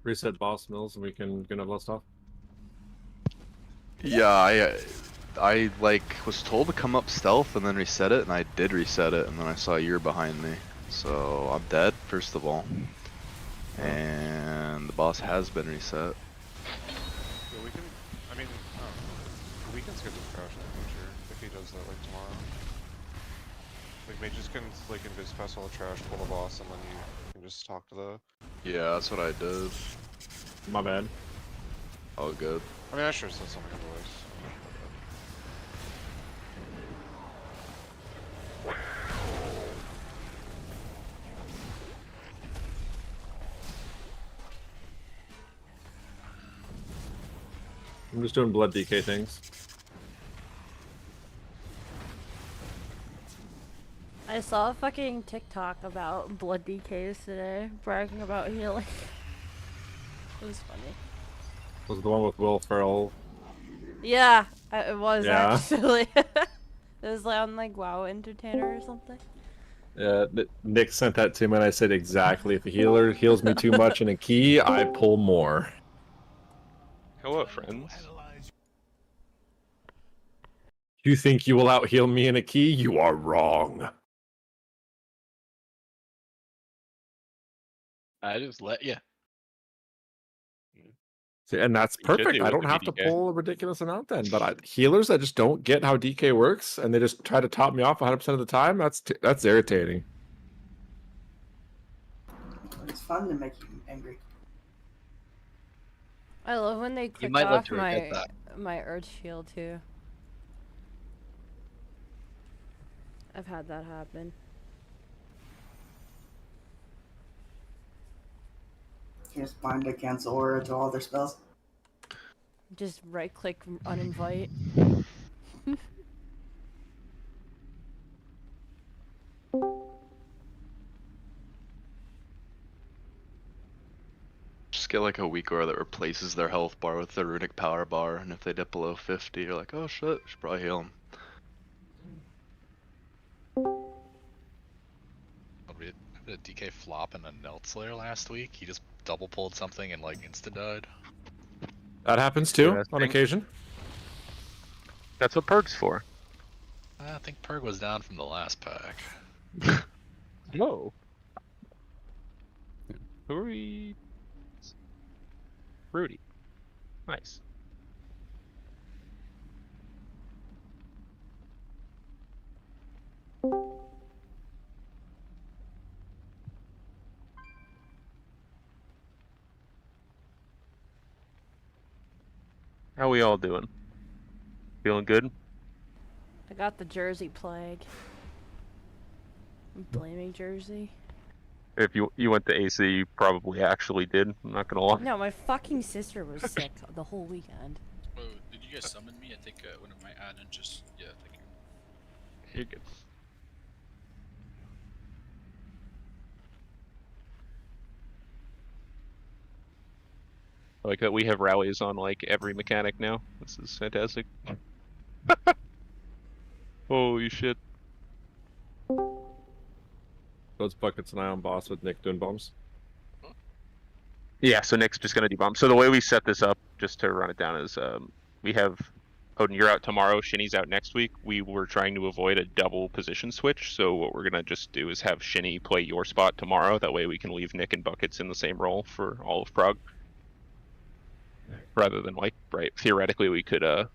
Reset boss mills and we can get a stuff. Yeah, I like was told to come up stealth and then reset it, and I did reset it, and then I saw you're behind me, so I'm dead first of all, and the boss has been reset. Yeah, we can. I mean, we can skip the crash in the future if he does that like tomorrow. Like mages can like invis past all the trash, pull the boss, and then you can just talk to the. Yeah, that's what I did. My bad. All good. I mean, I sure said something otherwise. I'm just doing blood DK things. I saw a fucking TikTok about blood DKs today, bragging about healing. It was funny. Was it the one with Will Ferrell? Yeah, it was Yeah. actually. It was like on like WoW Entertainer or something. Yeah, Nick sent that to me and I said exactly. If a healer heals me too much in a key, I pull more. Hello, friends. You think you will out heal me in a key? You are wrong. I just let you. See, and that's You should perfect. do I with don't the have to DK. pull a ridiculous amount then. But healers that just don't get how DK works and they just try to top me off 100% of the time, that's irritating. It's fun to make you angry. I love when they click might live off to regret my Earth Shield too. I've had that happen. You just bind a cancel aura to all their spells. Just right click uninvite. Just get like a weak aura that replaces their health bar with the runic power bar, and if they dip below 50, you're like, oh shit, should probably heal them. We had a DK flop in a Nelt Slayer last week. He just double pulled something and like insta died. That happens too, on occasion. That's what Perk's for. I think Perg was down from the last pack. Whoa. Who are we? Rudy. Nice. How we all doing? Feeling good? I got the Jersey plague. I'm blaming Jersey. If you went to AC, you probably actually did. I'm not gonna lie. No, my fucking sister was sick the whole weekend. Oh, did you guys summon me? I think one of my admins just thank you. You're good. I like that we have rallies on like every mechanic now. This is fantastic. Holy shit. Those buckets and Ion boss with Nick doing bombs. Yeah, so Nick's just gonna debomb. So the way we set this up, just to run it down, is we have Odin, you're out tomorrow, Shinny's out next week. We were trying to avoid a double position switch, so what we're gonna just do is have Shinny play your spot tomorrow. That way we can leave Nick and Buckets in the same role for all of Prague. Rather than like, right, theoretically we could have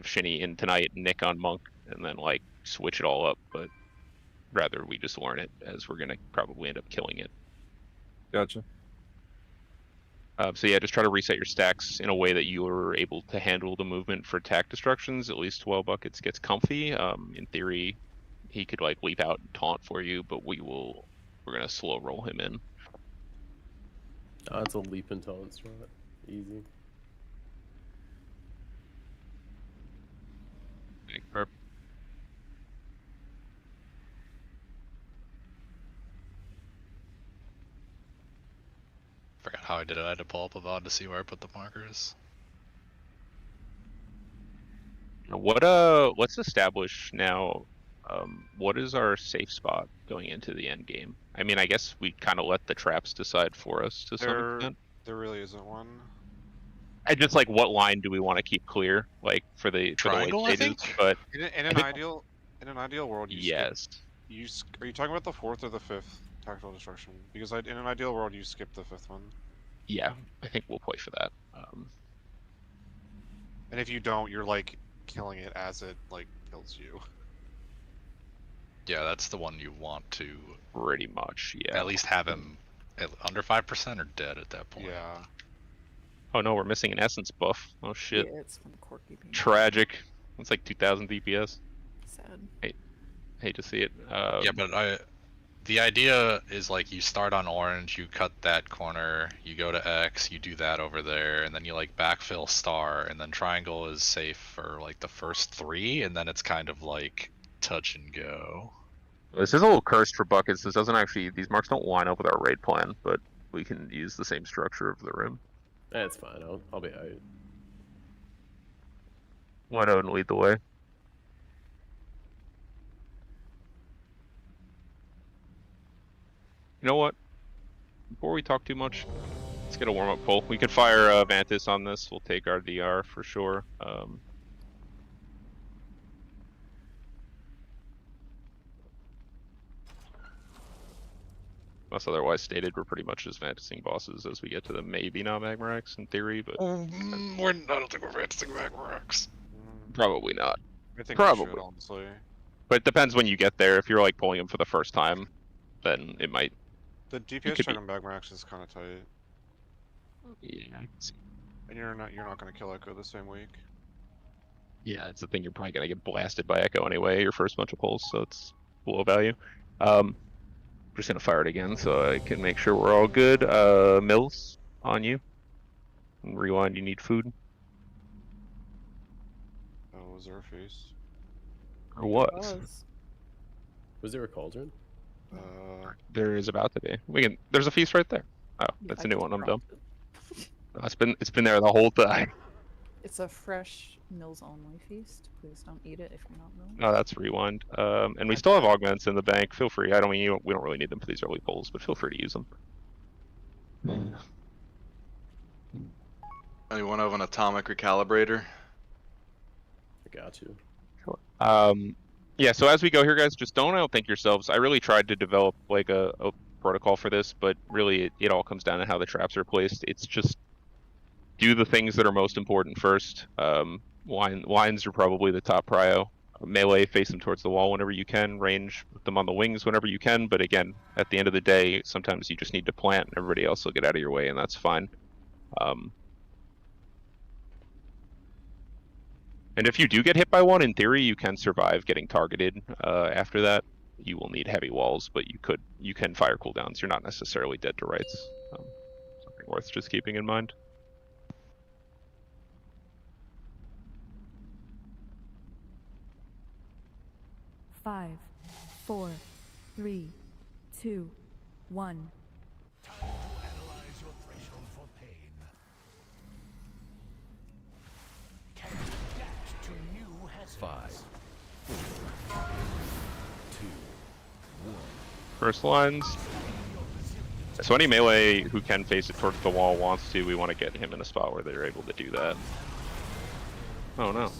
Shinny in tonight, Nick on Monk, and then like switch it all up, but rather we just learn it, as we're gonna probably end up killing it. Gotcha. So yeah, just try to reset your stacks in a way that you are able to handle the movement for attack destructions, at least while Buckets gets comfy. In theory, he could like leap out and taunt for you, but we're gonna slow roll him in. It's a leap and taunt strat. Easy. Perfect. Forgot how I did it. I had to pull up a VOD to see where I put the markers. Let's establish now. What is our safe spot going into the end game? I mean, I guess we kind of let the traps decide for us to some extent. There really isn't one. I just like what line do we want to keep clear, like for the late Triangle, I stages? think? But In I an think- ideal world, you yes, are you talking about the 4th or the 5th tactical destruction? Because in an ideal world, you skip the 5th one. yeah, I think we'll play for that. And if you don't, you're like killing it as it like kills you. Yeah, that's the one you want to Pretty much, yeah. at least have him under 5% or dead at that point. Yeah. Oh no, we're missing an essence buff. Oh shit. Yeah, it's from Corky being Tragic. It's like 2,000 DPS. sad. Hate to see it. Yeah, but the idea is like you start on orange, you cut that corner, you go to X, you do that over there, and then you like backfill star, and then triangle is safe for like the first 3, and then it's kind of like touch and go. This is a little cursed for Buckets. This doesn't actually, these marks don't line up with our raid plan, but we can use the same structure of the rim. That's fine. I'll be out. Why don't lead the way? You know what? Before we talk too much, let's get a warm-up pull. We could fire Vantis on this. We'll take our DR for sure. Unless otherwise stated, we're pretty much just Vantising bosses as we get to them. Maybe not Magmarax in theory, but I don't think we're fantastic Magmarax. probably not. I think Probably. we should, honestly. But it depends when you get there. If you're like pulling him for the first time, then it might. The DPS could check be- on Bagmarax is kind of tight, Yeah. and you're not gonna kill Echo the same week. Yeah, it's the thing. You're probably gonna get blasted by Echo anyway. Your first bunch of pulls, so it's low value. Just gonna fire it again so I can make sure we're all good. Mills on you. Rewind. You need food Oh, was there a face? or what? Was there a cauldron? There is about to be. We can. There's a feast right there. Oh, that's a new one. I'm dumb. It's been there the whole time. It's a fresh Mills only feast. Please don't eat it if you're not Mills. No, that's rewind. And we still have augments in the bank. Feel free. I don't mean we don't really need them for these early pulls, but feel free to use them. Anyone have an atomic recalibrator? I got you. Yeah. So as we go here, guys, just don't outthink yourselves. I really tried to develop like a protocol for this, but really it all comes down to how the traps are placed. It's just do the things that are most important first. Lines are probably the top prio. Melee, face them towards the wall whenever you can. Range, put them on the wings whenever you can. But again, at the end of the day, sometimes you just need to plant and everybody else will get out of your way, and that's fine. And if you do get hit by one, in theory, you can survive getting targeted. After that, you will need heavy walls, but you can fire cooldowns. You're not necessarily dead to rights. Something worth just keeping in mind. Five, 4, 3, 2, 1. Time to analyze your threshold for pain. Can you adapt to new hazards? 5, 4, 2, 1. First lines. So any melee who can face it towards the wall wants to. We want to get him in a spot where they're able to do that. Oh no.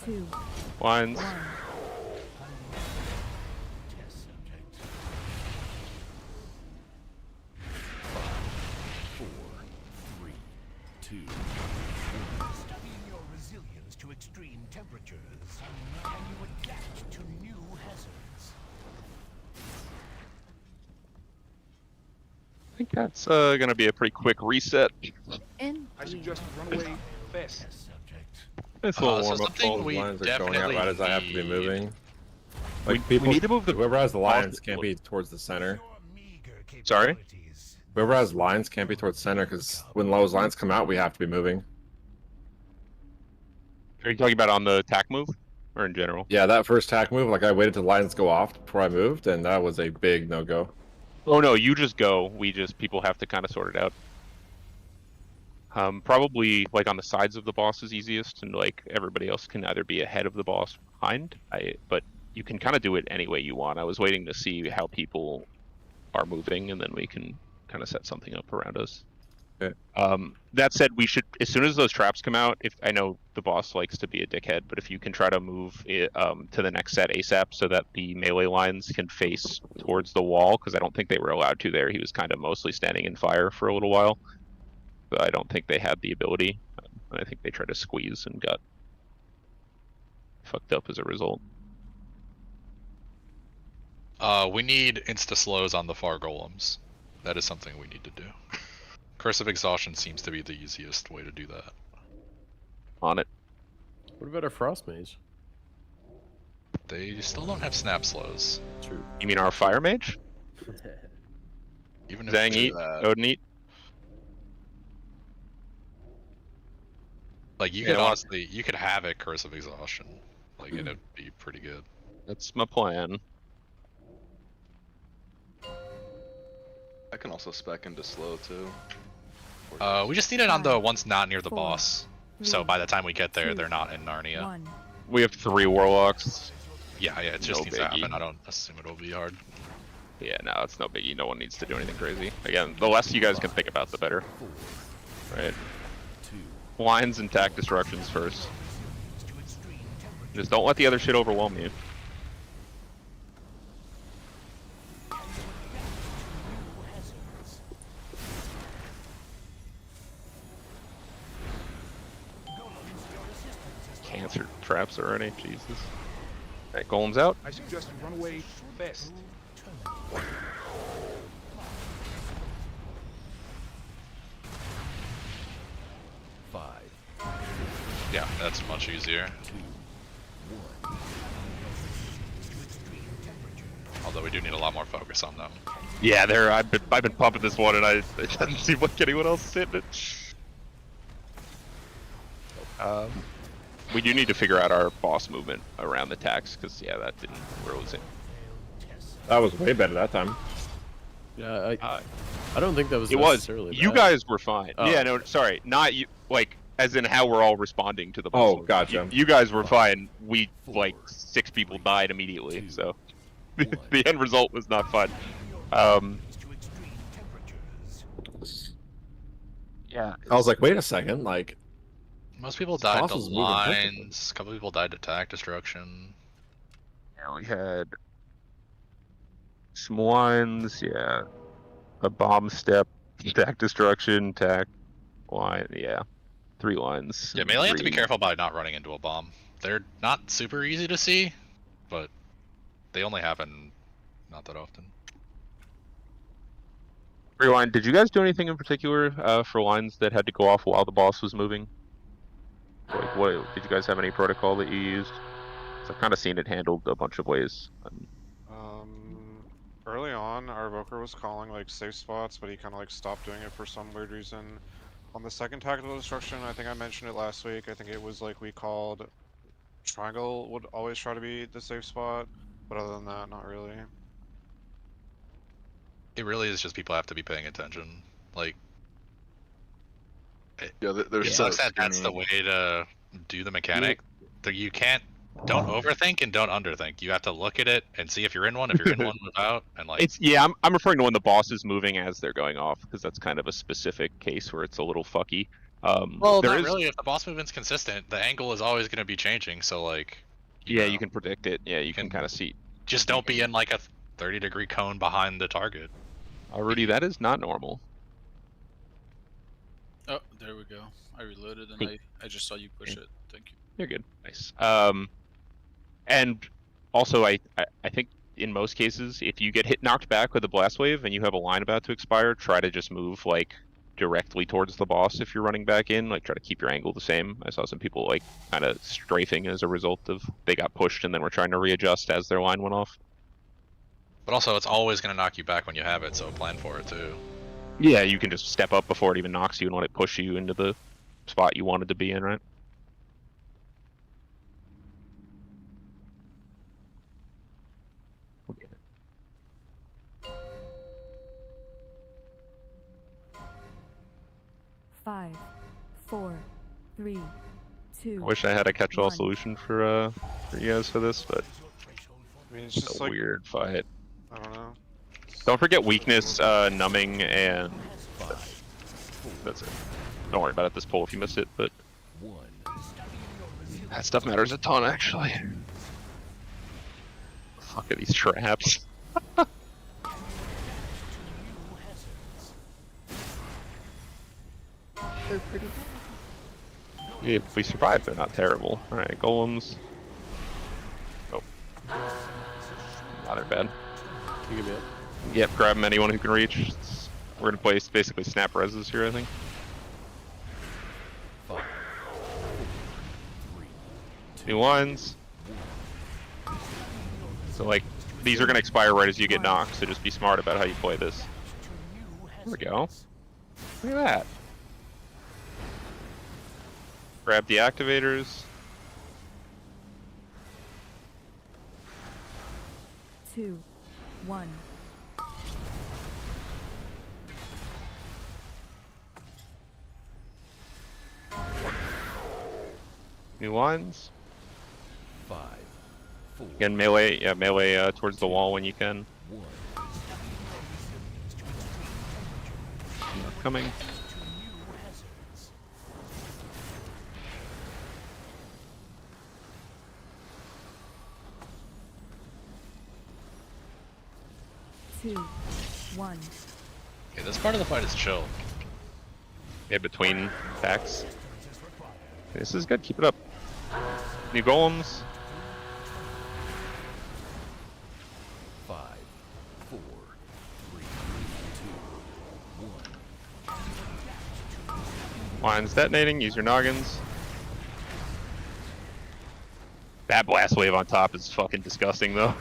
Two, Lines. 1. Test subject. 4, 3, 2. Studying your resilience. Can you adapt to new hazards? I think that's gonna be a pretty quick reset. And I suggest run away fast. Subject. It's a little So warm up. something All the we lines are going out definitely right as I have to be need- moving. We- Like we people, need to move the whoever has the boss lines to- can't be towards the center. Your meager Sorry? capabilities. Whoever has lines can't be towards center because when those lines come out, we have to be moving. Are you talking about on the attack move, or in general? Yeah, that first tack move, like I waited till lines go off before I moved, and that was a big no-go. Oh no, you just go. People have to kind of sort it out. Probably like on the sides of the boss is easiest, and like everybody else can either be ahead of the boss, or behind. But you can kind of do it any way you want. I was waiting to see how people are moving, and then we can kind of set something up around us. Okay. That said, we should, as soon as those traps come out, if I know the boss likes to be a dickhead, but if you can try to move it to the next set ASAP so that the melee lines can face towards the wall, because I don't think they were allowed to there. He was kind of mostly standing in fire for a little while, but I don't think they had the ability. I think they tried to squeeze and got fucked up as a result. We need insta slows on the far golems. That is something we need to do. Curse of Exhaustion seems to be the easiest way to do that. On it. What about our frost mage? They still don't have snap slows. True. You mean our fire mage? Even if Zang they- eat, Odin eat. Like you Yeah, could well- honestly, you could have it Curse of Exhaustion, like and it'd be pretty good. That's my plan. I can also spec into slow too. We just need it on the ones not near the 4, boss. So 3, by the time we get there, 2, they're not in Narnia. 1. We have 3 warlocks. Yeah, it just No needs to happen. biggie. I don't assume it'll be hard. Yeah, no, it's no biggie. No one needs to do anything crazy. Again, the less you guys can think about, the better. Right? Lines and tack destructions first. Just don't let the other shit overwhelm you. Cancer traps already, Jesus. Alright, golem's out. I suggest run away fast. Yeah, that's much easier. Although we do need a lot more focus on them. Yeah, I've been pumping this one, and it doesn't seem like anyone else is hitting it. We do need to figure out our boss movement around the tax, because yeah, that didn't rose it. That was way better that time. Yeah, I don't think that was It was. necessarily You bad. guys were fine. Oh. Yeah, no, sorry, not you. Like, as in how we're all responding to the boss. Oh, movement. gotcha. You guys were fine. We like 6 people died immediately, so the end result was not fun. Yeah, I was like, wait a second, like Most people died to boss was moving perfectly. lines. A couple people died to attack destruction. yeah, we had some lines. Yeah, a bomb step, attack destruction, attack line. Yeah, 3 lines. Yeah, melee have to be 3 careful about not running into a bomb. They're not super easy to see, but they only happen not that often. Rewind, did you guys do anything in particular for lines that had to go off while the boss was moving? Like, what did you guys have any protocol that you used? 'Cause I've kind of seen it handled a bunch of ways. Early on, our evoker was calling like safe spots, but he kind of like stopped doing it for some weird reason. On the second tactical destruction, I think I mentioned it last week. I think it was like we called triangle would always try to be the safe spot, but other than that, not really. It really is just people have to be paying attention. Like, Yeah, they're it so sucks that that's the skinny. way to do the mechanic. You can't. Don't overthink and don't underthink. You have to look at it and see if you're in one. If you're in one, move out. And like, It's yeah, I'm referring to when the boss is moving as they're going off, because that's kind of a specific case where it's a little fucky. well, there not is- really. If the boss movement's consistent, the angle is always going to be changing. So like, Yeah, know, you can predict it. Yeah, you can kind of see. just don't be in like a 30-degree cone behind the target. Rudy, that is not normal. Oh, there we go. I reloaded and Cool. I just saw you push it. Thank you. You're good. Nice. And also, I think in most cases, if you get knocked back with a blast wave and you have a line about to expire, try to just move like directly towards the boss if you're running back in. Like try to keep your angle the same. I saw some people like kind of strafing as a result of they got pushed and then were trying to readjust as their line went off. But also, it's always going to knock you back when you have it, so plan for it too. Yeah, you can just step up before it even knocks you and let it push you into the spot you wanted to be in, right? Five, four, three, two. I wish I had a catch-all one. solution for you guys for this, but I mean, it's it's just a like weird fight. I don't know. Don't forget weakness, numbing, and that's it. Don't worry about it this pull if you miss it, but that stuff matters a ton, actually. Fuck are these traps? They're pretty bad. Yeah, if we survive, they're not terrible. Alright, golems. Oh. Not that bad. You give me up. Yep, grab them, anyone who can reach. We're gonna place basically snap reses here, I think. New lines. So like, these are gonna expire right as you get knocked, so just be smart about how you play this. There we go. Look at that. Grab the activators. 2, 1. New lines. 5, 4, Again, melee, yeah, melee towards the wall when you can. 1. Coming. Two, 1. Okay, this part of the fight is chill. Yeah, between attacks. This is good, keep it up. New golems. 5, 4, 3, 2, 1. Lines detonating, use your noggins. That blast wave on top is fucking disgusting though.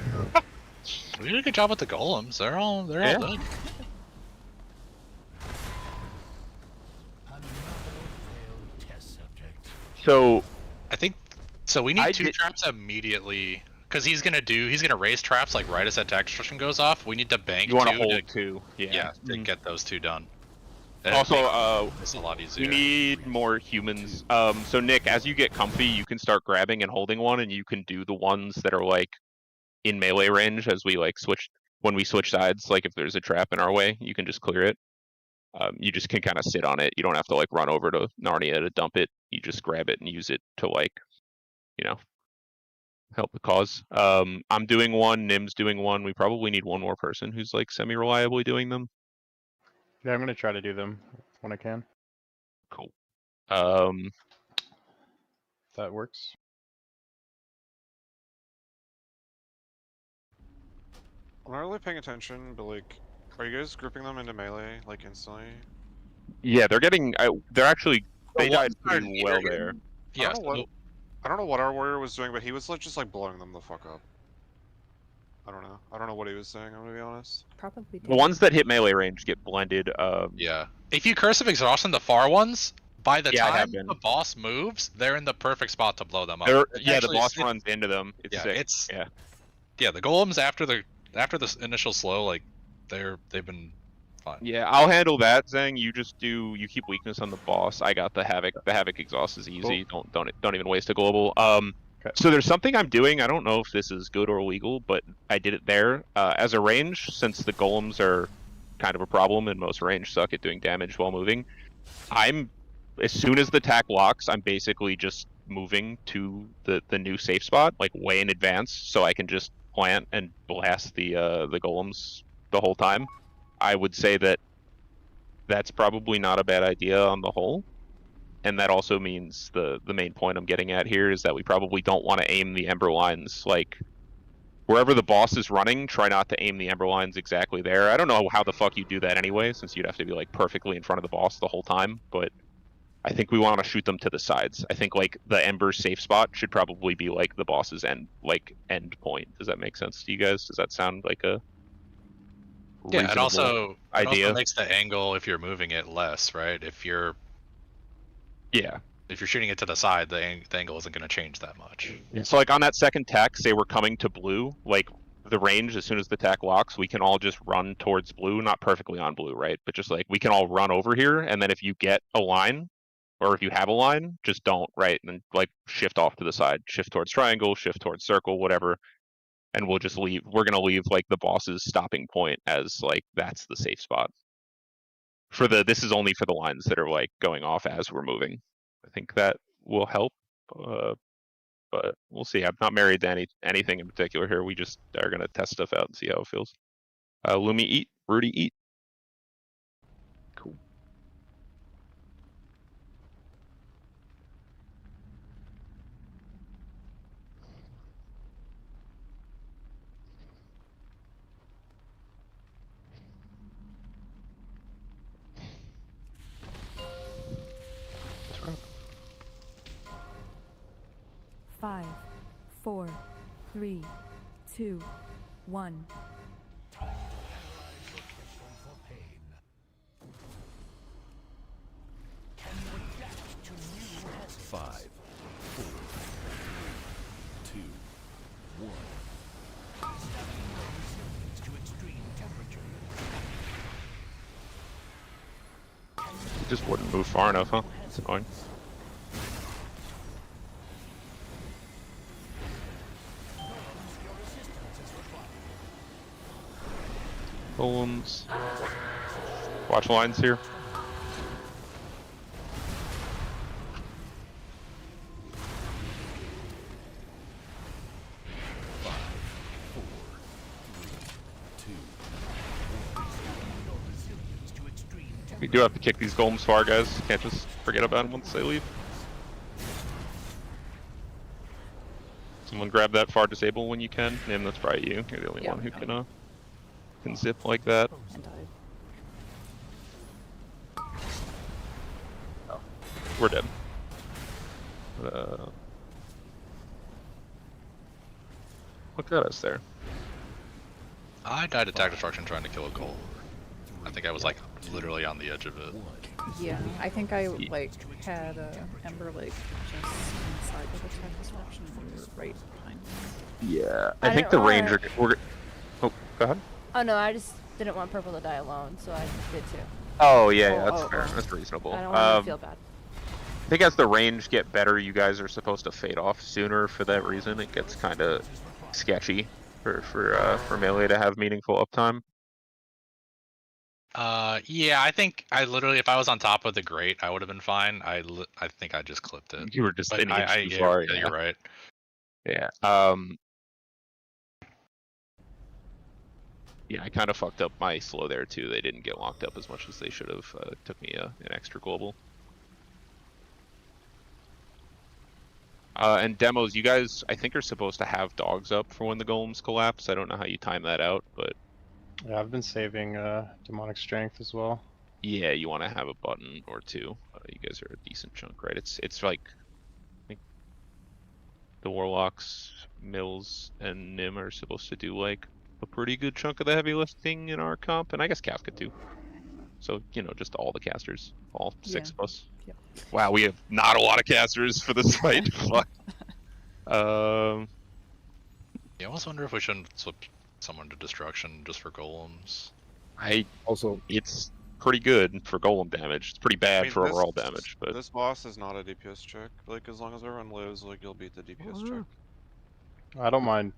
We did a good job with the golems. They're all dead. Another failed test subject. So I think so. We need I two did- traps immediately because he's gonna raise traps like right as that attack instruction goes off. We need to bank. you want to two hold two. Yeah, to Mhm. get those two done. And Also, it's a lot easier. we need more humans. So Nick, as you get comfy, you can start grabbing and holding one, and you can do the ones that are like in melee range as we like switch when we switch sides. Like if there's a trap in our way, you can just clear it. You just can kind of sit on it. You don't have to like run over to Narnia to dump it. You just grab it and use it to like, you know, help the cause. I'm doing one. Nim's doing one. We probably need one more person who's like semi-reliably doing them. Yeah, I'm gonna try to do them when I can. Cool. If that works. I'm not really paying attention, but like, are you guys grouping them into melee like instantly? Yeah, they're getting. They're actually. They The died ones that are pretty well near- there. Yeah. I don't know what our warrior was doing, but he was like just like blowing them the fuck up. I don't know. I don't know what he was saying. I'm gonna be honest. Probably The ones that hit melee range get blended. Yeah. If you curse of exhaustion the far ones, by the Yeah, I have time been. the boss moves, they're in the perfect spot to blow them up. They're, It yeah, the actually- boss runs into them. It's Yeah, sick. it's yeah. yeah. The golems after the initial slow, like they've been fine. Yeah, I'll handle that, Zhang. You keep weakness on the boss. I got the havoc. The havoc exhaust is easy. Don't even waste a global. So there's something I'm doing. I don't know if this is good or legal, but I did it there as a range. Since the golems are kind of a problem and most range suck at doing damage while moving. As soon as the attack locks, I'm basically just moving to the new safe spot, like way in advance, so I can just plant and blast the golems the whole time. I would say that that's probably not a bad idea on the whole. and that also means the main point I'm getting at here is that we probably don't want to aim the Ember lines like wherever the boss is running. Try not to aim the Ember lines exactly there. I don't know how the fuck you do that anyway, since you'd have to be like perfectly in front of the boss the whole time. But I think we want to shoot them to the sides. I think like the Ember safe spot should probably be like the boss's end point. Does that make sense to you guys? Does that sound like a Yeah, reasonable it also idea? makes the angle if you're moving it less, right? If you're shooting it to the side, the angle isn't going to change that much. Yeah. So like on that second tack, say we're coming to blue, like the range as soon as the tack locks, we can all just run towards blue, not perfectly on blue, right? But just like we can all run over here, and then if you get a line, or if you have a line, just don't, right? And then like shift off to the side, shift towards triangle, shift towards circle, whatever. And we'll just leave. We're gonna leave like the boss's stopping point as like that's the safe spot. For the this is only for the lines that are like going off as we're moving. I think that will help. But we'll see. I'm not married to anything in particular here. We just are gonna test stuff out and see how it feels. Lumi eat, Rudy eat. Cool. That's right. 5, 4, 3, 2, 1. Can you adapt to new hazards? 5, 4, 2, 1. Studying your resilience to extreme temperature. It just wouldn't move far enough, huh? It's annoying. Golems. Watch lines here. We do have to kick these golems far, guys. Can't just forget about them once they leave. Someone grab that far disable when you can. Nim, that's probably you. You're the only one who can zip like that. And Oh, we're dead. Look at us there. I died attack destruction trying to kill a golem. I think I was like literally on the edge of it. yeah, I think I like had Ember like just inside of attack disruption and we were right behind me. Yeah, I think the range are. Oh, go ahead. Oh no, I just didn't want purple to die alone, so I did too. Oh yeah, that's fair. That's reasonable. I don't want to feel bad. I think as the range get better, you guys are supposed to fade off sooner. For that reason, it gets kind of sketchy for melee to have meaningful uptime. Yeah, I think I literally, if I was on top of the grate, I would have been fine. I think I just clipped it. You were just But an inch too far. yeah, you're right. Yeah. Yeah, I kind of fucked up my slow there too. They didn't get locked up as much as they should have. Took me an extra global. And demos, you guys, I think, are supposed to have dogs up for when the golems collapse. I don't know how you time that out, but Yeah, I've been saving demonic strength as well. yeah, you want to have a button or two. You guys are a decent chunk, right? It's like I think the warlocks, Mills, and Nim are supposed to do like a pretty good chunk of the heavy lifting in our comp, and I guess Kafka too. So just all the casters, all 6 of us. Yep. Wow, we have not a lot of casters for this fight. Fuck. Yeah, I almost wonder if we shouldn't switch someone to destruction just for golems. It's pretty good for golem damage. It's pretty bad I mean, for overall damage, but this boss is not a DPS check. Like, as long as everyone lives, like, you'll beat the DPS check. I don't mind.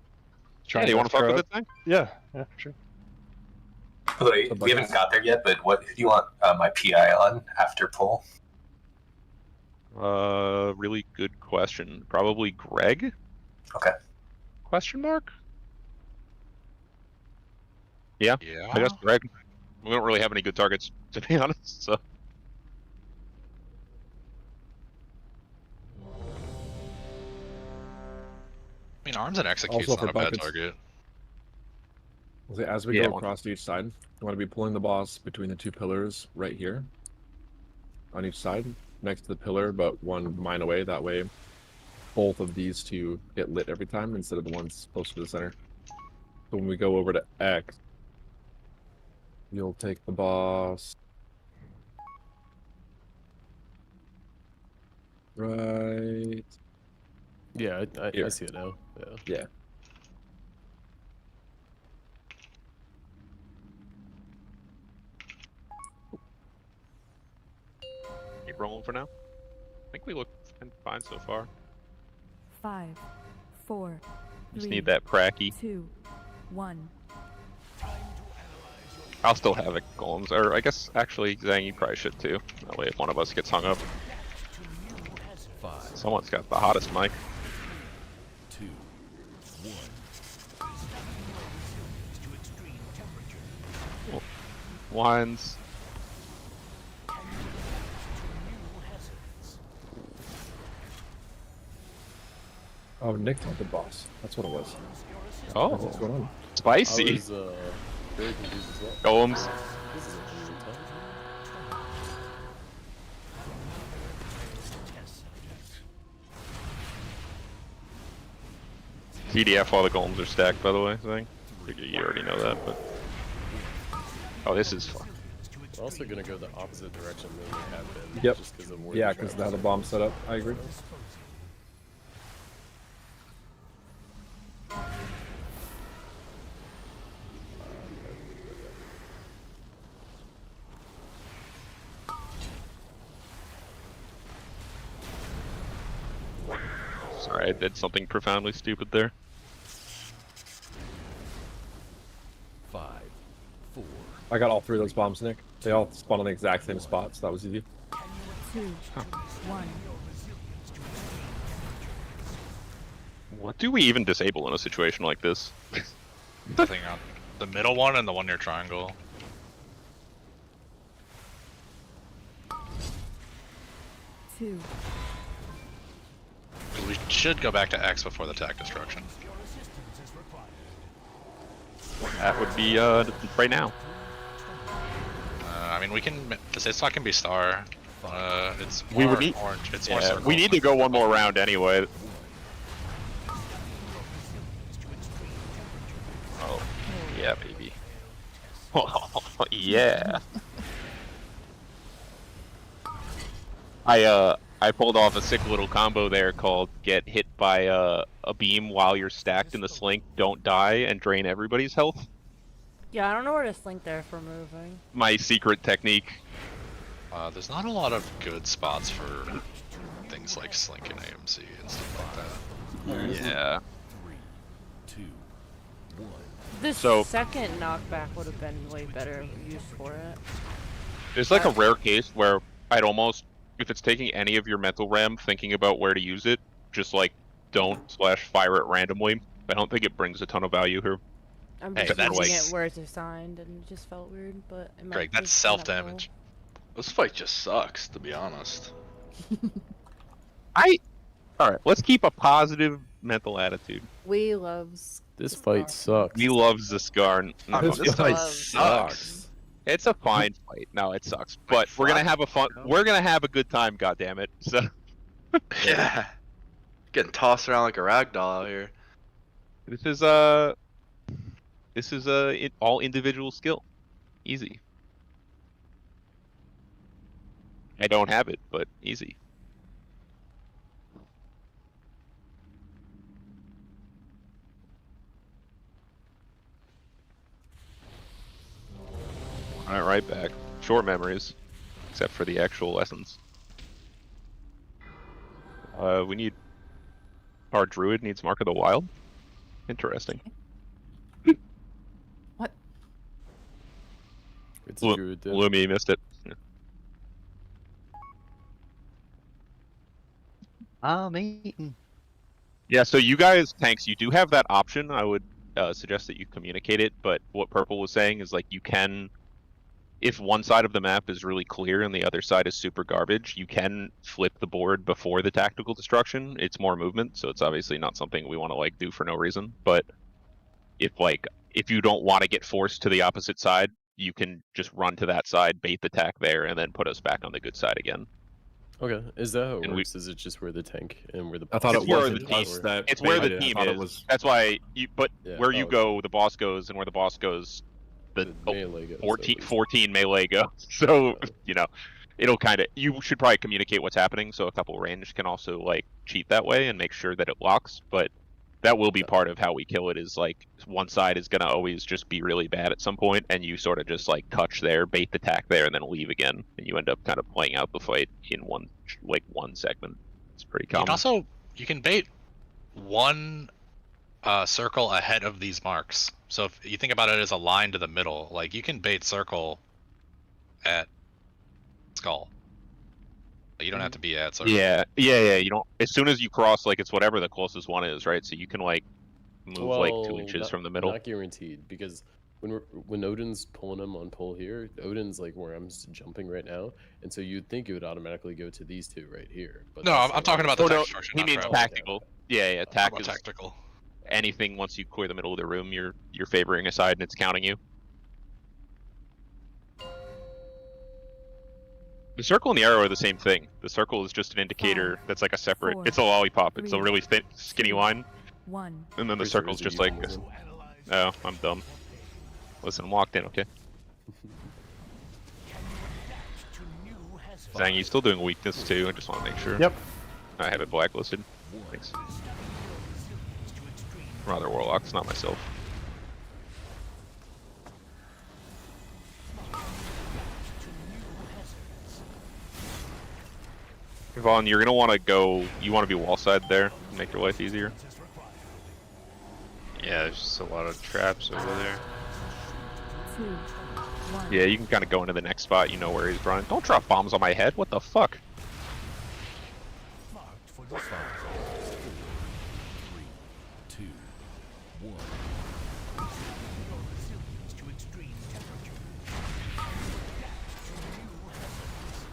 yeah, do you want to fuck with it then? Yeah, sure. We haven't got there yet, but who do you want my PI on after pull? Really good question. Probably Greg? Okay. Question mark? Yeah. Yeah. I guess Greg. We don't really have any good targets, to be honest, so. I mean, arms and execute's Also not for a bad buckets. target. As we Yeah, go across to each side, you want to be pulling the boss between the two pillars right here. On each side, next to the pillar, but one mine away. That way, both of these two get lit every time instead of the ones closer to the center. So when we go over to X, you'll take the boss right. Yeah, I Here. see it now. Yeah. Yeah. Keep rolling for now. I think we look fine so far. 5, 4, Just 3, need that cracky. 2, 1. I'll still have it, golems. Or I guess actually, Zhang, you probably should too. That way, if one of us gets hung up, 5, someone's got the hottest mic. 2, 1. Lines. Oh, Nick told the boss. That's what it was. Oh, What's going on? spicy. I was very confused as well. Golems. This is interesting time. CDF while the golems are stacked, by the way, Zhang. You already know that, but... Oh, this is fun. We're also gonna go the opposite direction than we have been. Yep. Just because of where Yeah, the because traps now the are. bomb's set up. I agree. Sorry, I did something profoundly stupid there. 5, 4, I got all three of those bombs, Nick. They all spawn on the exact same spot, so that was easy. 2, 1. What do we even disable in a situation like this? The thing on the middle one and the one near triangle. 2. We should go back to X before the tag destruction. That would be right now. I mean, we can. It's not gonna be star. It's We more would need- orange. It's Yeah, more circle. we need to go one more round anyway. Oh, yeah, baby. Oh, yeah. I pulled off a sick little combo there called get hit by a beam while you're stacked in the slink, don't die, and drain everybody's health. Yeah, I don't know where to slink there for moving. My secret technique. There's not a lot of good spots for things like Slink and AMC and stuff like that. Yeah. 3, 2, 1. This So- second knockback would have been way better use for it. There's like a rare case where I'd almost, if it's taking any of your mental RAM thinking about where to use it, just like don't /fire it randomly. I don't think it brings a ton of value here. I'm Hey, just that's using like- it where it's assigned and it just felt weird, but it might Greg, be that's kinda self-damage. This fight just sucks, to be honest. Alright, let's keep a positive mental attitude. We loves. This fight sucks. We love Zaskarn. No, This it's, fight sucks. it's a fine fight. No, it sucks. But we're gonna have a fun. We're gonna have a good time. Goddammit. So Yeah. Getting tossed around like a rag doll out here. this is all individual skill. Easy. I don't have it, but easy. Alright, right back. Short memories, except for the actual lessons. We need... Our druid needs Mark of the Wild? Interesting. What? It's a druid. dude. Lumi missed it. Yeah. I'm eating. Yeah, so you guys, tanks, you do have that option. I would suggest that you communicate it, but what Purple was saying is like you can, if one side of the map is really clear and the other side is super garbage, you can flip the board before the tactical destruction. It's more movement, so it's obviously not something we want to like do for no reason. But if you don't want to get forced to the opposite side, you can just run to that side, bait the tack there, and then put us back on the good side again. Okay, is that how it And works? Is it just where the tank and where the I thought It's it where wasn't the us team- that It's where the baited it. I team thought it is. was. That's why you. But Yeah, where you oh, go, the boss goes, and where the boss goes, the melee goes, 14 melee go. So Yeah. you know, it'll kind of. You should probably communicate what's happening, so a couple range can also like cheat that way and make sure that it locks. But that will be part of how we kill it. Is like one side is gonna always just be really bad at some point, and you sort of just like touch there, bait the tack there, and then leave again, and you end up kind of playing out the fight in one segment. It's pretty You common. can you can bait one circle ahead of these marks. So if you think about it as a line to the middle, like you can bait circle at skull. You don't have to be at circle. Yeah. You don't. As soon as you cross, like it's whatever the closest one is, right? So you can like move like 2 inches from the middle. Not guaranteed, because when Odin's pulling him on pull here, Odin's like where I'm jumping right now, and so you'd think it would automatically go to these two right here. But No, that's I'm not talking how about the it tech works. structure. He not means travel. tactical. Yeah. Tack About is tactical. anything. Once you clear the middle of the room, you're favoring a side and it's counting you. The circle and the arrow are the same thing. The circle is just an indicator that's like a separate. 4, It's a lollipop. It's a 3, really thin, skinny 2, line, 1. and then the Pretty sure circle's it's a just like. euphemism. Oh, I'm dumb. Listen, I'm locked in. Okay. Zhang, you still doing weakness too? I just want to make sure. Yep. I have it blacklisted. Thanks. Rather warlocks, not myself. Vaughn, you're gonna want to go. You want to be wall side there, make your life easier. Yeah, there's just a lot of traps over there. 2, 1. Yeah, you can kind of go into the next spot. You know where he's running. Don't drop bombs on my head. What the fuck? Marked for the 5, 4, 3, 2, 1. Your resilience to extreme temperature. Adapt to new hazards.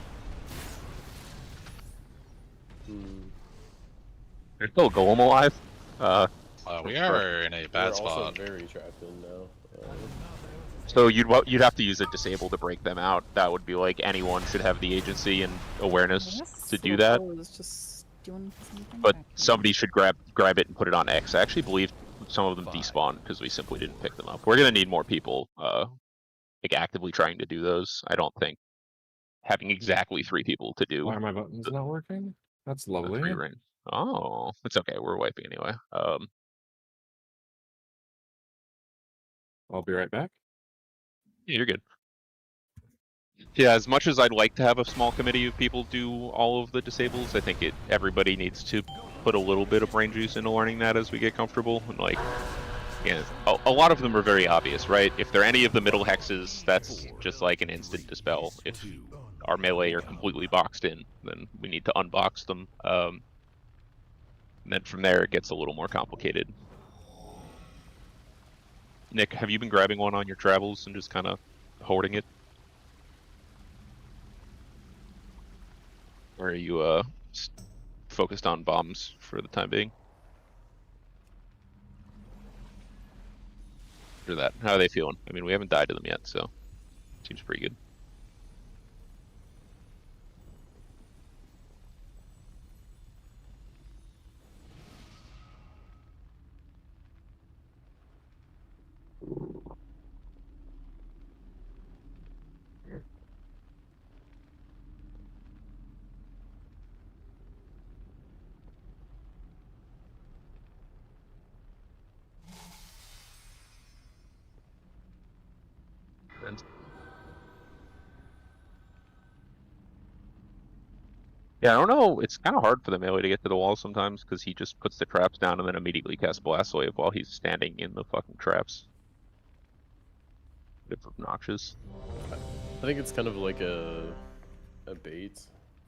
There's still a golem alive. We are in a bad We're spot. also very trapped in now. So you'd have to use a disable to break them out. That would be like anyone should have the agency and awareness to do that. Is just doing something But back here. somebody should grab it and put it on X. I actually believe some of them despawned because we simply didn't pick them up. We're gonna need more people like actively trying to do those. I don't think having exactly 3 people to do Why are my buttons not working? That's a lovely. 3 ring. Oh, it's okay. We're wiping anyway. I'll be right back. Yeah, you're good. Yeah, as much as I'd like to have a small committee of people do all of the disables, I think everybody needs to put a little bit of brain juice into learning that as we get comfortable. And like, yeah, a lot of them are very obvious, right? If they're any of the middle hexes, that's just like an instant dispel. If our melee are completely boxed in, then we need to unbox them. And then from there, it gets a little more complicated. Nick, have you been grabbing one on your travels and just kind of hoarding it? Or are you focused on bombs for the time being? After that, how are they feeling? I mean, we haven't died to them yet, so seems pretty good. Yeah, I don't know. It's kind of hard for the melee to get to the wall sometimes because he just puts the traps down and then immediately casts Blast Wave while he's standing in the fucking traps. It's obnoxious. I think it's kind of like a bait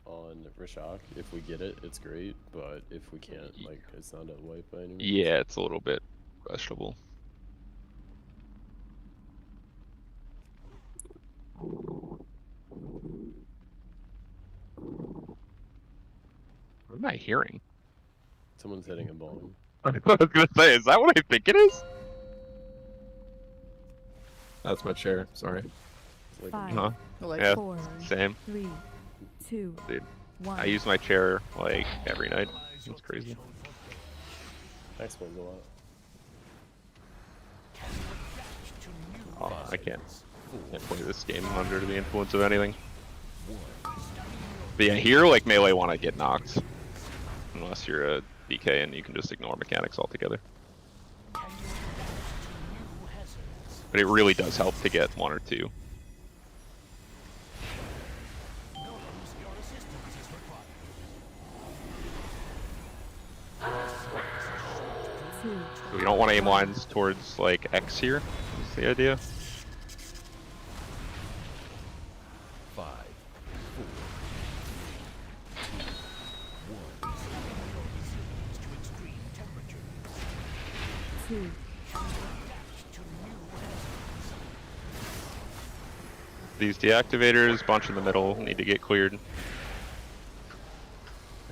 on Rashok. If we get it, it's great, but if we can't, like, it's not a wipe by any means. Yeah, it's a little bit questionable. am I hearing? Someone's hitting a bomb. I was gonna say, is that what I think it is? That's my chair. Sorry. Like, Five, Huh? Like, Yeah, four, same. 3, 2, Dude, 1. I use my chair like every night. It's crazy. that explains a lot. Oh, I can't play this game under the influence of anything. But yeah, here like melee want to get knocked, unless you're a DK and you can just ignore mechanics altogether. But it really does help to get 1 or 2. So we don't want to aim lines towards like X here, is the idea. 5, 4, 2. These deactivators, bunch in the middle, need to get cleared.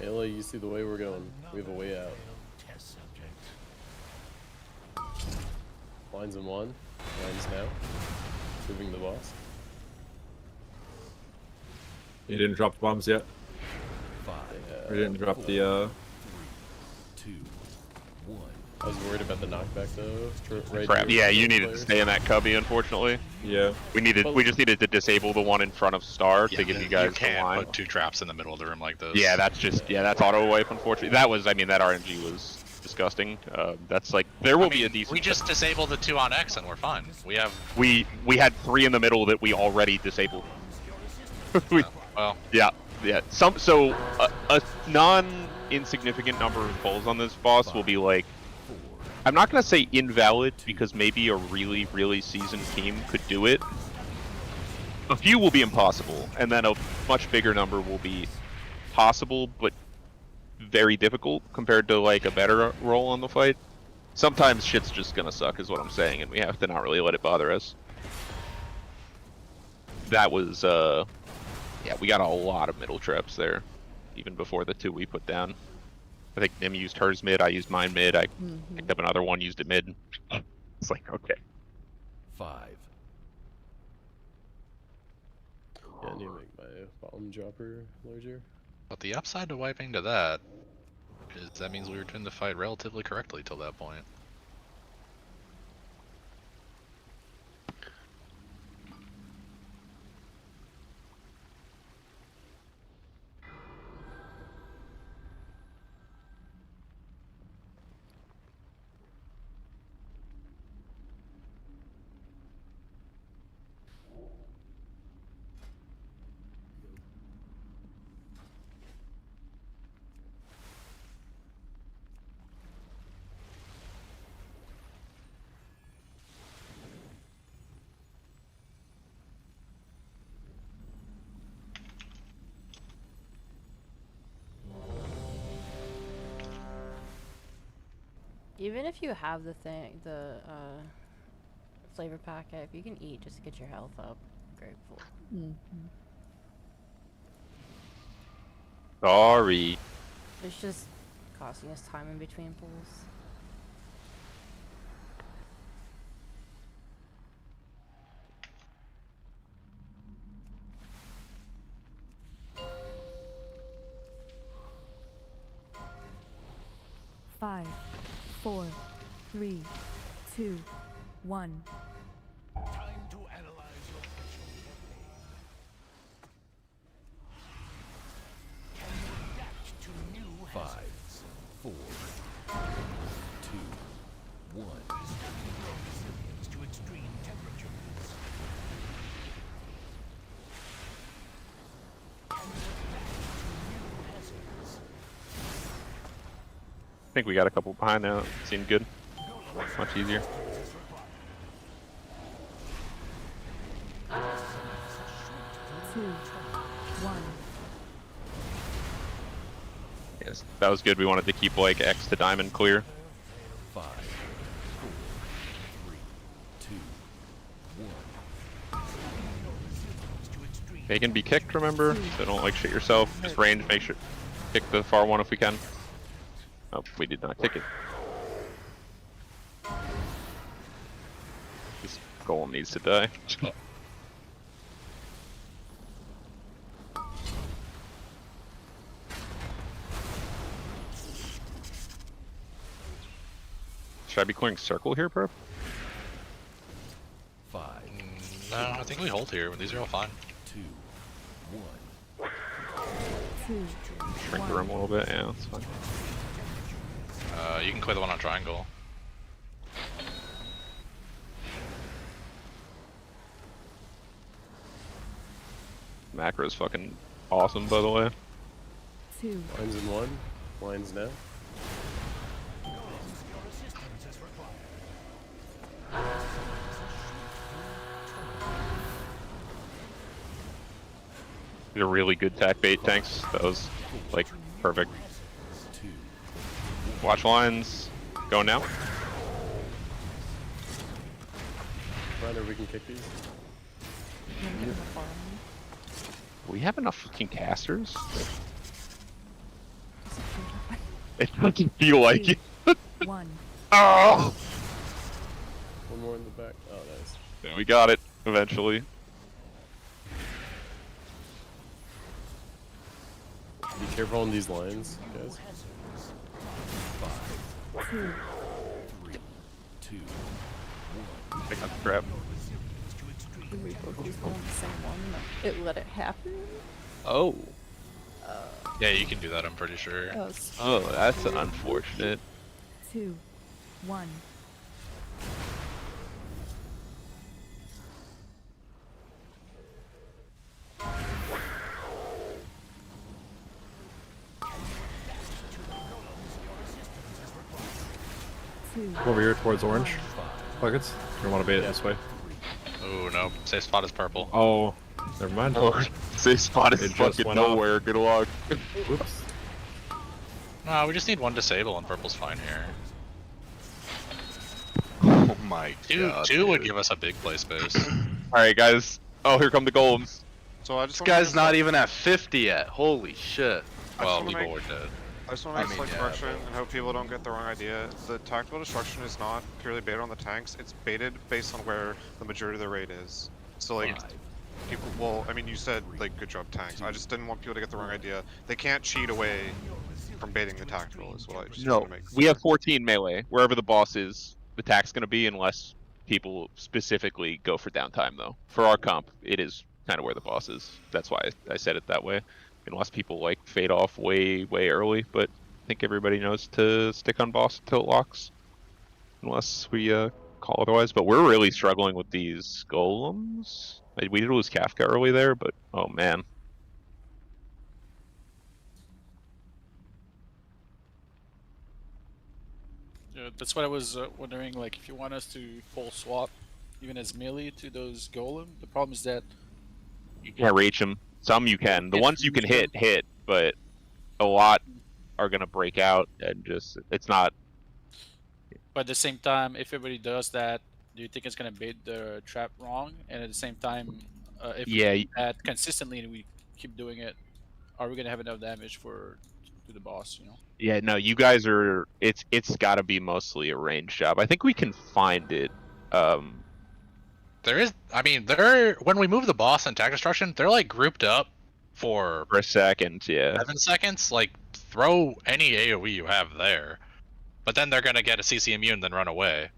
Melee, you see the way we're going. We have a way out. Lines in 1. Lines now. Moving the boss. You didn't drop the bombs yet? 5, Or you didn't drop the 2, 1. I was worried about the knockback though. Right Crap. here Yeah, for you the needed to players. stay in that cubby, unfortunately. Yeah. We just needed to disable the one in front of Star to give you guys You can't the line. put 2 traps in the middle of the room like this. Yeah, that's that's auto wipe, unfortunately. That was, I mean, that RNG was disgusting. That's like, there will be a decent. We just disabled the 2 on X and we're fine. We have. We had 3 in the middle that we already disabled. Well. Yeah. So a non-insignificant number of pulls on this boss will be like, I'm not gonna say invalid because maybe a really, really seasoned team could do it. A few will be impossible, and then a much bigger number will be possible, but very difficult compared to like a better role on the fight. Sometimes shit's just gonna suck is what I'm saying, and we have to not really let it bother us. That was, yeah, we got a lot of middle traps there, even before the 2 we put down. I think Nim used hers mid, I used mine mid, I picked up another one, used it mid. It's like, okay. 5, Yeah, I need to make my bottom dropper larger. But the upside to wiping to that is that means we were doing the fight relatively correctly till that point. Even if you have the flavor packet, if you can eat just to get your health up, I'm grateful. Sorry. It's just costing us time in between pulls. Five, 4, 3, 2, 1. Time to analyze your Can you adapt to new 5, hazards? 4, 2, 1. Resilience to extreme temperatures. Can you adapt to new hazards? I think we got a couple behind now. It seemed good. Much easier. Two, 1. Yes, that was good. We wanted to keep like X to diamond clear. 5, 4, 3, 2, 1. They can be kicked, remember? So don't like shit yourself. Just range, make sure. Kick the far one if we can. Oh, we did not kick it. This golem needs to die. Should I be clearing circle here, bro? 5, No, I think we hold here. These are all fine. 2, 1. 2, Shrink the room a little bit. Yeah, that's fine. You can clear the one on triangle. Macro is fucking awesome, by the way. 2, Lines in 1. Lines now. Did a really good tack bait, thanks. That was like perfect. Watch lines. Going now. Ryder, we can kick these. We have enough fucking casters. It doesn't feel like it. 1. Oh! One more in the back. Oh, nice. Yeah, we got it eventually. Be careful on these lines, guys. 2, 3, 2, 1. Pick up the trap. Did we both use one on the same one? It let it happen? Oh. Yeah, you can do that, I'm pretty sure. Oh, that's unfortunate. 2, 1. Over here towards orange. Buckets. You want to bait it this way? Oh no, safe spot is purple. Oh, never mind. Oh, safe spot is It just fucking went nowhere. Good luck. Oops. No, we just need one disable and purple's fine here. Oh my god. Two would give us a big play space. Alright, guys. Oh, here come the golems. So I just This guy's not even at 50 yet. Holy shit. Well, wanna people make- were dead. I just want to I make mean, slight yeah, correction and hope people don't get the wrong idea. The tactical destruction is not purely baited on the tanks, it's baited based on where the majority of the raid is. So like, people, well, I mean you said like good job tanks, I just didn't want people to get the wrong idea. They can't cheat away from baiting the tactical is what I just No, want to make we have 14 melee. Wherever the boss is, the attack's gonna be unless people specifically go for downtime though. For our comp, it is kind of where the boss is. That's why I said it that way. Unless people like fade off way early, but I think everybody knows to stick on boss until it locks. Unless we call otherwise. But we're really struggling with these golems. We did lose Kafka early there, but oh man. That's what I was wondering, like, if you want us to full swap, even as melee to those golem, the problem is that You can't reach them. Some you can. The ones you can hit, but a lot are gonna break out and just it's not. but at the same time, if everybody does that, do you think it's gonna bait the trap wrong? And at the same time, if Yeah, we do that consistently and we keep doing it, are we gonna have enough damage to the boss? You know? Yeah, no, you guys are. It's got to be mostly a range job. I think we can find it. There is, I mean, when we move the boss and attack destruction, they're like grouped up for a second, yeah. 7 seconds. Like, throw any AoE you have there, but then they're gonna get a CC immune, then run away.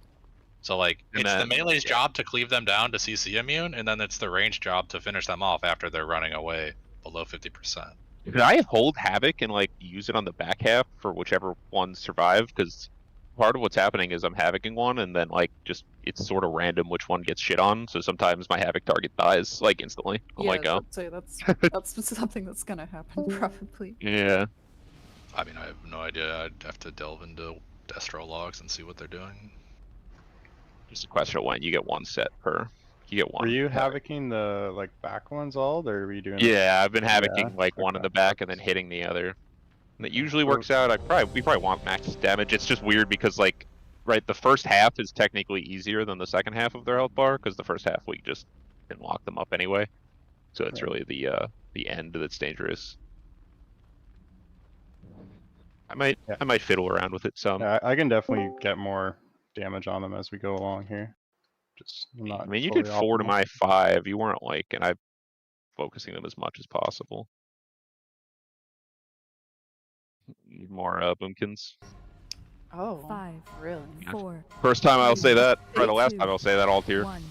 So like, And it's the then- melee's job to cleave them down to CC immune, and then it's the range job to finish them off after they're running away below 50%. Could I hold Havoc and like use it on the back half for whichever one survived? Because part of what's happening is I'm Havocing one, and then like just it's sort of random which one gets shit on. So sometimes my Havoc target dies like instantly. I'm like, oh, I'd say that's something that's gonna happen probably. yeah. I mean, I have no idea. I'd have to delve into Destro logs and see what they're doing. Just a question of when you get one set per. You get one. Were you Havoc. havocing the like back ones all, or were you doing? Yeah, I've been Havocing Yeah, like one in the back and then hitting the other. And it usually works out. We probably want max damage. It's just weird because like, right, the first half is technically easier than the second half of their health bar because the first half we just can lock them up anyway. So it's really the end that's dangerous. I might fiddle around with it some. Yeah, I can definitely get more damage on them as we go along here. Just not I mean, you fully did 4 to optimal. my 5. You weren't like, and I'm focusing them as much as possible. Need more boomkins. Oh, 5, really? 4, First time I'll say that. Or the last 2, time I'll say that all tier. 1.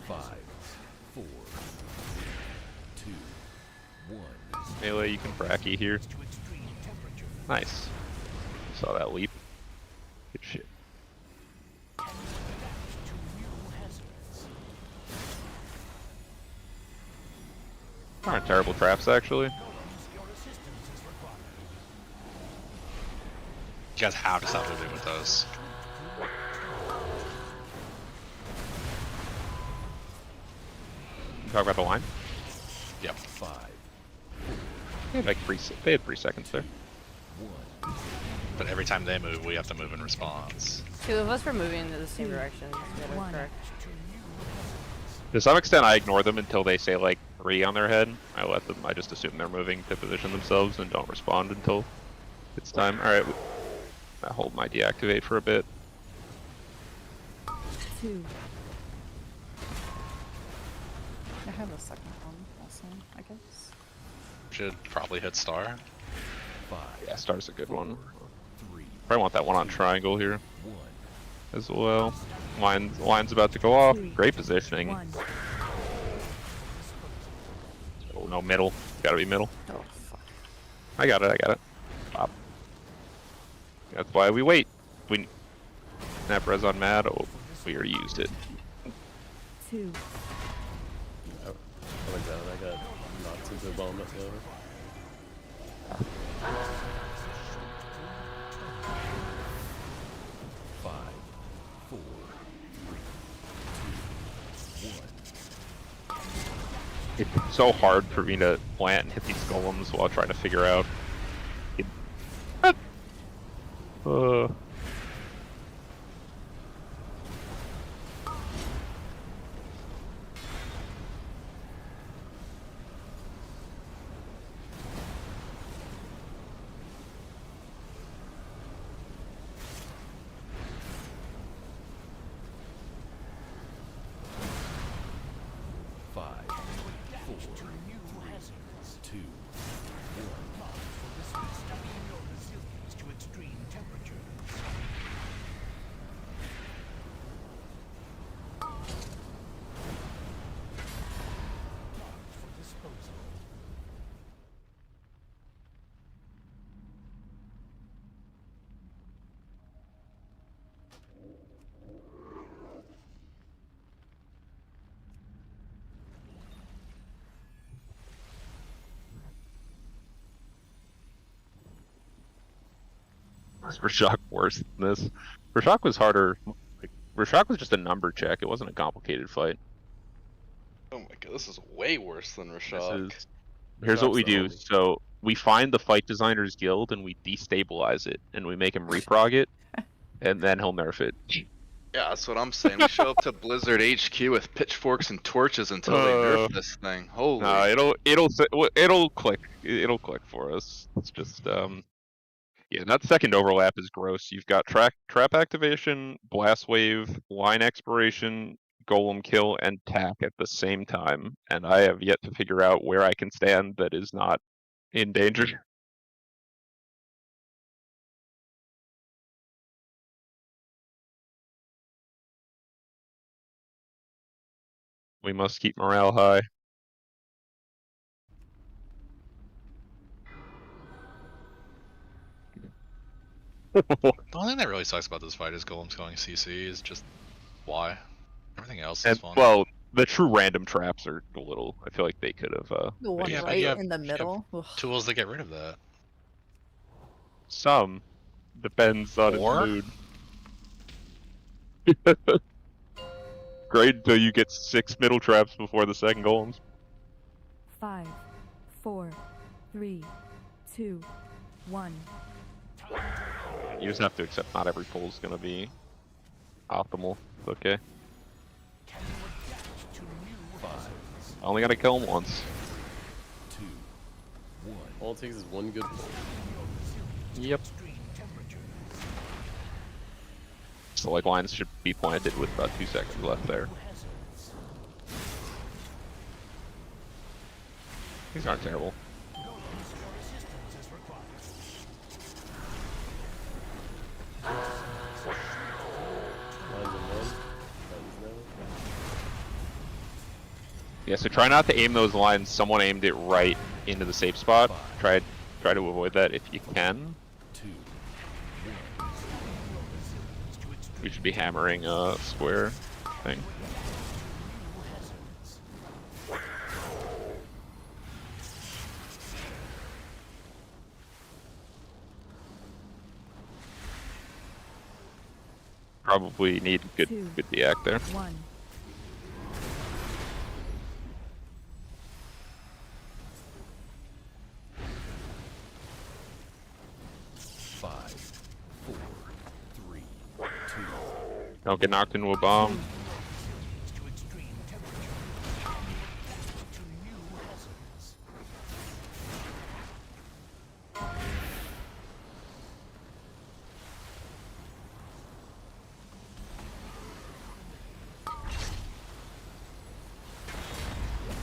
Five, 4, 2, 1. Melee, you can bracky here. Nice. Saw that leap. Good shit. Aren't terrible traps actually. You guys have to stop moving with those. Talk about the line. Yep. 5, They had like 3. They had 3 seconds there. 1. But every time they move, we have to move in response. 2 of us were moving in the same direction. That is 1. correct. To some extent, I ignore them until they say like 3 on their head. I let them. I just assume they're moving to position themselves and don't respond until it's time. All right. I hold my deactivate for a bit. 2. I have a second one also, I guess. Should probably hit star. 5, Yeah, star's a good one. 3, Probably want that one on triangle here 1. as well. Line's about to go off. Great positioning. 1. Oh no, middle. Gotta be middle. Oh, fuck. I got it. Pop. That's why we wait. We snap res on mad. Oh, we already used it. 2. I went down, I got knocked into a bomb left over. Five, 4, 3, 2, 1. It's so hard for me to plant and hit these golems while trying to figure out. Five, 4, 3, 2, Was Rashok worse than this? Rashok was harder. Like, Rashok was just a number check. It wasn't a complicated fight. Oh my god, this is way worse than Rashok. Here's what we Rashok's the do. So we find the Fight Designers Guild and we destabilize it, and we make him reprog it, and then he'll nerf it. Yeah, that's what I'm saying. We show up to Blizzard HQ with pitchforks and torches until they nerf this thing. Holy. No, it'll click. It'll click for us. It's just yeah, that second overlap is gross. You've got trap activation, blast wave, line expiration, golem kill, and tack at the same time, and I have yet to figure out where I can stand that is not in danger. We must keep morale high. The only thing that really sucks about this fight is golems going CC is just why. Everything else is And fun. well, the true random traps are a little. I feel like they could have. The one Yeah, but right you have- in the you have middle. Ugh. Tools to get rid of that. Some depends on Or? its mood. Great until you get 6 middle traps before the second golems. 5, 4, 3, 2, 1. You just have to accept not every pull is gonna be optimal. It's okay. Only gotta kill him once. 2, 1. All it takes is one good pull. Yep. So like lines should be planted with about 2 seconds left there. These aren't terrible. Yeah, so try not to aim those lines. Someone aimed it right into the safe spot. Try to avoid that if you can. 2, 1. We should be hammering a square thing. Probably need good deact there. 1. 5, 4, 3, 2. Don't get knocked into a bomb.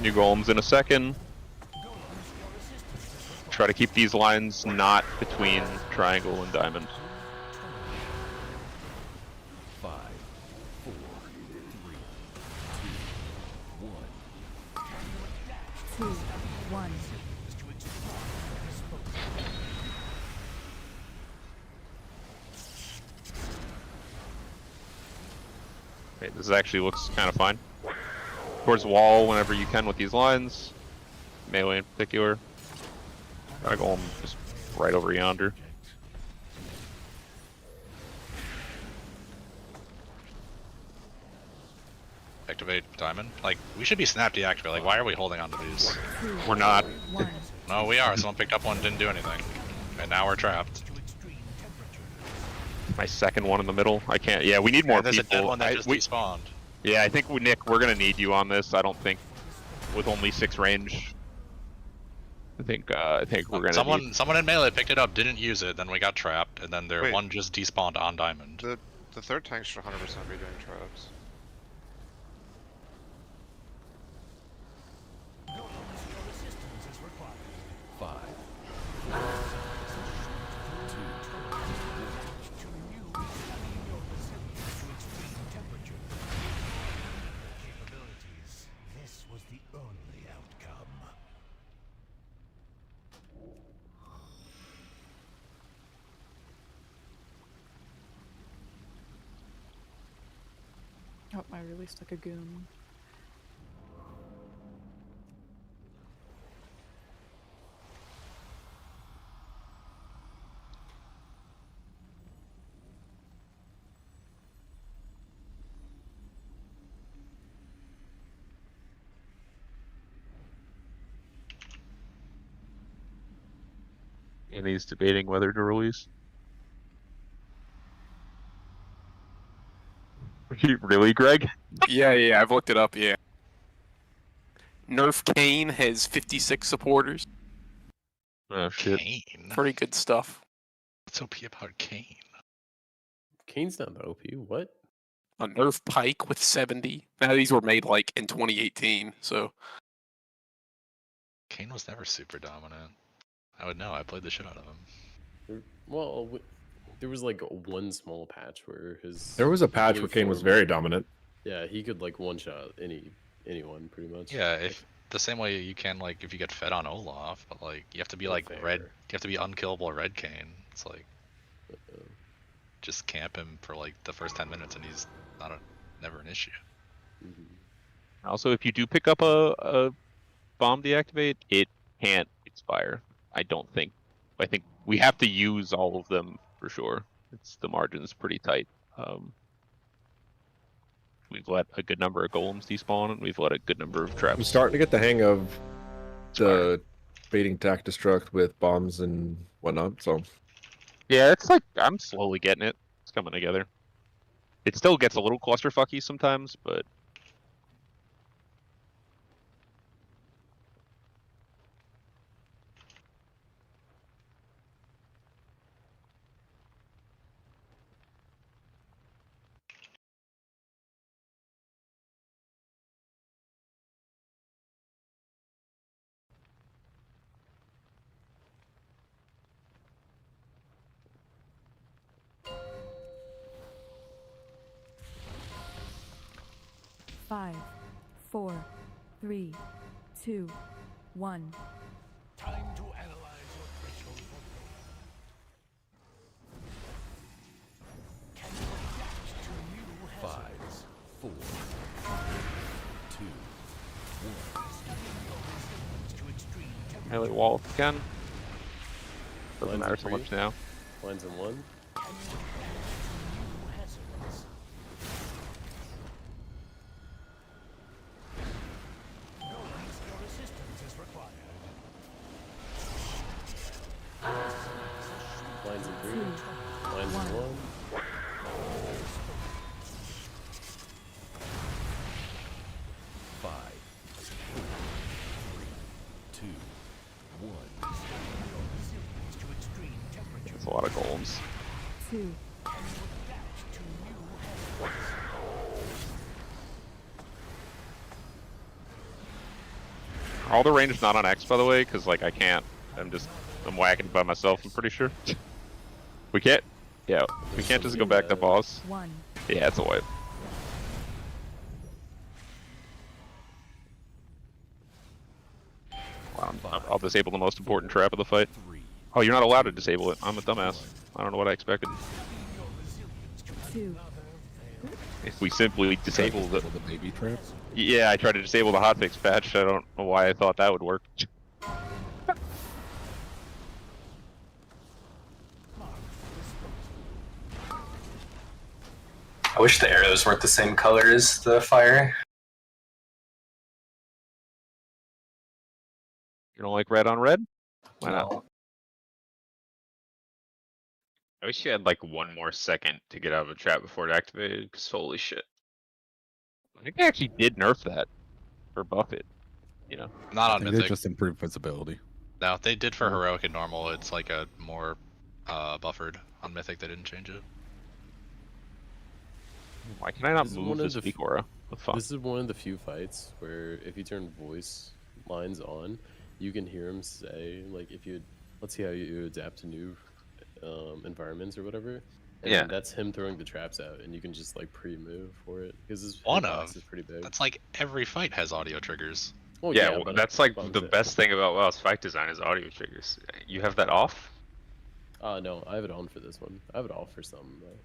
New golems in a second. Try to keep these lines not between triangle and diamond. 5, 4, 3, 2, 1. 2, 1. Okay, this actually looks kind of fine. Towards the wall whenever you can with these lines. Melee in particular. Gotta go just right over yonder. Activate diamond. Like, we should be snap deactivate. Like, why are we holding on to these? We're not. 1. No, we are. Someone picked up one, didn't do anything. And now we're trapped. My second one in the middle. I can't. Yeah, we need more And there's people. a dead one that just despawned. Yeah, I think Nick, we're gonna need you on this. I don't think with only 6 range. I think we're gonna. Someone in melee picked it up, didn't use it, then we got trapped, and then their Wait. one just despawned on diamond. The third tank should 100% be doing traps. This was the only outcome. Oh, I released like a goon. And he's debating whether to release. Really, Greg? Yeah, I've looked it up, yeah. Nerf Kane has 56 supporters. Oh, shit. Kane? Pretty good stuff. What's OP about Kane? Kane's not the OP, what? A Nerf Pike with 70. Now, these were made, like, in 2018, so... Kane was never super dominant. I would know, I played the shit out of him. Well, there was like one small patch where his. There was a patch where Kane was very dominant. Yeah, he could like one shot anyone pretty much. Yeah, if the same way you can like if you get fed on Olaf, but like you have to be like red, you have to be unkillable red Kane. It's like just camp him for like the first 10 minutes and he's never an issue. Also, if you do pick up a bomb deactivate, it can't expire. I don't think. I think we have to use all of them for sure. The margin's pretty tight. We've let a good number of golems despawn, and we've let a good number of traps. I'm starting to get the hang of the baiting tac destruct with bombs and whatnot. So yeah, it's like I'm slowly getting it. It's coming together. It still gets a little clusterfucky sometimes, but 5, 4, 3, 2, 1. Time to analyze your threshold for growth. Can you adapt to new 5, hazards? 4, 3, 2, 1. Studying your resilience to extreme temperature. Melee wall if you can. Doesn't Lines matter in so much 3. now. Lines in 1. Can you adapt to new hazards? Notice your assistance is required. Lines in 3. 2, Lines in 1. 5, 4, 3, 2, 1. Resilience to extreme temperature. That's a lot of golems. 2, Can you adapt to new hazards? All the range not on X, by the way, because like I can't. I'm whacking by myself. I'm pretty sure. We can't. Yeah, we can't just go back to boss. 1. Yeah, it's a wipe. Wow, I'll disable the most important trap of the fight. 3. Oh, you're not allowed to disable it. I'm a dumbass. I don't know what I expected. 2. If we simply disable the baby trap. Yeah, I tried to disable the hotfix patch. I don't know why I thought that would work. I wish the arrows weren't the same color as the fire. You don't like red on red? Why not? No. I wish you had like one more second to get out of a trap before it activated, because holy shit. I think they actually did nerf that, or buff it, you know? Not I on think Mythic. they just improved visibility. No, they did for Oh. Heroic and Normal. It's like a more buffered. On Mythic, they didn't change it. Why can I not This is move one of this the weak aura? What the fuck? This is one of the few fights where if you turn voice lines on, you can hear him say, like, if you, let's see how you adapt to new environments or whatever. And Yeah. then that's him throwing the traps out, and you can just like pre-move for it because his One hitbox of. is pretty big. That's like every fight has audio triggers. Oh, yeah, yeah, well, but that's like I'm the saying- best thing about WoW's fight design is audio triggers. You have that off? No, I have it on for this one. I have it off for some though.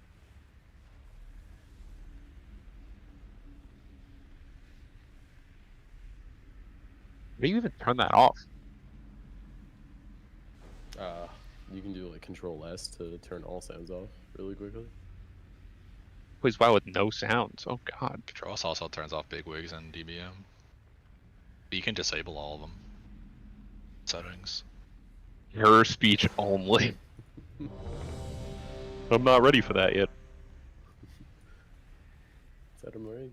How do you even turn that off? You can do like Control S to turn all sounds off really quickly. Plays WoW with no sounds. Oh god. Control S also turns off big wigs and DBM. But you can disable all of them. Settings. Her speech only. I'm not ready for that yet. Set him range.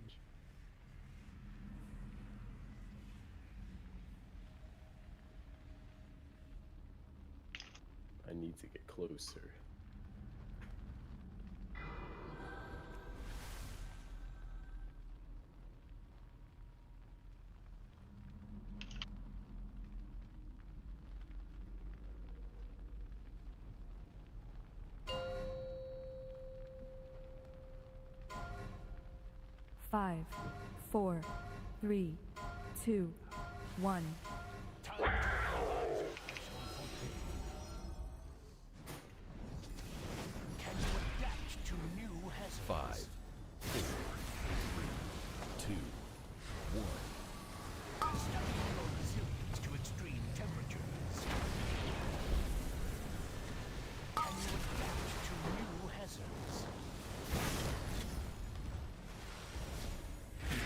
I need to get closer. Five, 4, 3, 2, 1. Can you adapt to new hazards? 5, 4, 3, 2, 1. Studying your resilience to extreme temperatures. Can you adapt to new hazards?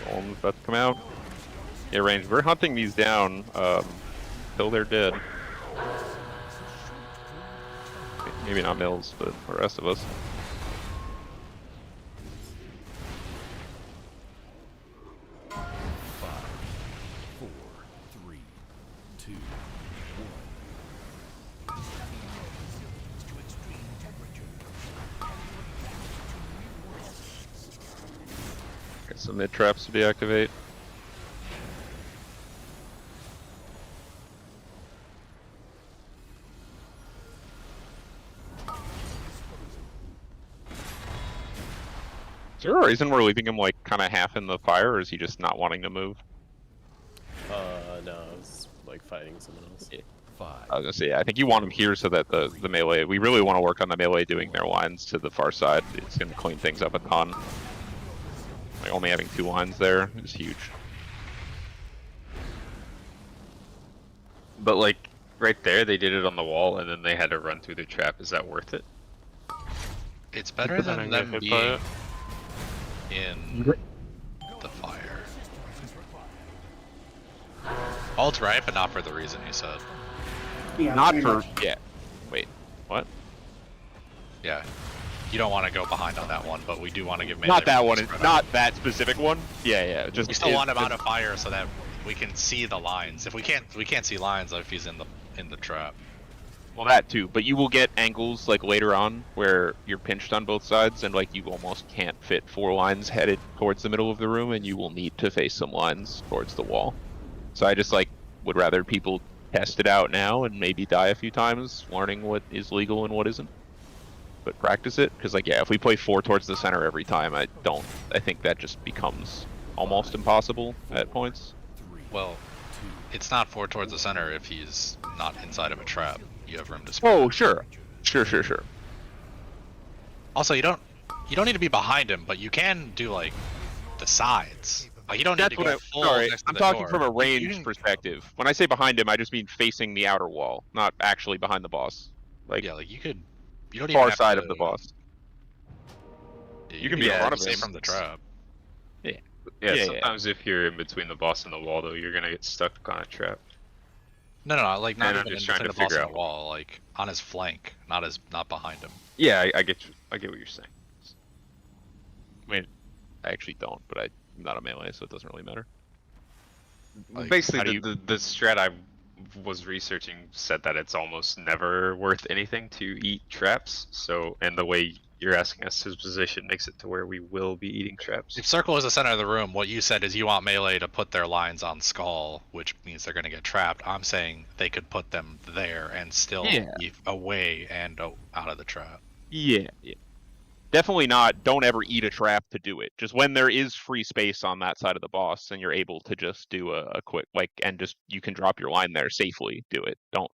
Golem's about to come out. Yeah, range. We're hunting these down till they're dead. Maybe not Mills, but the rest of us. Five, 4, 3, 2, 1. To extreme temperatures. Can you adapt to new hazards? Got some mid traps to deactivate. Is there a reason we're leaving him like kind of half in the fire, or is he just not wanting to move? No, I was like fighting someone else. Yeah. I was gonna say, I think you want him here so that the melee. We really want to work on the melee doing their lines to the far side. It's gonna clean things up a ton. Like only having 2 lines there is huge. But like right there, they did it on the wall, and then they had to run through the trap. Is that worth it? It's better than them being in the fire. Alt's right, but not for the reason he said. Yeah, Not pretty for much. yeah. Wait, what? Yeah. You don't want to go behind on that one, but we do want to give melee. Not that room one. to spread Not out. that specific one. Yeah, yeah. Just We still want him out of fire so that we can see the lines. If we can't see lines if he's in the trap. Well, that too. But you will get angles like later on where you're pinched on both sides, and like you almost can't fit 4 lines headed towards the middle of the room, and you will need to face some lines towards the wall. So I just like would rather people test it out now and maybe die a few times, learning what is legal and what isn't. But practice it, because like yeah, if we play 4 towards the center every time, I think that just becomes almost impossible at points. Well, it's not 4 towards the center if he's not inside of a trap. You have room to spread. Oh sure. Sure. Also, you don't need to be behind him, but you can do like the sides. Like you don't need to go full sorry, next to I'm the talking door. from a You range can- perspective. When I say behind him, I just mean facing the outer wall, not actually behind the boss. Like yeah, like you could. You don't even far have side to, of the boss. You can be in front of away him. from the trap. Yeah. Yeah, sometimes if you're in between the boss and the wall, though, you're gonna get stuck on a trap. No, like not And I'm even in just trying between to the boss figure and the wall, like on his flank, not behind him. Yeah, I get what you're saying. I mean, I actually don't, but I'm not a melee, so it doesn't really matter. Like, Basically, how do the strat I was researching said that it's almost never worth anything to eat traps. So, and the way you're asking us to position makes it to where we will be eating traps. If circle is the center of the room, what you said is you want melee to put their lines on skull, which means they're going to get trapped. I'm saying they could put them there and still be away and out of the trap. Yeah. Definitely not. Don't ever eat a trap to do it. Just when there is free space on that side of the boss, and you're able to just do a quick and just you can drop your line there safely. Do it. Don't.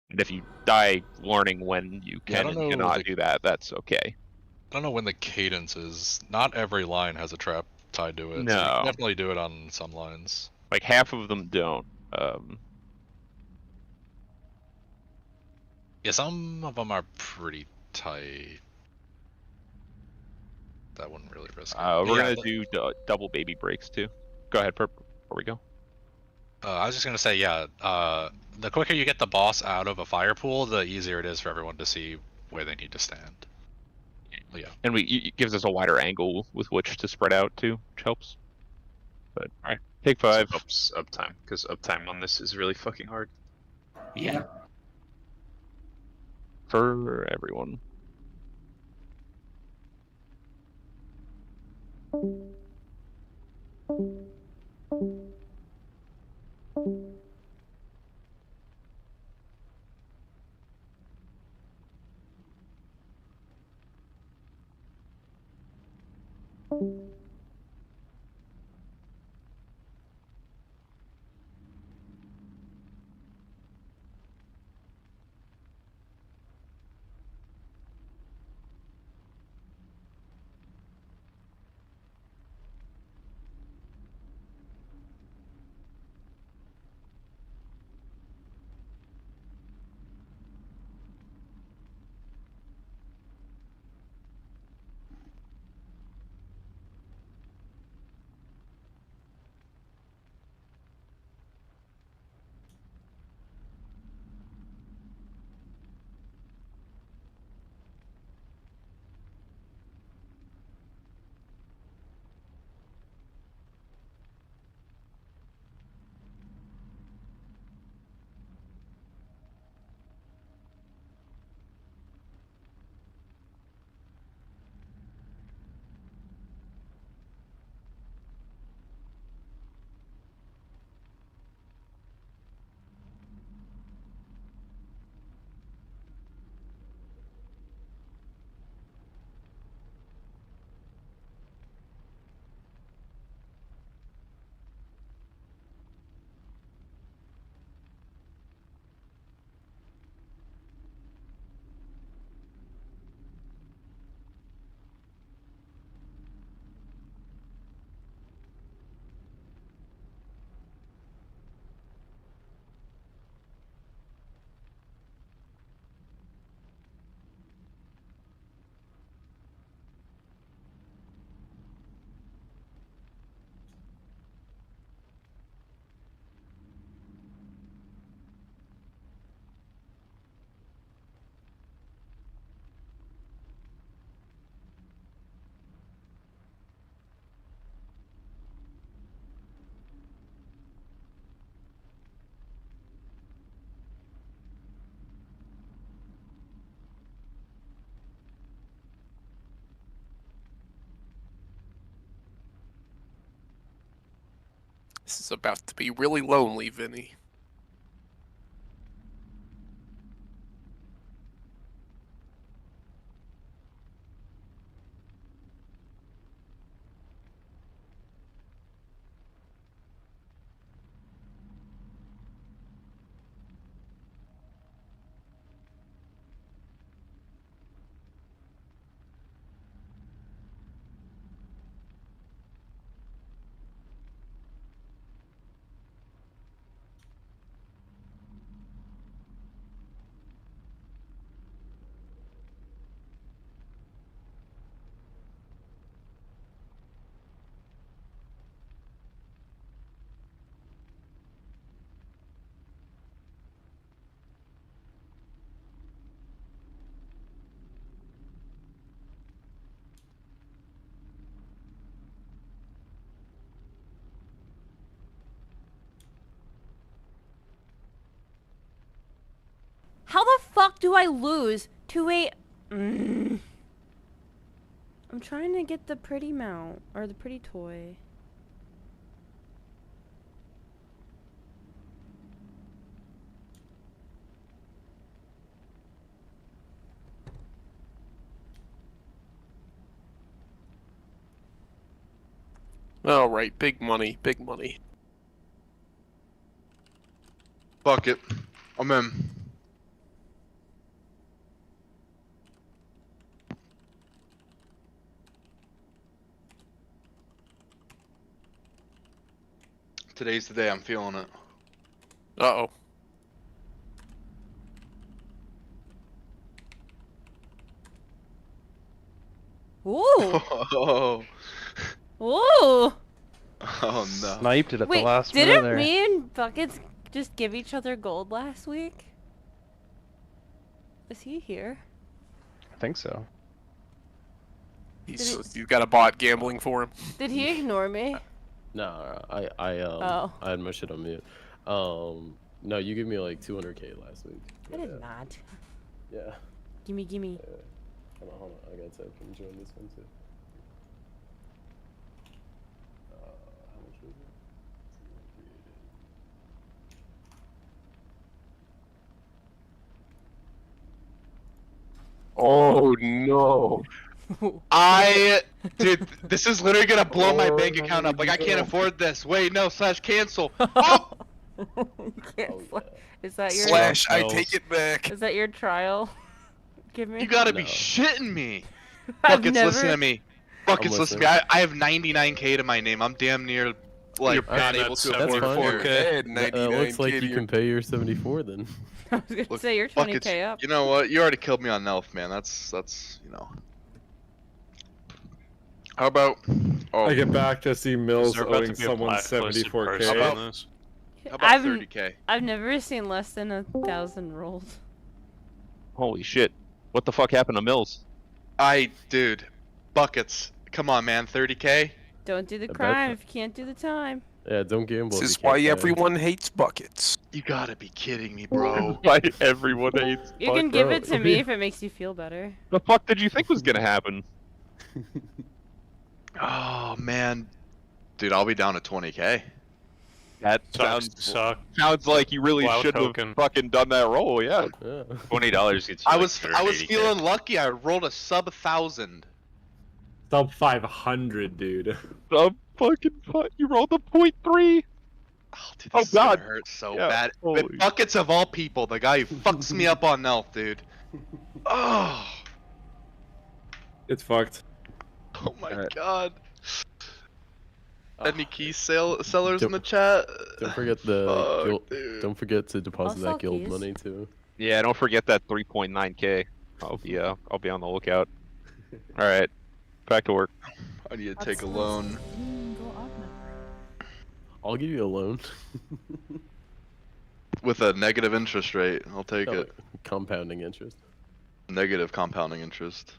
And if you die learning when you Yeah, I can don't and know, cannot like- do that, that's okay. I don't know when the cadence is. Not every line has a trap tied to it. So you No. can definitely do it on some lines. Like half of them don't. Yeah, some of them are pretty tight. That wouldn't really risk it. We're Yeah, gonna do double baby breaks too. Go ahead, Perp, before we go. I was just gonna say, yeah. The quicker you get the boss out of a fire pool, the easier it is for everyone to see where they need to stand. Yeah. And it gives us a wider angle with which to spread out too, which helps. But all right, take 5. So helps uptime, because uptime on this is really fucking hard. Yeah. For everyone. This is about to be really lonely, Vinny. How the fuck do I lose to a... I'm trying to get the pretty mount, or the pretty toy. All right, big money, big money. Fuck it. I'm in. Today's the day. I'm feeling it. Uh-oh. Ooh! Ooh! Oh no. Sniped it at Wait, the last minute didn't there. me and Buckets just give each other gold last week? Is he here? I think so. He's got a bot gambling for him. Did he ignore me? No, I had my shit on mute. No, you gave me like 200k last week. I did not. Yeah. Gimme, gimme. Hold on. I gotta type and join this one too. How much was it? Oh no. Dude, this is literally gonna blow my bank account up. Like, I can't afford this. Wait, no, /cancel. Oh! Is that your... / I take it back. Is that your trial? Give me... You gotta be shitting me. I've Buckets, listen never- to me. Buckets, listen to me. I have 99k to my name. I'm damn near, like, not able to That's afford fine. 4k. Looks like you can pay your 74 then. I was gonna say you're 20k up. You know what? You already killed me on Nelf, man. That's you know. How about? Oh, I get back to see Mills there about owing to be a someone blacklisted 74k. person on this? How about I've 30k? I've never seen less than 1,000 rolls. Holy shit. What the fuck happened to Mills? Dude, Buckets. Come on, man. 30k. Don't do the bet crime if you can't do the time. Yeah, don't gamble. This is why everyone hates buckets. You gotta be kidding me, bro. Why everyone hates You can give it to me if it makes you feel better. The fuck did you think was gonna happen? Oh man, dude, I'll be down to 20k. That sounds like you really Wow should have fucking done that roll, yeah. $20 gets you I like was 180K. feeling lucky. I rolled a sub 1,000. Sub 500, dude. Sub fucking you rolled a 0.3. Oh, dude, Oh, this is God. gonna hurt so Yeah, bad. holy- But Buckets of all people, the guy who fucks me up on Nelf, dude. Oh, It's fucked. oh my god. Any key sellers in the chat? Don't forget the Fuck, guild, dude. don't forget to deposit sell that guild keys. money too. Yeah, don't forget that 3.9k. I'll be on the lookout. Alright. Back to work. I need to take a loan. I'll give you a loan. With a negative interest rate. I'll take No, it. compounding interest. Negative compounding interest.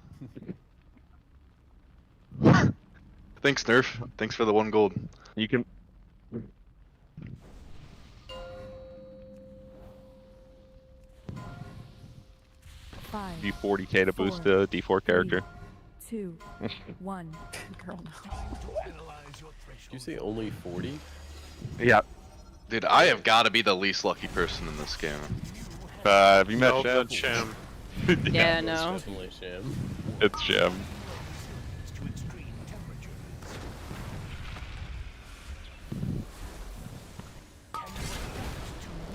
Thanks, Nerf. Thanks for the 1 gold. You can Five, do 40k to boost the D4 character. 2, 1. Girl, no. To analyze your Did you say only 40? Yeah. Dude, I have got to be the least lucky person in this game. Have you met Nope, Sham? that's Sham. Yeah, It's no. definitely Sham. It's Sham. To extreme temperature.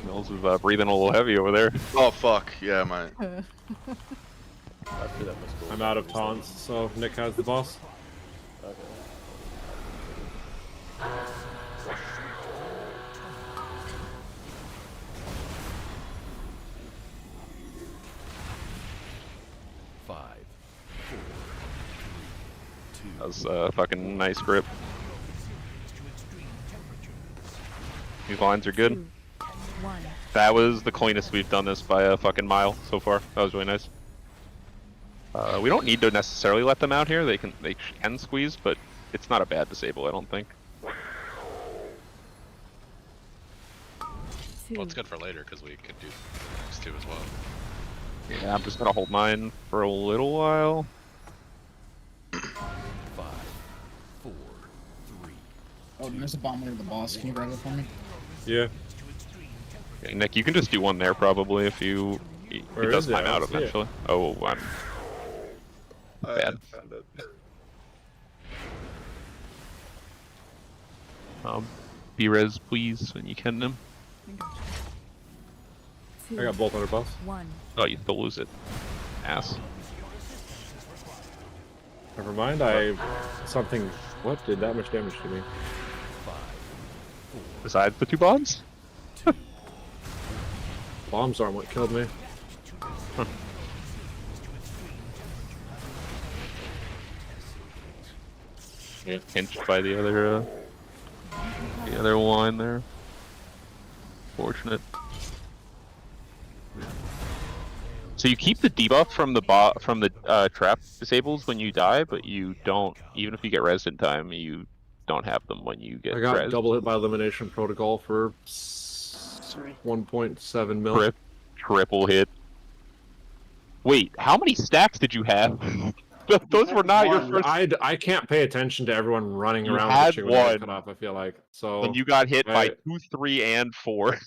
Mills is breathing a little heavy over there. Oh fuck, yeah, my. After that must go I'm out of taunts, so Nick has the boss. Okay. Five, four, three, two. That was a fucking nice grip. These lines are good. 2, 1. That was the cleanest we've done this by a fucking mile so far. That was really nice. We don't need to necessarily let them out here. They can squeeze, but it's not a bad disable, I don't think. Well, it's good for later because we could do things too as well. Yeah, I'm just gonna hold mine for a little while. 5, 4, 3. Oh, there's a bomb near the boss. Can you grab it for me? Yeah. Okay, Nick, you can just do one there probably if you. He Where does is it? time I out don't see it. eventually. Oh, I'm bad. Found it. B-res, please, when you can them. I got both under buffs. 1. Oh, you still lose it. Ass. Never mind, something... What did that much damage to me? Besides the 2 bombs? Bombs aren't what killed me. Huh. Yeah, pinched by the other line there. Fortunate. So you keep the debuff from the trap disables when you die, but you don't. Even if you get res in time, you don't have them when you get. I got res. double hit by elimination protocol for 1.7 mil. Triple hit. Wait, how many stacks did you have? Those were not your first. I can't pay attention to everyone running You around had with the chicken one. cut off, I feel like. So When you got hit by 2, 3, and 4.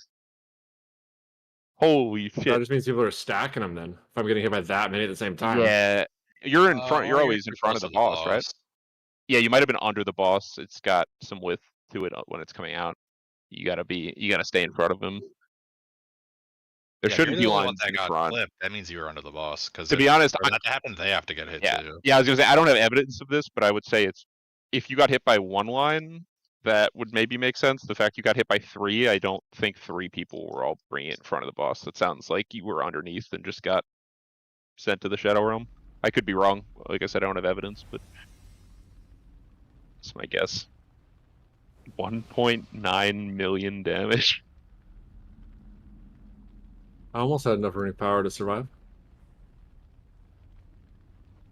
Holy shit. That just means people are stacking them then. If I'm getting hit by that many at the same time. Yeah. You're in front. You're always in too front of close the to the boss, right? boss. Yeah, you might have been under the boss. It's got some width to it when it's coming out. You gotta stay in front of him. There Yeah, shouldn't you're be the one lines that in got front. clipped. That means you were under the boss. Because To be honest, for that to happen, they have to get hit too. Yeah, I was gonna say I don't have evidence of this, but I would say it's if you got hit by 1 line, that would maybe make sense. The fact you got hit by 3, I don't think 3 people were all bringing it in front of the boss. That sounds like you were underneath and just got sent to the Shadow Realm. I could be wrong. Like I said, I don't have evidence, but that's my guess. 1.9 million damage. I almost had enough running power to survive.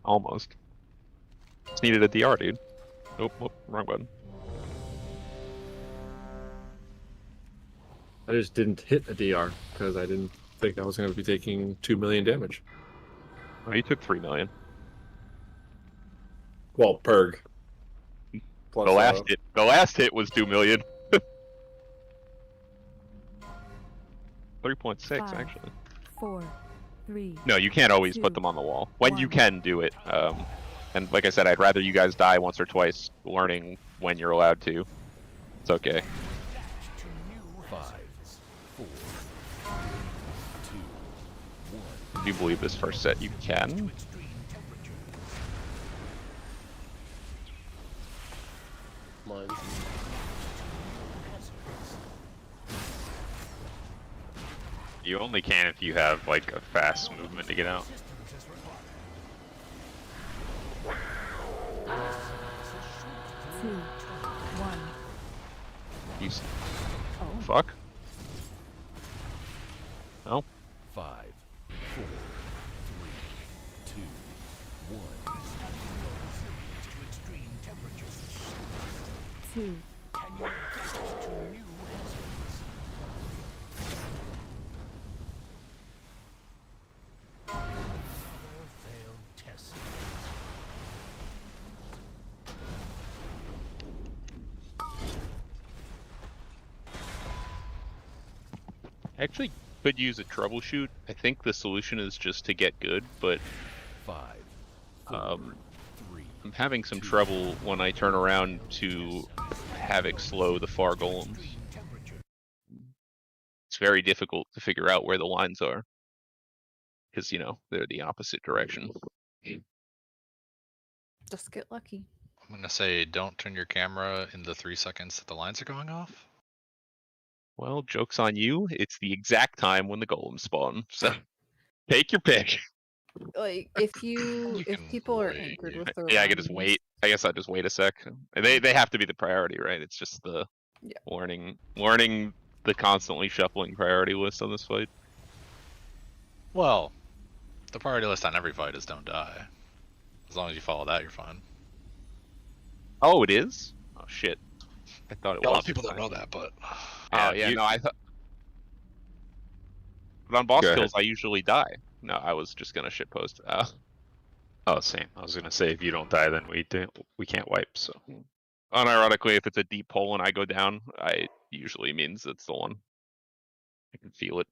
Almost. Just needed a DR, dude. Nope, wrong button. I just didn't hit a DR because I didn't think I was going to be taking 2 million damage. Oh, you took 3 million. Well, Perg. Plus, The last hit was 2 million. 3.6 5, actually. 4, 3. No, you can't always 2, put them on the wall. When you 1. can do it. And like I said, I'd rather you guys die once or twice learning when you're allowed to. It's okay. 5, 4, 3, 2, 1. Do you believe this first set you can? Mines. You only can if you have like a fast movement to get out. Two, 1. You Oh. fuck. Oh. 5, 4, 3, 2, 1. 2. I actually could use a troubleshoot. I think the solution is just to get good, but 5, 4, 3. I'm having some trouble when I turn around to Havoc slow the far golems. It's very difficult to figure out where the lines are. Because, you know, they're the opposite direction. Just get lucky. I'm gonna say don't turn your camera in the 3 seconds that the lines are going off. Well, joke's on you. It's the exact time when the golems spawn. So take your pick. Like if people are anchored with their Yeah, I could just lines- wait. I guess I'll just wait a sec. They have to be the priority, right? It's just the Yeah. learning the constantly shuffling priority list on this fight. Well, the priority list on every fight is don't die. As long as you follow that, you're fine. Oh, it is? Oh shit. I thought it was. A lot of people don't know that, but Oh yeah, no, I thought. But on boss kills, I usually die. No, I was just gonna shitpost. Oh, same. I was gonna say if you don't die, then we can't wipe. So Unironically, if it's a deep hole and I go down, I usually means it's the one. I can feel it.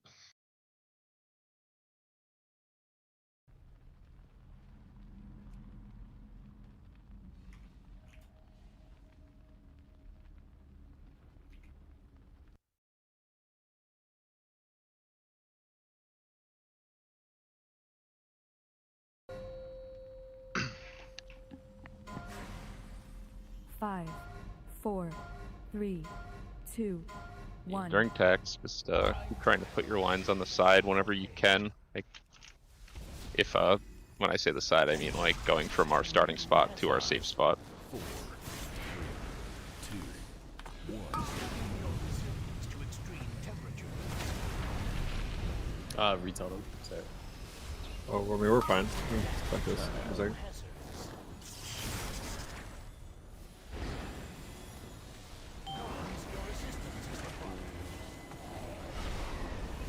Five, 4, 3, 2, 1. During tax, just keep trying to put your lines on the side whenever you can. Like, if when I say the side, I mean like going from our starting spot to our safe spot. 4, 3, 2, 1. Retell them. Sorry. Oh, well, we were fine. Fuck this. A second.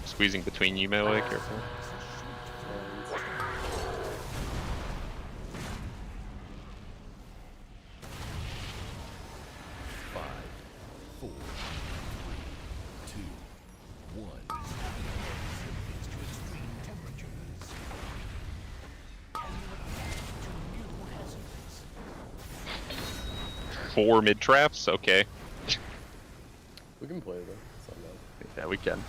Squeezing between you, melee, careful. Four mid traps? Okay. We can play though. It's not bad. Yeah, we can.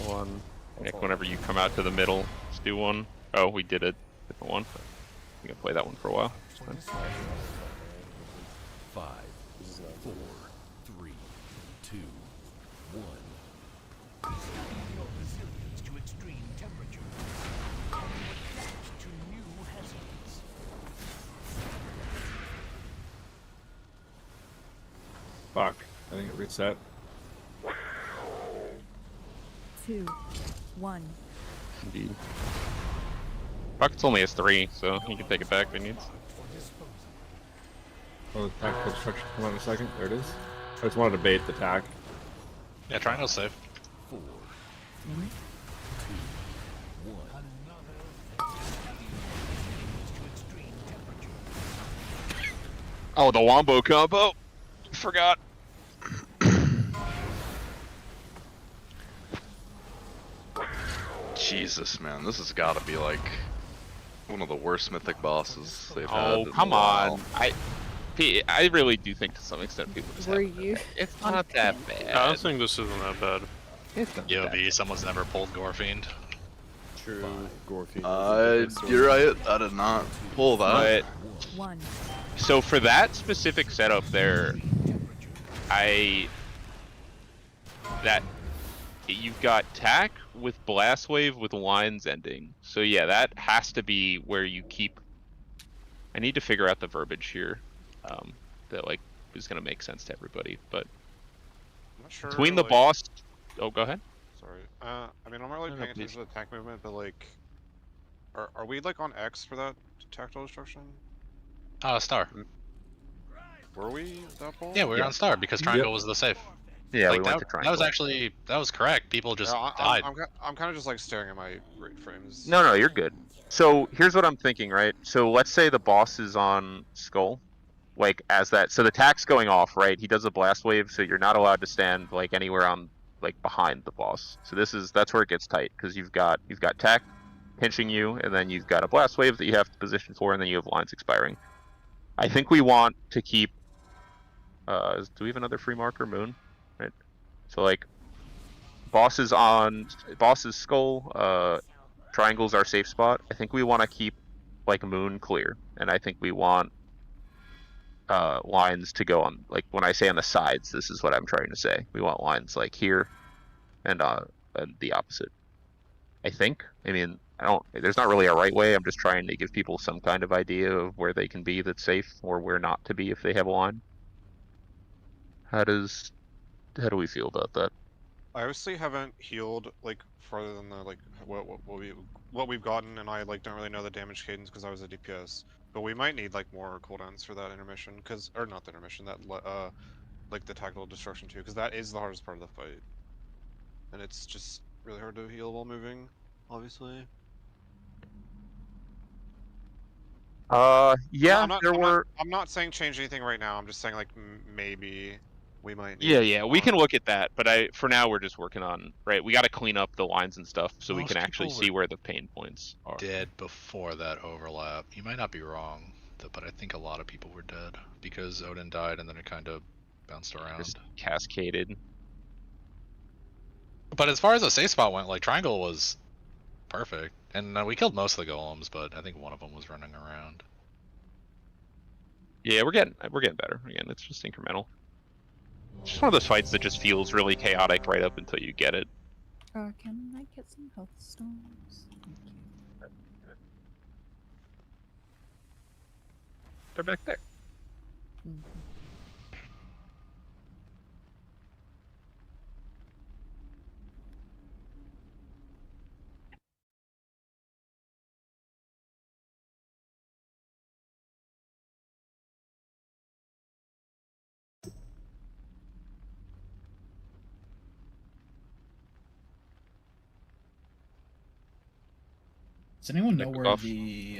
One. Nick, whenever you come out to the middle, let's do one. Oh, we did a different one. We can play that one for a while. 5, 4, 3, 2, 1. Your resilience to extreme temperature. Adapt to new hazards. Fuck. I think it reset. 2, 1. Indeed. Bucket's only has 3, so he can take it back if he needs. Oh, the tactical destruction come out in a second. There it is. I just wanted to bait the tack. yeah, triangle's safe. 4, 3, 2, 1. Oh, the Wombo combo! Forgot. Jesus, man, this has got to be like one of the worst mythic bosses they've had. Oh, in a come while. on. I really do think to some extent people just Were have you? It's not that bad. I don't think this isn't that bad. It's not that EOB, someone's never pulled Gorefiend. True. Gorefiend. You're right. I did not pull that. But 1. so for that specific setup there, you've got tack with blast wave with lines ending. So yeah, that has to be where you keep. I need to figure out the verbiage here, that like is gonna make sense to everybody. But I'm not sure. between the like- boss, oh, go ahead. Sorry. I mean, I'm not really No, no, paying please. attention to the tank movement, but like, are we like on X for that tactile destruction? Star. Were we that ball? Yeah, we were on Star because triangle was the safe. Yeah, like, we went that, to triangle. that was correct. People just died. I'm kind of just like staring at my rate frames. No, no, you're good. So here's what I'm thinking, right? So let's say the boss is on Skull. like as that. So the tack's going off, right? He does a blast wave, so you're not allowed to stand like anywhere on like behind the boss. So that's where it gets tight because you've got tack pinching you, and then you've got a blast wave that you have to position for, and then you have lines expiring. I think we want to keep. Do we have another free marker, Moon? Right. So like, boss's skull. Triangle's our safe spot. I think we want to keep like Moon clear, and I think we want lines to go on, like when I say on the sides, this is what I'm trying to say. We want lines like here and the opposite. I think. I mean, there's not really a right way. I'm just trying to give people some kind of idea of where they can be that's safe or where not to be if they have a line. How do we feel about that? I obviously haven't healed like farther than the like what we've gotten, and I like don't really know the damage cadence because I was a DPS. But we might need like more cooldowns for that intermission, or not the intermission, that like the tactical destruction too, because that is the hardest part of the fight, and it's just really hard to heal while moving, obviously. Yeah, I'm not saying change anything right now. I'm just saying like maybe we might need. Yeah, we can look at that, but for now we're just working on, right, we got to clean up the lines and stuff so we Most can actually people see were where the pain points are. Dead before that overlap. You might not be wrong, but I think a lot of people were dead because Odin died and then it kind of bounced around. Just cascaded. But as far as the safe spot went, like Triangle was perfect, and we killed most of the golems, but I think one of them was running around. Yeah, we're getting better. Again, it's just incremental. It's just one of those fights that just feels really chaotic right up until you get it. Can I get some health stones? They're back there. Does anyone know Pick where off. the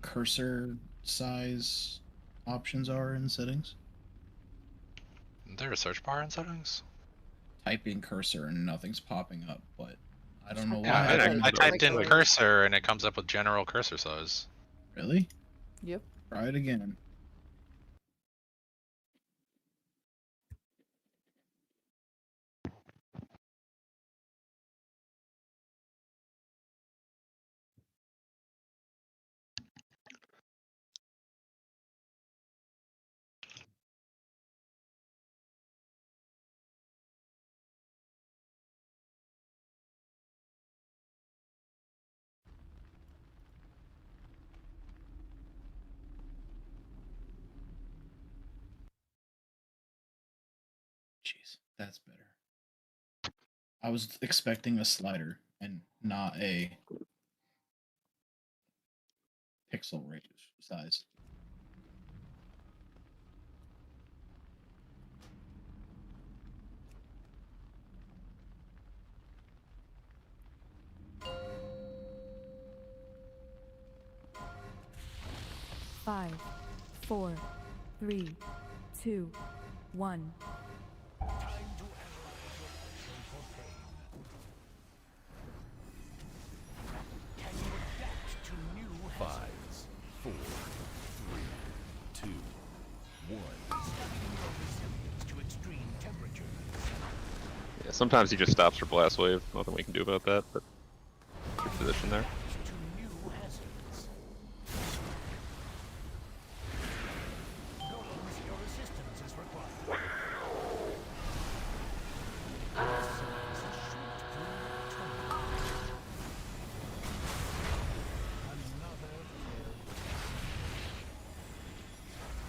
cursor size options are in settings? Isn't there a search bar in settings? Type in cursor and nothing's popping up, but I don't know why. Yeah, I typed in cursor and it comes up with general cursor size. Really? Yep. Try it again. Jeez, that's better. I was expecting a slider and not a pixel range size. Five, 4, 3, 2, 1. Five, 4, 3, 2, 1. To extreme temperature. Yeah, sometimes he just stops for blast wave. Nothing we can do about that, but good position there.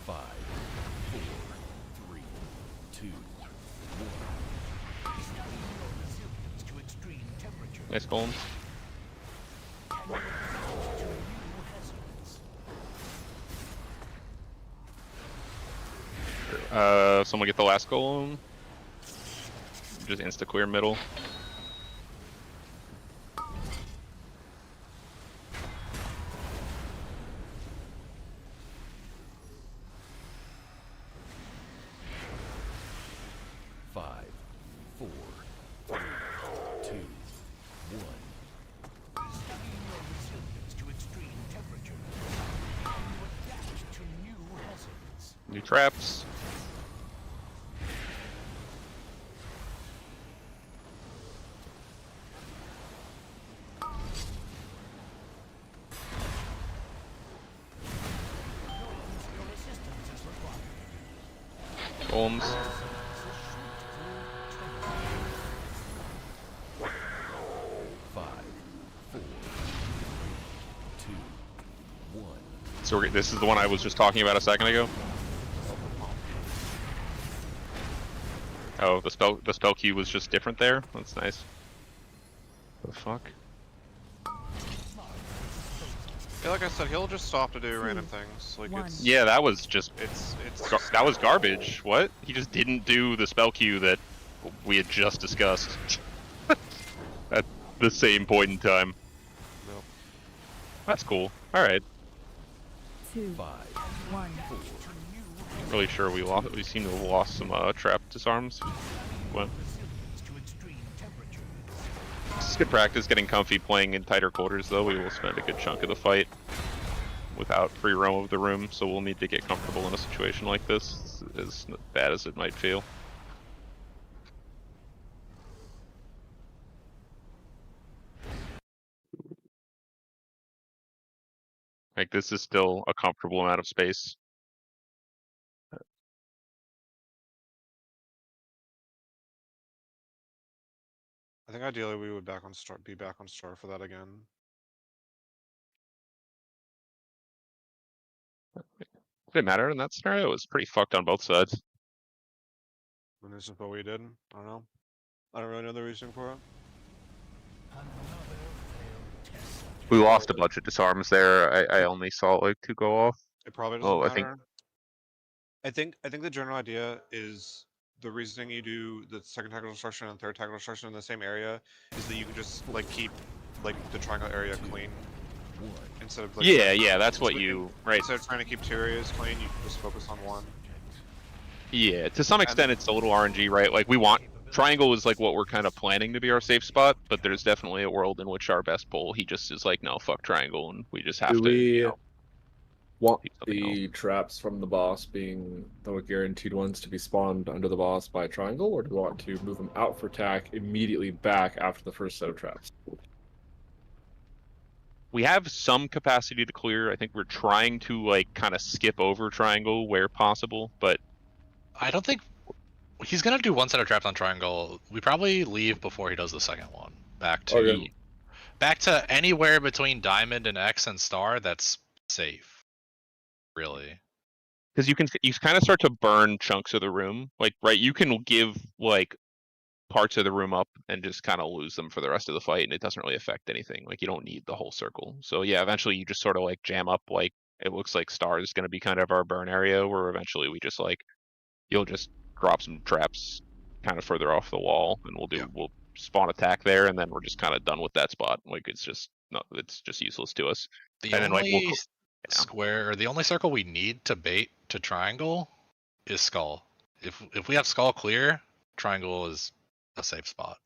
Five, 4, 3, 2, 1. To extreme temperature. Nice golems. Someone get the last golem. Just insta clear middle. New traps. Golems. 5, 4, 3, 2, 1. So this is the one I was just talking about a second ago. Oh, the spell queue was just different there. That's nice. The fuck? Yeah, like I said, he'll just stop to do random things. Like it's Yeah, that was just it's that was garbage. What? He just didn't do the spell queue that we had just discussed at the same point in time. Nope. That's cool. All right. 2, 5, 1. Really sure we seem to have lost some trap disarms. What? This is good practice getting comfy playing in tighter quarters though. We will spend a good chunk of the fight without free roam of the room, so we'll need to get comfortable in a situation like this, as bad as it might feel. Like, this is still a comfortable amount of space. I think ideally we would be back on star for that again. Didn't matter in that scenario. It was pretty fucked on both sides. And this is what we did. I don't know. I don't really know the reason for it. We lost a bunch of disarms there. I only saw like 2 go off. It probably doesn't I think matter. I think the general idea is the reasoning you do the second tactical destruction and third tactical destruction in the same area is that you can just like keep like the triangle area clean instead of like yeah, that's what you right. Instead of trying to keep 2 areas clean, you can just focus on one. Yeah, to some extent it's a little RNG, right? Like we want triangle is like what we're kind of planning to be our safe spot, but there's definitely a world in which our best pull, he just is like, no, fuck triangle, and we just have Do to. we You know, want do something the traps from the boss being the guaranteed ones to be spawned under the boss by triangle, or do we want to move them out for attack immediately back after the first set of traps? We have some capacity to clear. I think we're trying to like kind of skip over triangle where possible, but I don't think he's gonna do one set of traps on triangle. We probably leave before he does the second one. Back to anywhere between diamond and X and star that's safe. Really. because you kind of start to burn chunks of the room. Like, right, you can give like parts of the room up and just kind of lose them for the rest of the fight, and it doesn't really affect anything. Like, you don't need the whole circle. So yeah, eventually you just sort of like jam up. Like, it looks like star is going to be kind of our burn area, where eventually we just like you'll just drop some traps kind of further off the wall, and we'll spawn attack there, and then we're just kind of done with that spot. Like, it's just useless to us. The And then like only square or the only circle we need to bait to triangle is skull. If we have skull clear, triangle is a safe spot.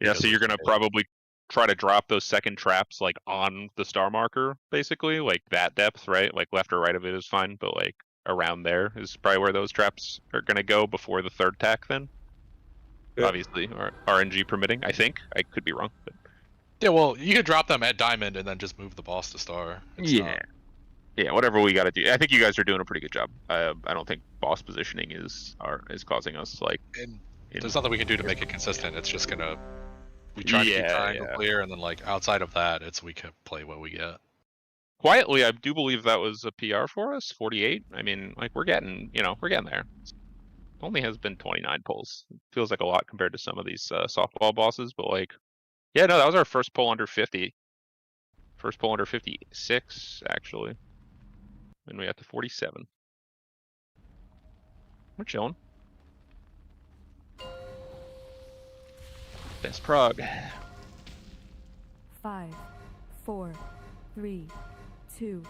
Yeah, so you're gonna probably try to drop those second traps like on the star marker, basically, like that depth, right? Like left or right of it is fine, but like around there is probably where those traps are gonna go before the third tack. Then, obviously, RNG permitting. I think I could be wrong, but yeah, well, you could drop them at diamond and then just move the boss to star. Yeah, whatever we got to do. I think you guys are doing a pretty good job. I don't think boss positioning is causing us like. And there's nothing we can do to make it consistent. It's just gonna we try to keep triangle clear, and then like outside of that, it's we can play what we get. Quietly, I do believe that was a PR for us. 48. I mean, like we're getting there. Only has been 29 pulls. It feels like a lot compared to some of these softball bosses, but like, yeah, no, that was our first pull under 50. First pull under 56, actually. And we got to 47. We're chilling. Best prog. 5, 4, 3, 2,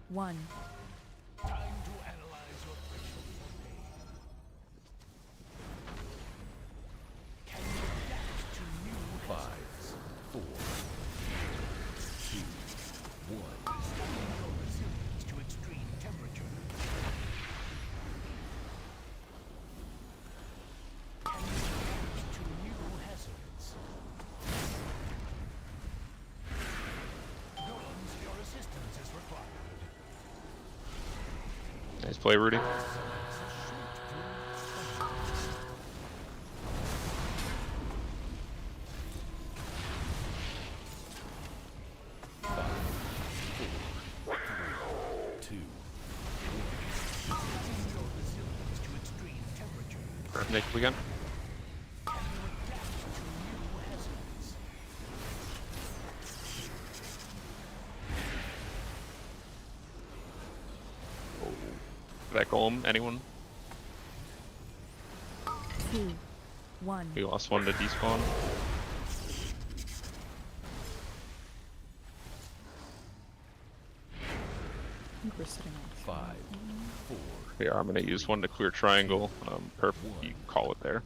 1. Time to analyze your Can you adapt to new 5, 4, 2, 1. Resilience to extreme temperature. Nice play, Rudy. Nick again. That golem, anyone? 2, 1. We lost one to despawn. I think we're sitting on 5, 4. Yeah, I'm gonna use one to clear triangle. Perfect. You call it there.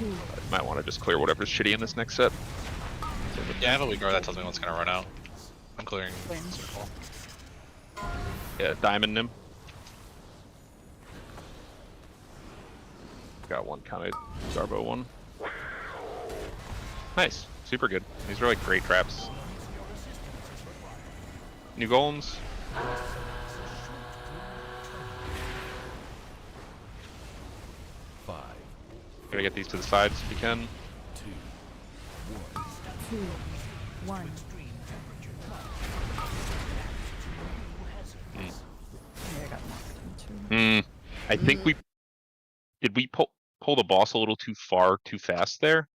2. Might want to just clear whatever's shitty in this next set. Yeah, I have a weak guard that tells me what's gonna run out. I'm clearing circle. Yeah, diamond him. Got one counted. Garbo one. Nice. Super good. These are like great traps. New golems. Gotta get these to the sides if you can. 2, 1. Yeah, I got knocked into. I think we did we pull the boss a little too far too fast there?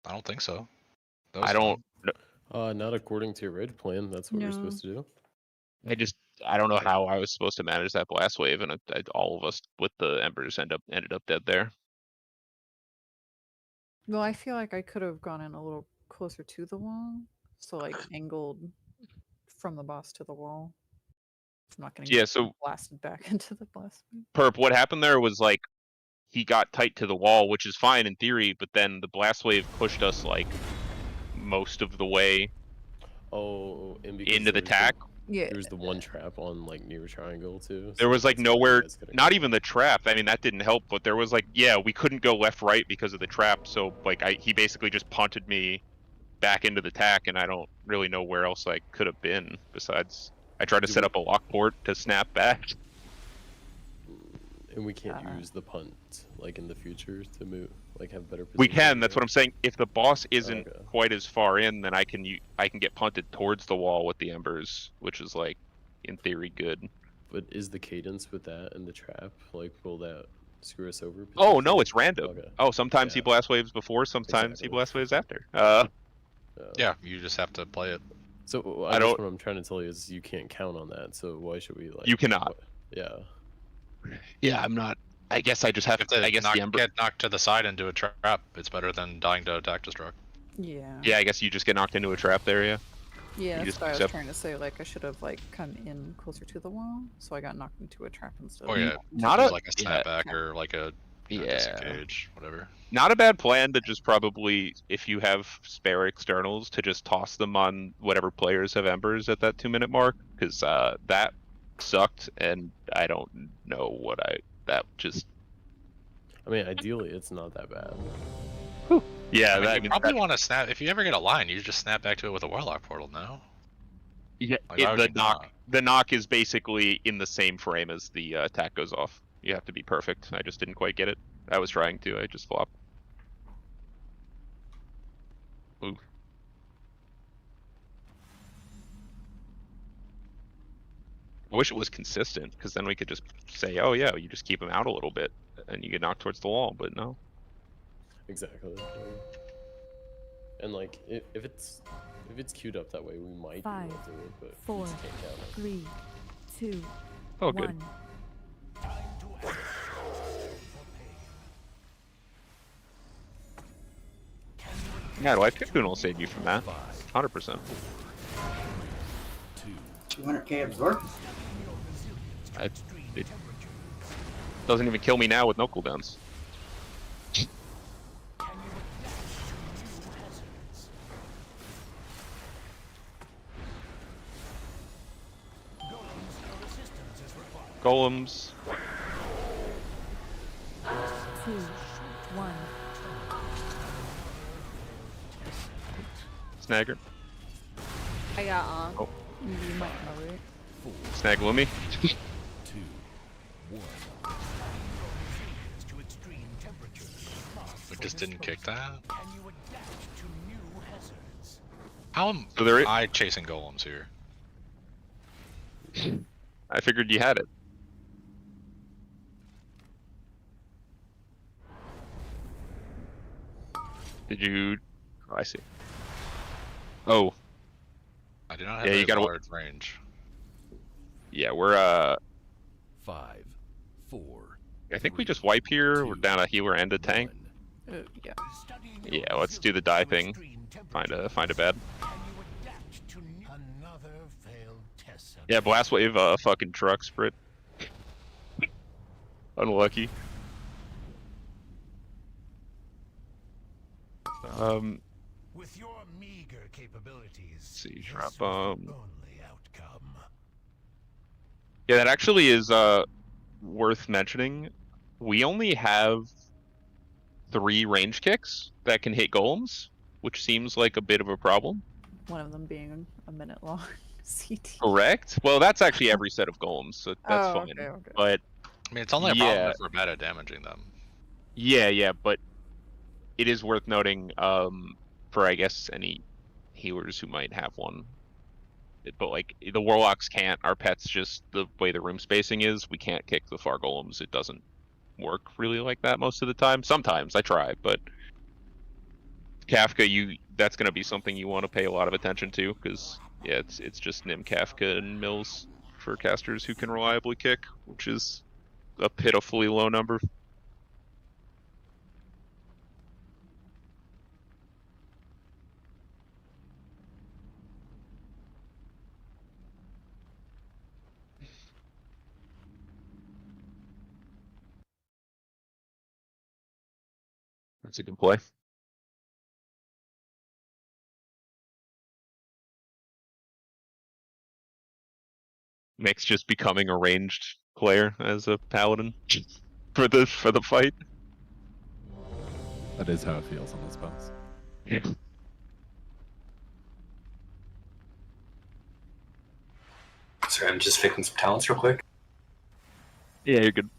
I don't think so. I don't. Not according to your raid plan. That's what we're supposed to do. I don't know how I was supposed to manage that blast wave, and all of us with the embers ended up dead there. Well, I feel like I could have gone in a little closer to the wall, so like angled from the boss to the wall. I'm not gonna get blasted back into the blast. Perp, what happened there was like he got tight to the wall, which is fine in theory, but then the blast wave pushed us like most of the way into the tack. Yeah. There was the one trap on like near triangle too. There was like nowhere, not even the trap. I mean, that didn't help, but there was like, yeah, we couldn't go left, right because of the trap. So like he basically just punted me back into the tack, and I don't really know where else I could have been besides I tried to set up a lock port to snap back. And we can't use the punt like in the future to move, like have better position. We can. That's what I'm saying. If the boss isn't quite as far in, then I can get punted towards the wall with the embers, which is like in theory good. But is the cadence with that and the trap like will that screw us over? Oh no, it's random. Oh, sometimes he blast waves before, sometimes he blast waves after. Yeah, you just have to play it. So I don't. What I'm trying to tell you is you can't count on that. So why should we like? You cannot. Yeah. Yeah, I'm not. I guess I just have to. I guess the ember. Get knocked to the side into a trap. It's better than dying to attack destruct. Yeah. Yeah, I guess you just get knocked into a trap there. Yeah. Yeah, that's what I was trying to say. Like I should have like come in closer to the wall, so I got knocked into a trap instead. Oh yeah, not like a snapback or like a disengage, whatever. Not a bad plan to just probably, if you have spare externals, to just toss them on whatever players have embers at that 2-minute mark, because that sucked, and I don't know what that just. I mean, ideally, it's not that bad. Whew. Yeah, I mean, you probably want to snap. If you ever get a line, you just snap back to it with a warlock portal. No. Yeah, like, the knock is basically in the same frame as the attack goes off. You have to be perfect. I just didn't quite get it. I was trying to. I just flopped. Ooh. I wish it was consistent, because then we could just say, oh yeah, you just keep them out a little bit, and you get knocked towards the wall, but no. Exactly. And like, if it's queued up that way, we might 5, be able to do it, but 4, we just can't count it. 3, 2, Oh, good. 1. Yeah, do I Cocoon will save you from that? 100%. 200k absorb? It doesn't even kill me now with no cooldowns. Golems. 2, 1. Snagger. I got on. Oh. You might know it. Snag Lumi. just didn't kick that? And you adapt to new hazards. How am So there I chasing golems here? I figured you had it. Did you? Oh, I see. Oh. I do not have Yeah, you a gotta. large range. Yeah, we're 5, 4. I think we just wipe here. We're down a healer and a tank. Yeah. Yeah, let's do the die thing. Find a bed. Another failed test. Yeah, blast wave fucking truck sprit. Unlucky. With your meager capabilities, see, this drop was the only outcome. Yeah, that actually is worth mentioning. We only have 3 range kicks that can hit golems, which seems like a bit of a problem. One of them being a minute long. CT. Correct. Well, that's actually every set of golems, so that's Oh, fine. okay. But I mean, it's only a problem if we're bad at damaging them. Yeah, but it is worth noting for I guess any healers who might have one. But like the warlocks can't. Our pets just the way the room spacing is, we can't kick the far golems. It doesn't work really like that most of the time. Sometimes I try, but Kafka, that's going to be something you want to pay a lot of attention to because yeah, it's just Nim, Kafka, and Mills for casters who can reliably kick, which is a pitifully low number. That's a good play. Mick's just becoming a ranged player as a paladin for the fight. That is how it feels on this boss. Yeah. Sorry, I'm just picking some talents real quick. Yeah, you're good.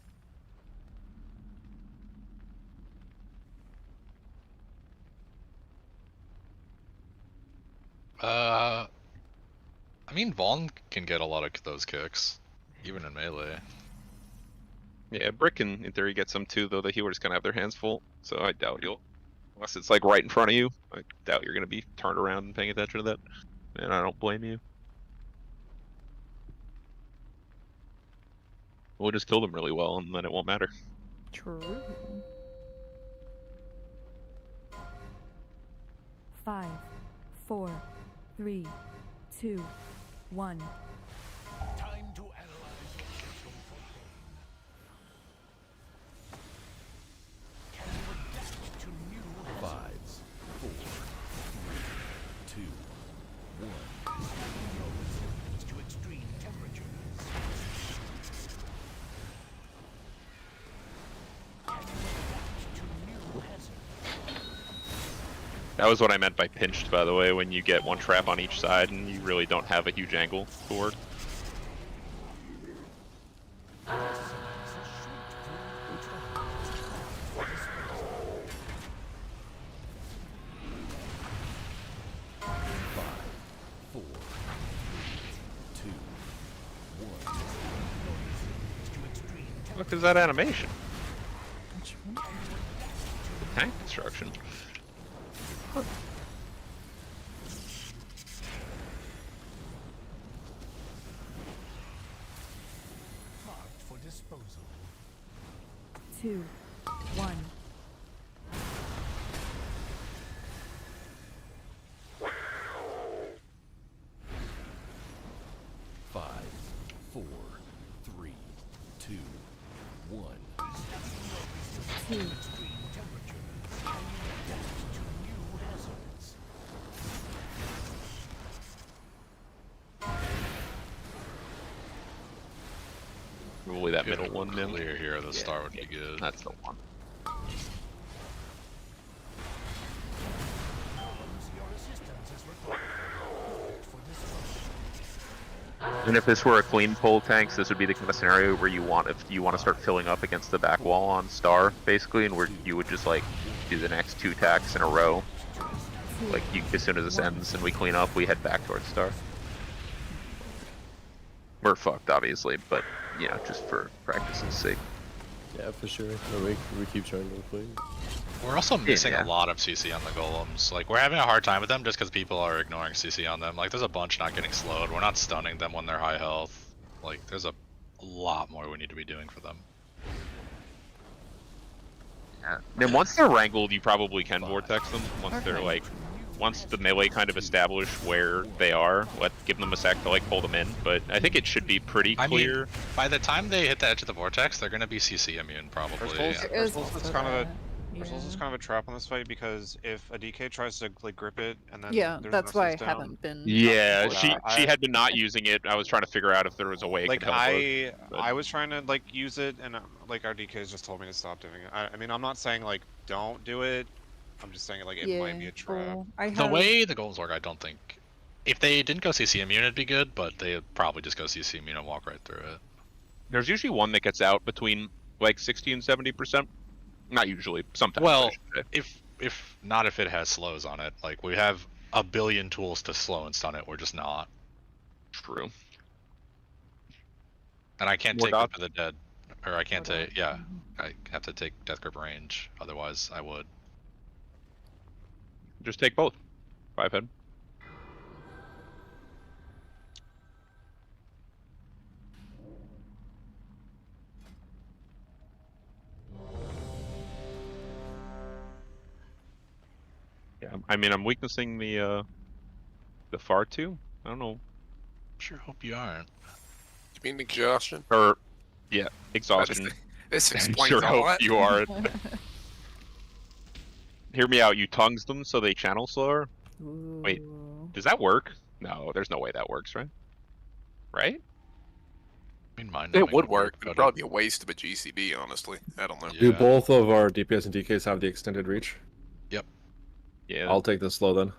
I mean, Vaughn can get a lot of those kicks, even in melee. Yeah, Brick can, in theory, get some too, though the healer's gonna have their hands full, so I doubt you'll. Unless it's like right in front of you, I doubt you're gonna be turned around and paying attention to that. And I don't blame you. We'll just kill them really well, and then it won't matter. True. 5, 4, 3, 2, 1. Time to analyze your system for pain. Can you adapt to new 5, hazards? 4, 3, 2, 1. Your resilience to extreme temperatures. Can you adapt to new hazards? That was what I meant by pinched, by the way, when you get one trap on each side and you really don't have a huge angle to work. Look, is that animation? The tank construction. Marked for disposal. 2, 1. 5, 4, 3, 2, 1. 2. Extreme temperatures. Can you adapt to new hazards? Probably that middle one, Nim. Clear here, the star would be good. That's the one. Your assistance is required. Marked for disposal. And if this were a clean pull tanks, this would be the kind of scenario where you want, if you want to start filling up against the back wall on Star, basically, and where you would just like do the next 2 attacks in a row. Like, as soon as this ends and we clean up, we head back towards Star. We're fucked, obviously, but, you know, just for practice's sake. Yeah, for sure. We keep trying to clean. We're also missing Yeah. a lot of CC on the golems. Like, we're having a hard time with them just because people are ignoring CC on them. Like, there's a bunch not getting slowed. We're not stunning them when they're high health. Like, there's a lot more we need to be doing for them. Yeah. Then once they're wrangled, you probably can vortex them. Once they're like, once the melee kind of establish where they are, give them a sec to like pull them in. But I think it should be pretty clear. I mean, by the time they hit the edge of the vortex, they're gonna be CC immune probably. Ursul's is kind of a trap on this fight because if a DK tries to like grip it and then that's why I down, haven't been. Yeah, she had been not using it. I was trying to figure out if there was a way. Like I was trying to like use it, and like our DKs just told me to stop doing it. I mean, I'm not saying like don't do it. I'm just saying like it might be a trap. The way the golems work, I don't think. If they didn't go CC immune, it'd be good, but they'd probably just go CC immune and walk right through it. There's usually one that gets out between like 60 and 70%. Not usually, sometimes. Well, if not, if it has slows on it, like we have a billion tools to slow and stun it, we're just not. True. And I can't take Whip of the Dead, or I can't take. Yeah, I have to take Death Grip range. Otherwise, I would. Just take both. 5 head. Yeah, I mean, I'm weaknessing the far 2. I don't know. Sure hope you aren't. You mean exhaustion? Or, yeah, exhaustion. This explains I sure a hope lot. you are. Hear me out. You tongues them so they channel slower. Wait, does that work? No, there's no way that works, right? Right? I mean, mine it would work. It'd probably be a waste of a GCD, honestly. I don't know. Do both of our DPS and DKs have the extended reach? Yep. Yeah. I'll take the slow then.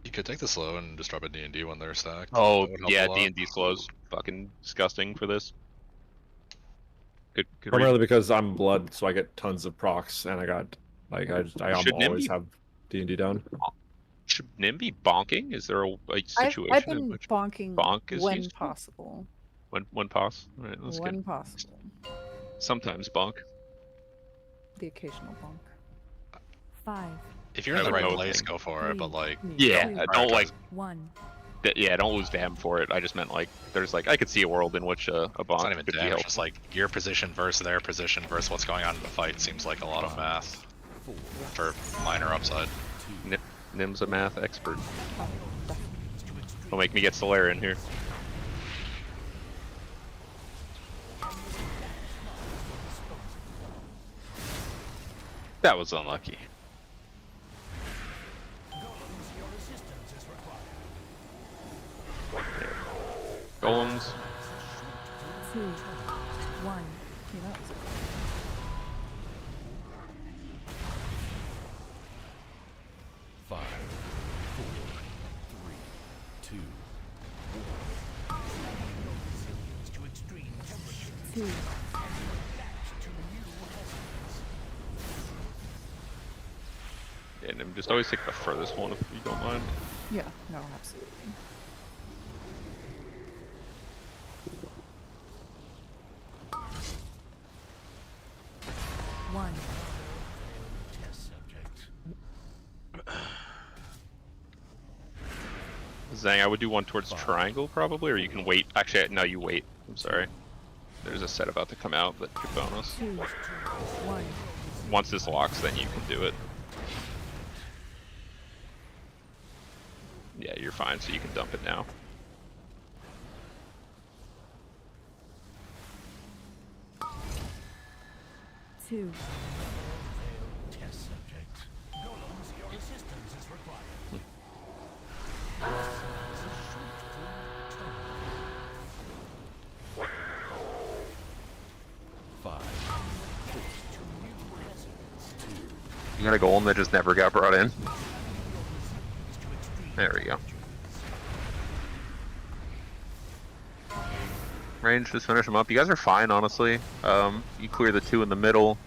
You could take the slow and just drop a D&D when they're stacked. Oh, That would help yeah, a lot. D&D slows fucking disgusting for this. Good Primarily reason. because I'm blood, so I get tons of procs, and I got like I Should Nim always be- have D&D down. Should Nim be bonking? Is there a situation I've in been which bonking bonk is when useful? possible. When pos? All right, that's When good. possible. Sometimes bonk. The occasional bonk. 5. If you're in the right place, go for it. But like, Yeah, don't like. 1. Yeah, don't lose damn for it. I just meant like, there's like, I could see a world in which a bonk it's not even could be damage. helpful. Just like your position versus their position versus what's going on in the fight seems like a lot of math for minor upside. Nim's a math expert. Don't make me get Solaire in here. That was unlucky. Golems. 2. 1. Five, 4, 3, 2, 1. 2. And Nim, just always take the furthest one if you don't mind. Yeah, no, absolutely. One. Zhang, I would do one towards triangle probably, or you can wait. Actually, no, you wait. I'm sorry. There's a set about to come out that could bonus. 2. 1. Once this locks, then you can do it. Yeah, you're fine, so you can dump it now. Two. Test subject. Golems, your assistance is required. 5, You got a golem that just never got brought in. There we go. Range, just finish them up. You guys are fine, honestly. You clear the 2 in the middle.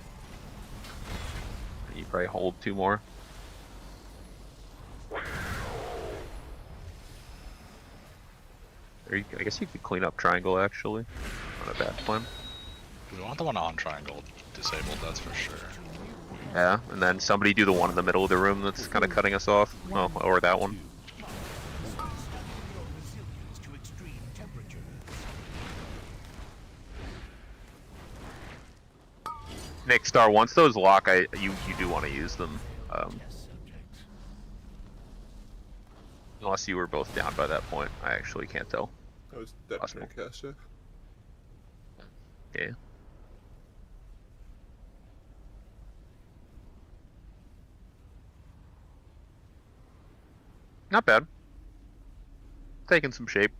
You Probably hold 2 more. Or I guess you could clean up triangle actually. Not a bad plan. We want the one on triangle disabled, that's for sure. Yeah, and then somebody do the one in the middle of the room that's kind of cutting us off. Oh, or that one. Nick Star, once those lock, you do want to use them. Unless you were both down by that point, I actually can't tell. I was dead trying to cast it. Yeah. Not bad. Taking some shape.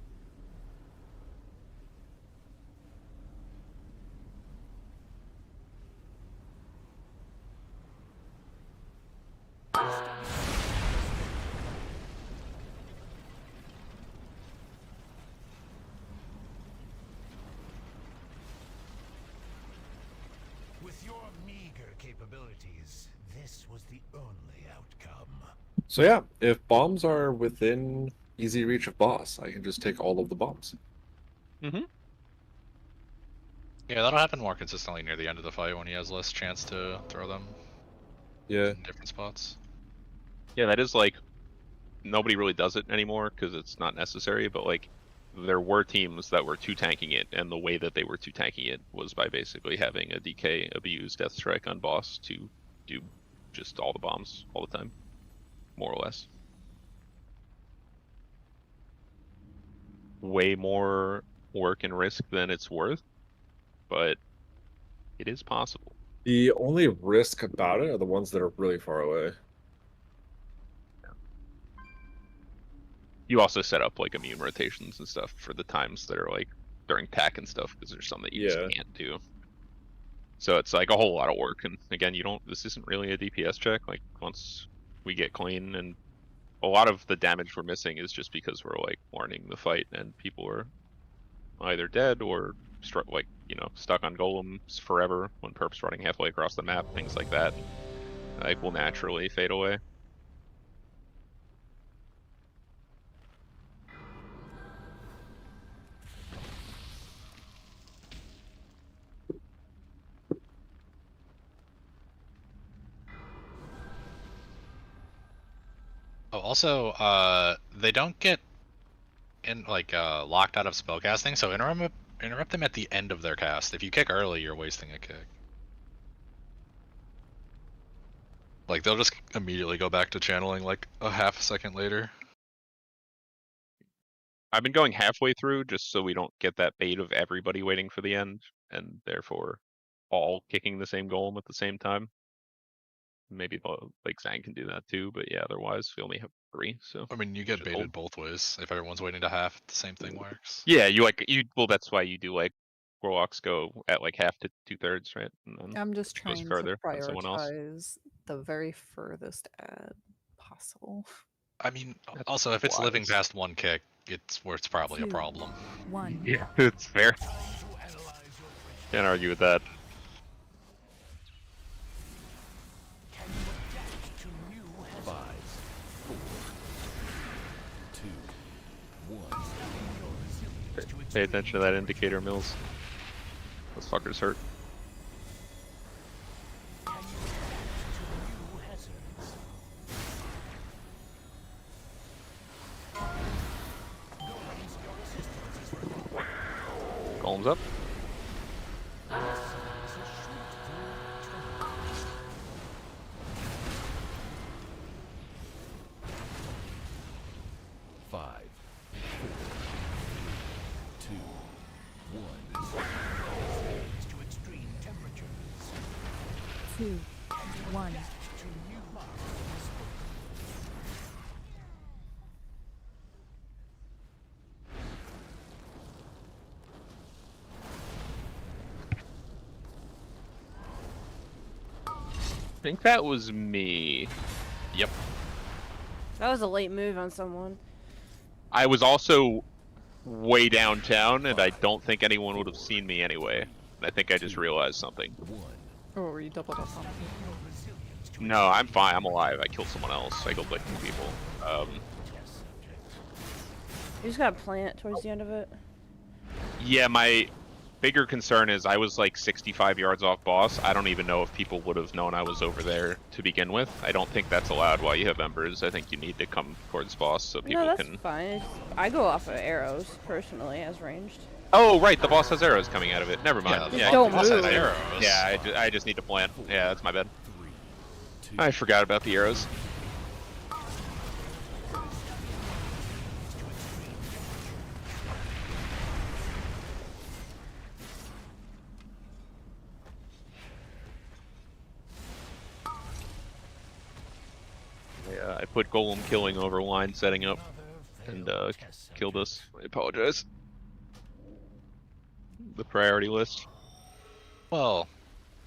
With your meager capabilities, this was the only outcome. So yeah, if bombs are within easy reach of boss, I can just take all of the bombs. Mm-hmm. Yeah, that'll happen more consistently near the end of the fight when he has less chance to throw them. Yeah. In different spots. Yeah, that is like nobody really does it anymore because it's not necessary. But like, there were teams that were 2-tanking it, and the way that they were 2-tanking it was by basically having a DK abuse Death Strike on boss to do just all the bombs all the time, more or less. Way more work and risk than it's worth, but it is possible. The only risk about it are the ones that are really far away. You also set up like immune rotations and stuff for the times that are like during tack and stuff, because there's some that you just can't do. So it's like a whole lot of work. And again, this isn't really a DPS check. Like once we get clean, and a lot of the damage we're missing is just because we're like warning the fight and people are either dead or stuck on golems forever when perp's running halfway across the map, things like that. Like will naturally fade away. Oh, also, they don't get locked out of spellcasting, so interrupt them at the end of their cast. If you kick early, you're wasting a kick. Like they'll just immediately go back to channeling like a half a second later. I've been going halfway through just so we don't get that bait of everybody waiting for the end, and therefore all kicking the same golem at the same time. Maybe like Zang can do that too, but yeah, otherwise we only have 3. So I mean, you get baited both ways. If everyone's waiting to half, the same thing works. Yeah, well, that's why you do like warlocks go at like half to 2/3, right? And then I'm just goes trying further to on someone else. prioritize the very furthest ad possible. I mean, also if it's living past 1 kick, it's probably a problem. 1. Yeah, it's fair. Can't argue with that. Pay attention to that indicator, Mills. Those fuckers hurt. Golem's up. Two, 1. I think that was me. Yep. That was a late move on someone. I was also way downtown, and I don't think anyone would have seen me anyway. I think I just realized something. Oh, were you doubled up on No, I'm fine. I'm alive. I killed someone else. I killed like 2 people. You just gotta plant towards the end of it. Yeah, my bigger concern is I was like 65 yards off boss. I don't even know if people would have known I was over there to begin with. I don't think that's allowed while you have embers. I think you need to come towards boss so people No, that's can. fine. I go off of arrows personally as ranged. Oh, right, the boss has arrows coming out of it. Never mind. Just don't move. Yeah, I just need to plant. Yeah, that's my bad. I forgot about the arrows. Yeah, I put golem killing over line setting up and killed us. I apologize. The priority list. Well,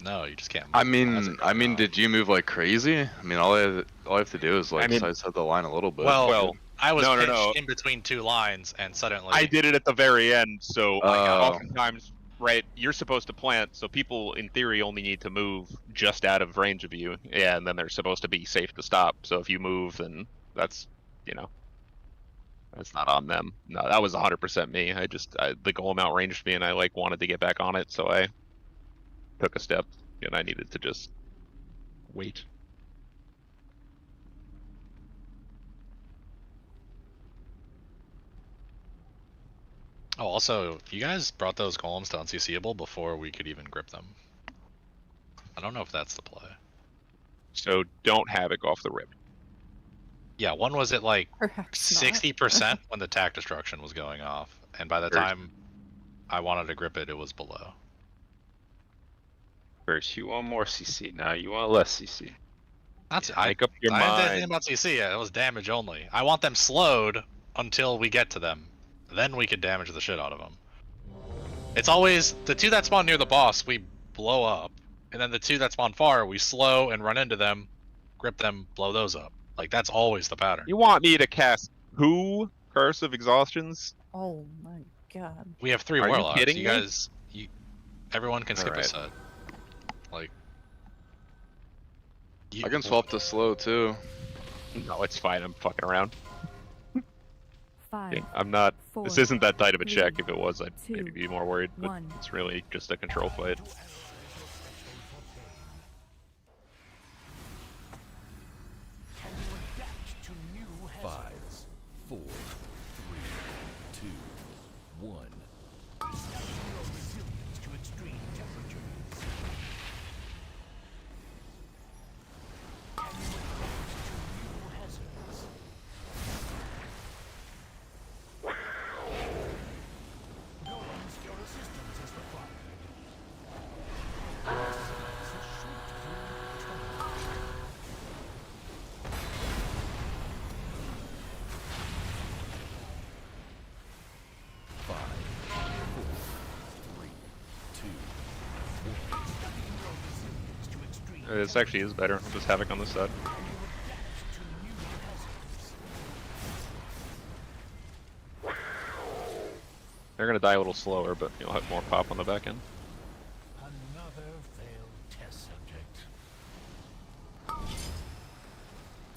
no, you just can't move. I mean, did you move like crazy? I mean, all I have to do is like sidestep the line a little bit. Well, I was no, pinched no. in between 2 lines, and suddenly I did it at the very end, so oftentimes, right, you're supposed to plant, so people in theory only need to move just out of range of you. Yeah, and then they're supposed to be safe to stop. So if you move, then that's, that's not on them. No, that was 100% me. The golem outranged me, and I like wanted to get back on it, so I took a step, and I needed to just wait. Oh, also, you guys brought those golems to unCCable before we could even grip them. I don't know if that's the play. So don't have it go off the rip. Yeah, one was at like Perhaps 60% when the tack destruction was going off, and by the time I wanted to grip it, it was below. First, you want more CC. Now you want less CC. That's Make up your I didn't mind. think about CC. It was damage only. I want them slowed until we get to them. Then we could damage the shit out of them. It's always the 2 that spawn near the boss we blow up, and then the 2 that spawn far we slow and run into them, grip them, blow those up. Like that's always the pattern. You want me to cast 2 Curse of Exhaustions? Oh my god. We have 3 Are you warlocks. kidding You me? guys, everyone can skip a Alright. set. Like, I can swap to slow too. No, it's fine. I'm fucking around. 5. I'm not. This 4, isn't that tight of a 3, check. If it was, I'd 2, maybe be more worried. But 1. it's really just a control fight. Can you adapt to new 5, hazards? 4, 3, 2, 1. Study your resilience to extreme temperatures. Can you adapt to new hazards? Golems, your assistance is required. This is shoot through tunnel. Five, 4, 3, 2, 1. Studying your resilience to extreme This actually is better. I'll just Havoc on this side. to new hazards. They're gonna die a little slower, but you'll have more pop on the back end. Another failed test subject.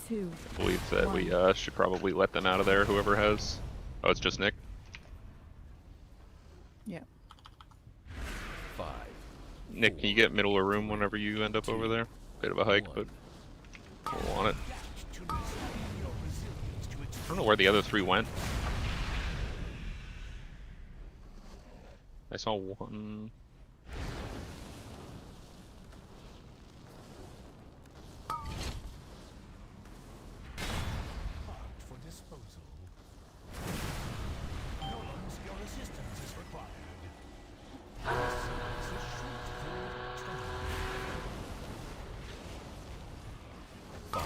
2. I believe that we should probably let them out of there. Whoever has. Oh, it's just Nick. Yeah. 5. Nick, can you get middle of room whenever you end up over there? Bit of a hike, but we'll want it. I don't know where the other 3 went. I saw one. Marked for disposal. Golems, your assistance is required. This is a shoot through tunnel. 5, 4,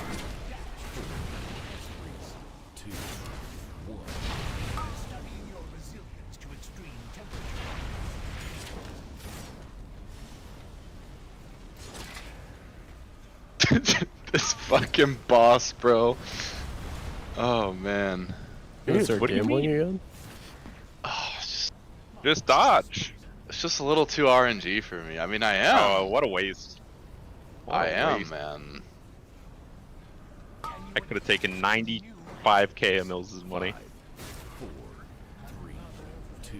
3, 2, 1. Studying your resilience to extreme temperature. This fucking boss, bro. Oh man. You gonna start What do you gambling mean? again? Oh, Just dodge. it's just a little too RNG for me. I mean, I am. Oh, what a waste. What I a am, waste. man. I could have taken 95k of Mills' money. 5, 4, 3, 2,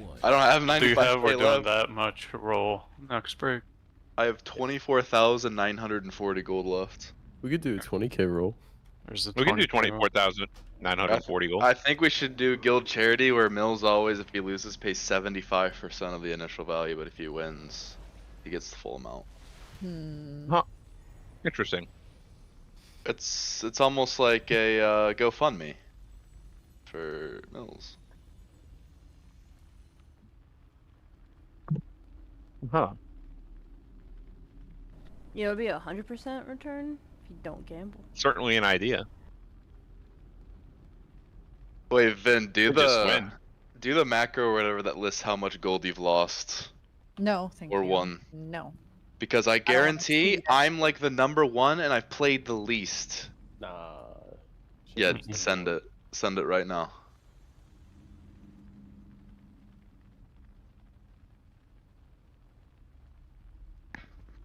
1. I don't have 95k Do you have we're doing left. that much roll next break? I have 24,940 gold left. We could do a 20k roll. There's the We can do 20K roll. 24,940 gold. I think we should do guild charity where Mills always, if he loses, pays 75% of the initial value, but if he wins, he gets the full amount. Huh. Interesting. It's almost like a GoFundMe for Mills. Huh. Yeah, it would be 100% return if you don't gamble. Certainly an idea. Wait, Vin, do Or just the win. macro or whatever that lists how much gold you've lost No, thank you. or won. No. Because I don't wanna guarantee see that. I'm like the number one and I've played the least. Nah. Yeah, send it. Send it right now.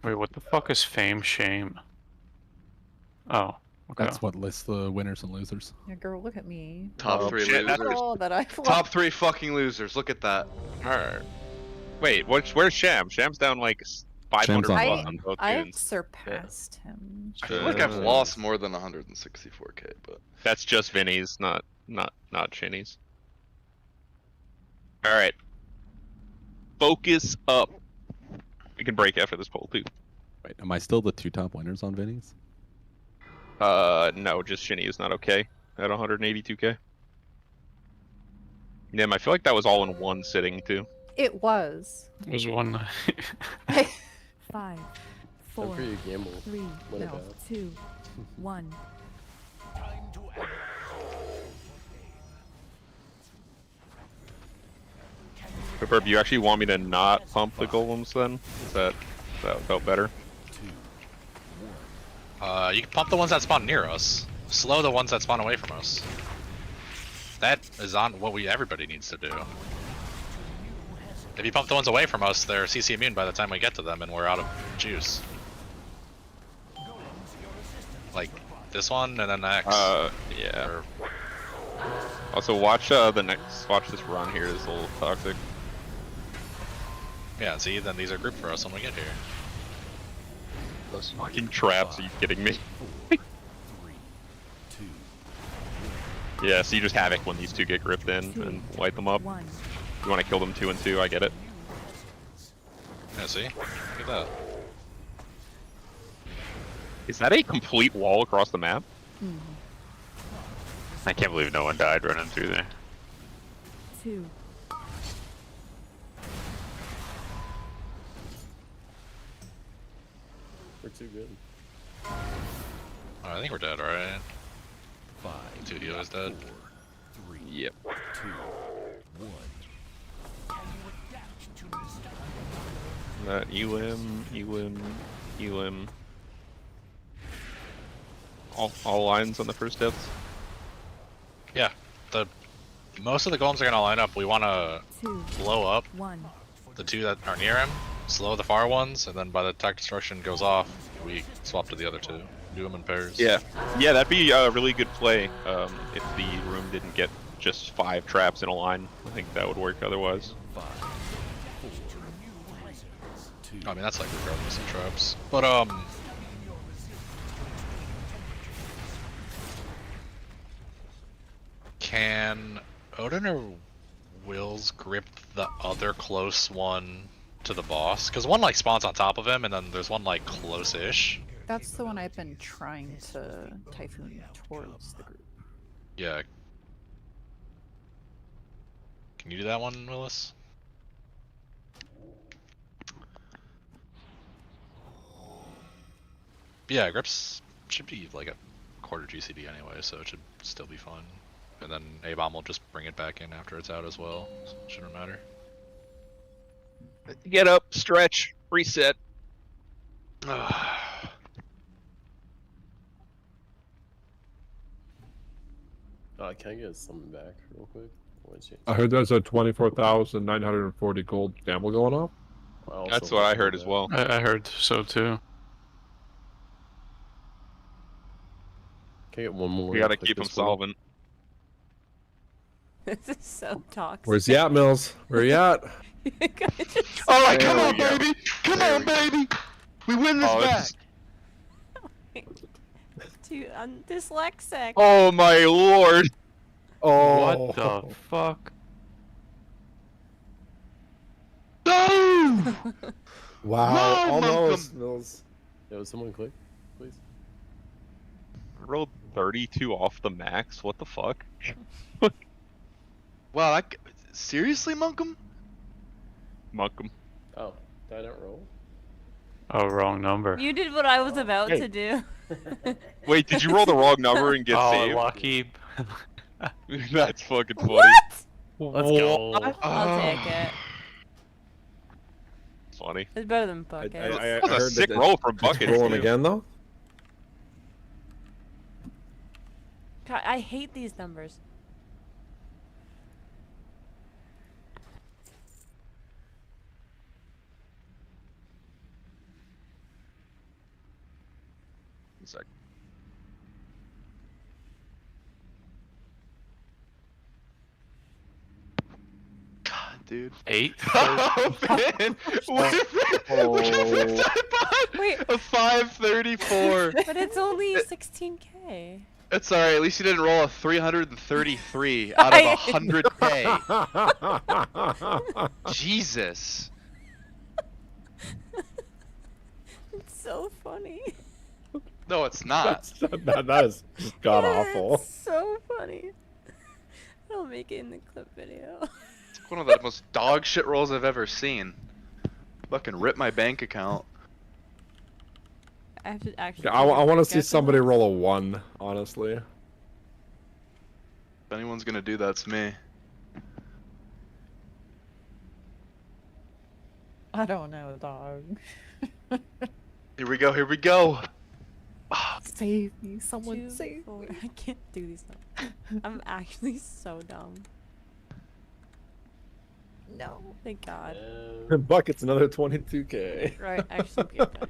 Wait, what the fuck is fame shame? Oh, okay. That's what lists the winners and losers. Yeah, girl, look at me. Top three shit, losers. All that I've Top 3 fucking losers. Look at that. Alright. Wait, where's Sham? Sham's down like 500 Sham's on bucks bottom. on both I tunes. surpassed him. I feel like I've lost more than 164k, but That's just Vinny's, not Shinny's. Alright. Focus up. We can break after this poll too. Wait, am I still the 2 top winners on Vinny's? No, just Shinny is not okay at 182k. Damn, I feel like that was all in one sitting too. It was. It was one night. 5, 4, Time for you to gamble. 3, What about? 2, 1. Herb, you actually want me to not pump the golems then? That felt better? You can pump the ones that spawn near us. Slow the ones that spawn away from us. That is on what everybody needs to do. If you pump the ones away from us, they're CC immune by the time we get to them and we're out of juice. Like this one and then next. Yeah. Or, Also, watch this run here. This little toxic. yeah, see, then these are grouped for us when we get here. Those fucking traps, are you kidding me? Yeah, so you just havoc when these two get gripped in and light them up. You want to kill them 2 and 2, I get it. Yeah, see? Look at that. Is that a complete wall across the map? I can't believe no one died running through there. 2. We're too good. I think we're dead, right? 5. 2 healers dead. 4, 3. Yep. 2. 1. That Elim. All lines on the first deaths? Yeah, most of the golems are gonna line up. We wanna 2, blow up 1. the 2 that are near him, slow the far ones, and then by the attack destruction goes off, we swap to the other 2. Do them in pairs. Yeah, that'd be a really good play if the room didn't get just 5 traps in a line. I think that would work otherwise. 5. 4. 2. I mean, that's like regardless of traps. But, can Odin or Wills grip the other close one to the boss? Because one, like, spawns on top of him, and then there's one, like, close-ish. That's the one I've been trying to typhoon towards the group. Yeah. Can you do that one, Willis? Yeah, grips should be like a quarter GCD anyway, so it should still be fun. And then A-Bomb will just bring it back in after it's out as well, so it shouldn't matter. Get up, stretch, reset. Can I get something back real quick? I heard there's a 24,940 gold gamble going off. That's what I heard as well. I heard so too. Can I get one more? We gotta click keep him this one? solvent. This is so toxic. Where's the at, Mills? Where you at? You guys just- Alright, come There on, we go. baby! Come on, baby! We win this Oh, back! Dude, I'm dyslexic. Oh my lord! Oh. What the fuck? No! Wow. No, Almost, Malcolm. Mills. Yo, someone click, please. Rolled 32 off the max. What the fuck? Wow, seriously, Monkum? Monkum. Oh, did I not roll? Oh, wrong number. You did what I was about Hey. to do. Wait, did you roll the wrong number and get Oh, saved? lucky. That's fucking funny. What? Let's go. I'll take it. Funny. It's better than Bucket. That was a sick roll from Bucket. Rolling too. again, though? God, I hate these numbers. One sec. God, dude. 8? Oh, man! What is that? Wait. A 534. But it's only 16k. It's alright, at least you didn't roll a 333 out of 100k. Jesus. It's so funny. No, it's not. that is just god awful. It's so funny. I'll make it in the clip video. It's one of the most dog shit rolls I've ever seen. Fucking rip my bank account. I have to actually. Yeah, I want to see somebody roll a 1, honestly. If anyone's gonna do that, it's me. I don't know, dog. Here we go, here we go. Save me, someone 2, save 4. me. I can't do these numbers. I'm actually so dumb. No. Thank God. Bucket's another 22k. Right, actually be okay.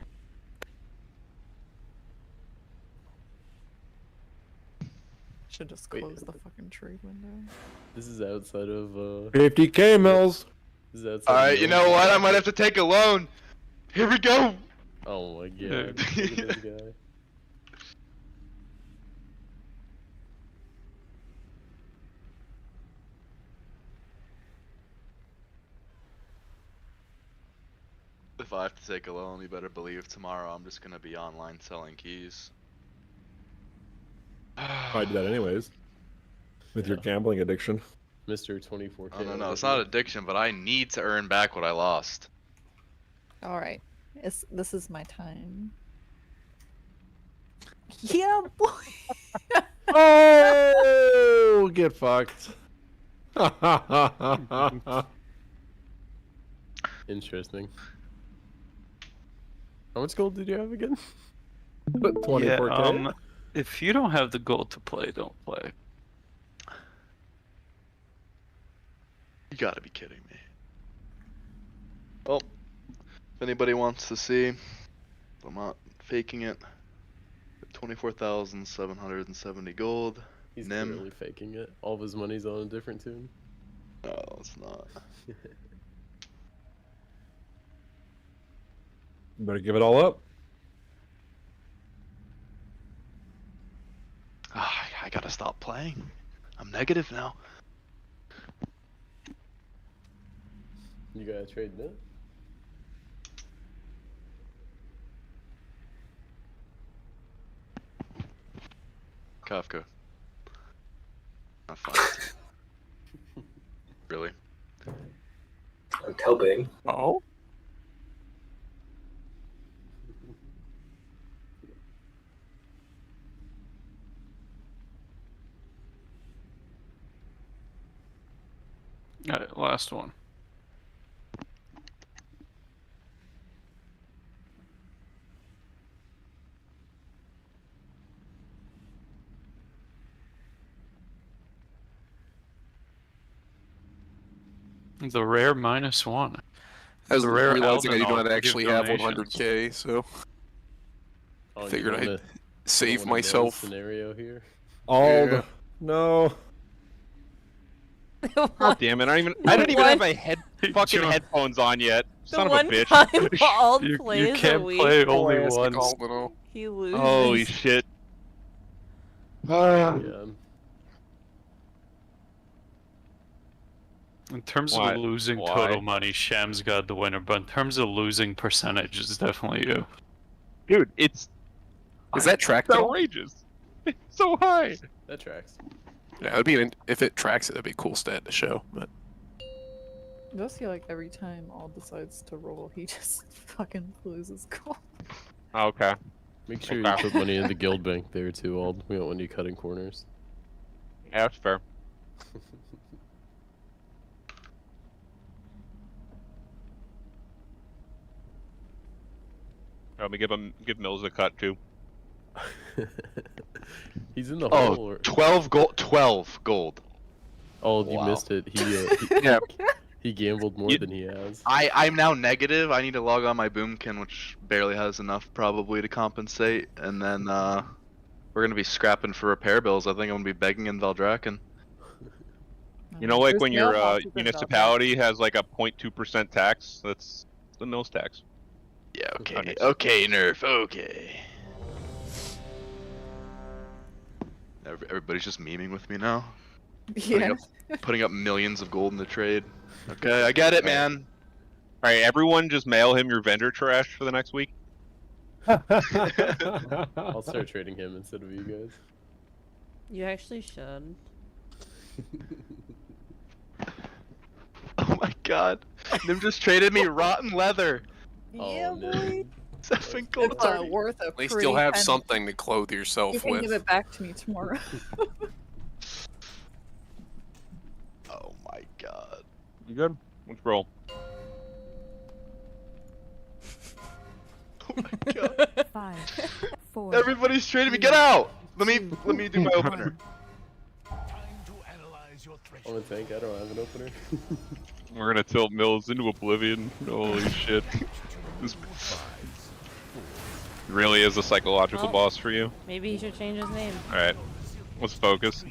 Should just close the fucking trade window. This is outside of 50k, Mills. This is outside Alright, of you know what? I might have to take a loan. Here we go. Oh my god. Look at this guy. If I have to take a loan, you better believe tomorrow I'm just gonna be online selling keys. I do that anyways. With your gambling addiction. Mr. 24K. Oh, no, it's not addiction, but I need to earn back what I lost. Alright. This is my time. Yeah, boy! Oh, get fucked. Interesting. How much gold did you have again? 24k. Yeah, if you don't have the gold to play, don't play. You gotta be kidding me. Well, if anybody wants to see, I'm not faking it. 24,770 gold. He's Nim. clearly faking it. All of his money's on a different tune. No, it's not. You better give it all up. I gotta stop playing. I'm negative now. You gotta trade that? Kafka. Not fun. Really? I'm helping. Oh? Alright, last one. The rare -1. I was The rare realizing I do Elden not I'll actually give have donations. 100k, so Oh, figured you I. wanna, save wanna nail the myself. Scenario here. Ald. No. God damn it! I didn't even have my fucking headphones on yet. Son of a one bitch. time Ald You plays a can't week, play only Classic once. Aldino. he loses. Holy shit. Yeah. In terms Why? of losing Why? total money, Sham's got the winner, but in terms of losing percentage, it's definitely you. Dude, it's Is that tracked at all? outrageous. It's so high. That tracks. Yeah, it'd be if it tracks it, that'd be a cool stat to show. But It does feel like every time All decides to roll, he just fucking loses gold. Okay. Make sure you Okay. put money in the guild bank there too, Ald. We don't want you cutting corners. Yeah, that's fair. Let me give Mills a cut too. He's in the Oh, hole. Or... 12 gold. 12 gold. Oh, Wow. you missed it. Yeah. He gambled more than he has. I'm now negative. I need to log on my boomkin, which barely has enough probably to compensate, and then we're gonna be scrapping for repair bills. I think I'm gonna be begging in Valdraken. You know, like There's when your mailboxes in municipality has like a 0.2% tax, that's the Mills tax. Yeah. Okay. Okay, Nerf. Okay. Everybody's just memeing with me now. Yeah. Putting up millions of gold in the trade. Okay, I get it, man. Alright, everyone just mail him your vendor trash for the next week. I'll start trading him instead of you guys. You actually should. Oh my god. Nim just traded me rotten leather. Yeah, boy. 7 gold. It's worth a at least pretty you'll have penny. something to clothe yourself You can with. give it back to me tomorrow. Oh my god. You good? Let's roll. Oh my god. 5, 4. Everybody's trading me. Get out. Let me do my opener. I'm a tank. I don't have an opener. We're gonna tilt Mills into oblivion. Holy shit. This really is a psychological Well, boss for you. Maybe he should change his name. Alright. Let's focus.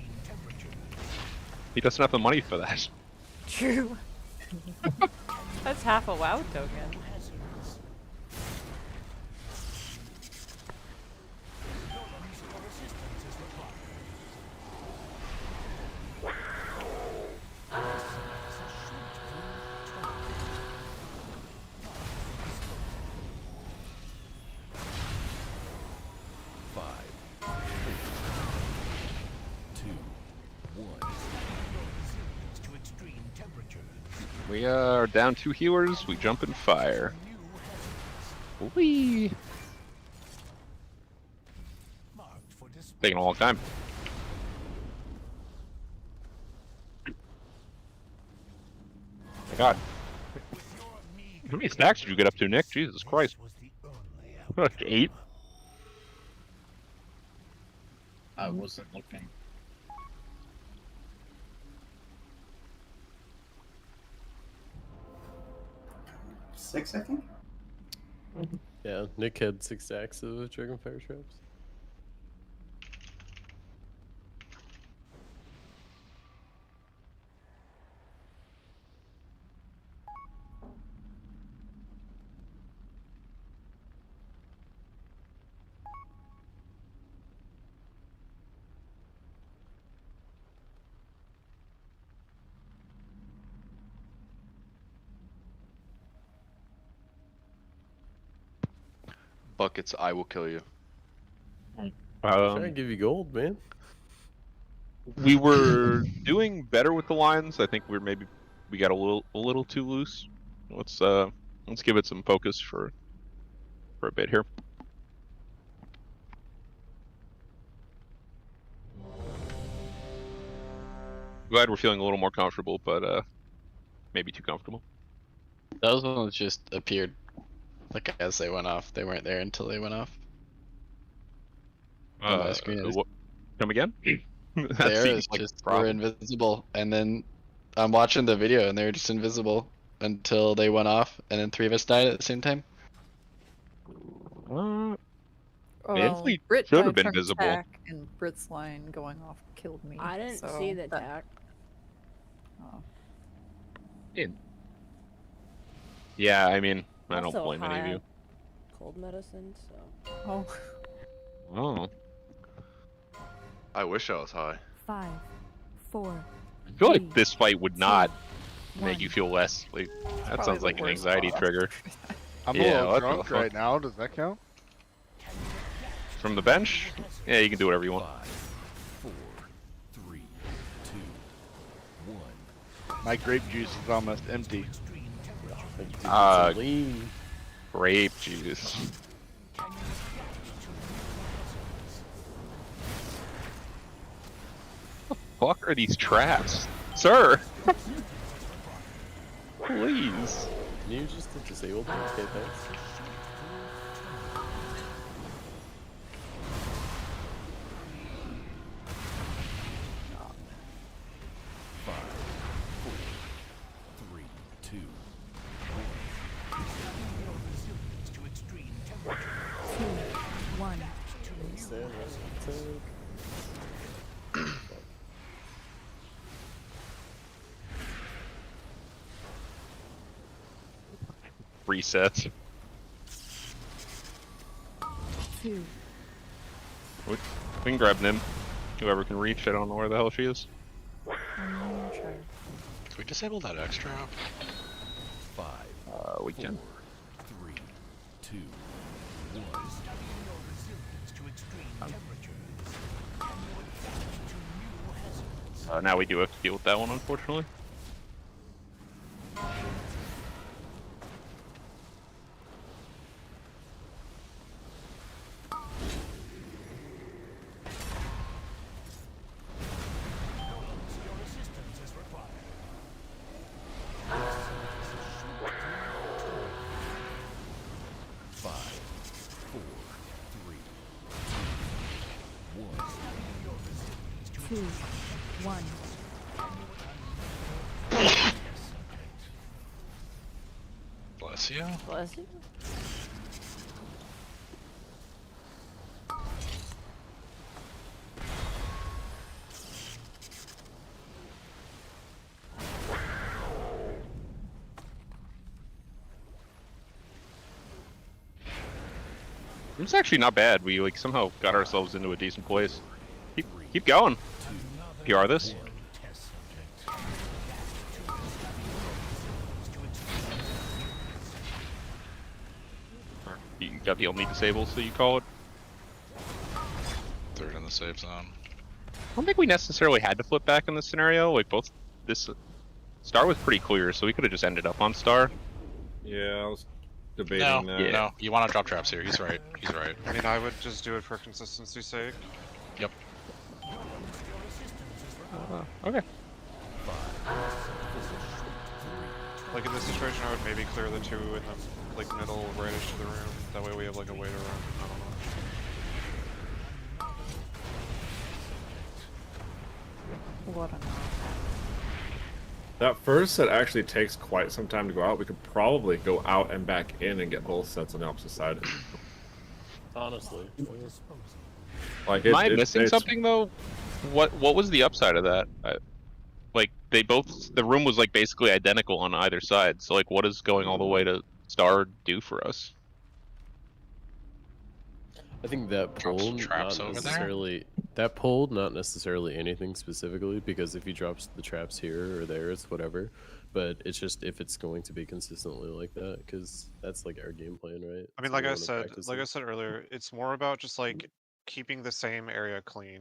He doesn't have the money for that. True. That's half a WoW token. We are down 2 healers. We jump in fire. Whee! Taking a long time. My god. How many stacks did you get up to, Nick? Jesus Christ. Like 8? I wasn't looking. Six, I think. Yeah, Nick had 6 stacks of Dragonfire traps. Buckets, I will kill you. Trying to give you gold, man. We were doing better with the lines. I think we got a little too loose. Let's give it some focus for a bit here. Glad we're feeling a little more comfortable, but maybe too comfortable. Those ones just appeared like as they went off. They weren't there until they went off. On my screen. Come again? There is like just were invisible, and then I'm watching the video and they were just invisible until they went off, and then 3 of us died at the same time. Well, Brit should have been turned visible. attack, and Brit's line going off killed me. I didn't so see the that- attack. Oh. Yeah, I mean, I don't Also blame any of high you. on cold medicine, so. Oh. Oh. I wish I was high. 5, 4. I feel like this fight would not make one. you feel less. Like, that probably sounds the like an worst anxiety boss. trigger. I'm Yeah, a little what the drunk fuck? right now. Does that count? From the bench? Yeah, you can do whatever you want. 5, 4, 3, 2, 1. My grape juice is almost empty. Grape juice. What the fuck are these traps? Sir! Please. Can you just disable them? Okay, thanks. Reset. 2. We can grab Nim. Whoever can reach, I don't know where the hell she is. Can we disable that extra? 5. We can. 3, 2, 1. Now we do have to deal with that one, unfortunately. Two, 1. Bless you. Bless you. It's actually not bad. We like somehow got ourselves into a decent place. Keep going. PR this. You got the only disable, so you call it. Third in the safe zone. I don't think we necessarily had to flip back in this scenario. Like both this Star was pretty clear, so we could have just ended up on Star. Yeah, I was debating No, that. no, you want to drop traps here. He's right. He's right. I mean, I would just do it for consistency's sake. Yep. Okay. Like in this situation, I would maybe clear the 2 in the like middle right-ish to the room. That way we have like a way to run. I don't know. What a That first set actually takes quite some time to go out. We could probably go out and back in and get both sets on the opposite side. Honestly. Like, Am I missing something though? What was the upside of that? Like they both, the room was like basically identical on either side. So like, what is going all the way to Star do for us? I think that pull traps not over there? necessarily that pull not necessarily anything specifically, because if he drops the traps here or there, it's whatever. But it's just if it's going to be consistently like that, because that's like our game plan, right? I mean, So we like I wanna said, practice like it. I said earlier, it's more about just like keeping the same area clean,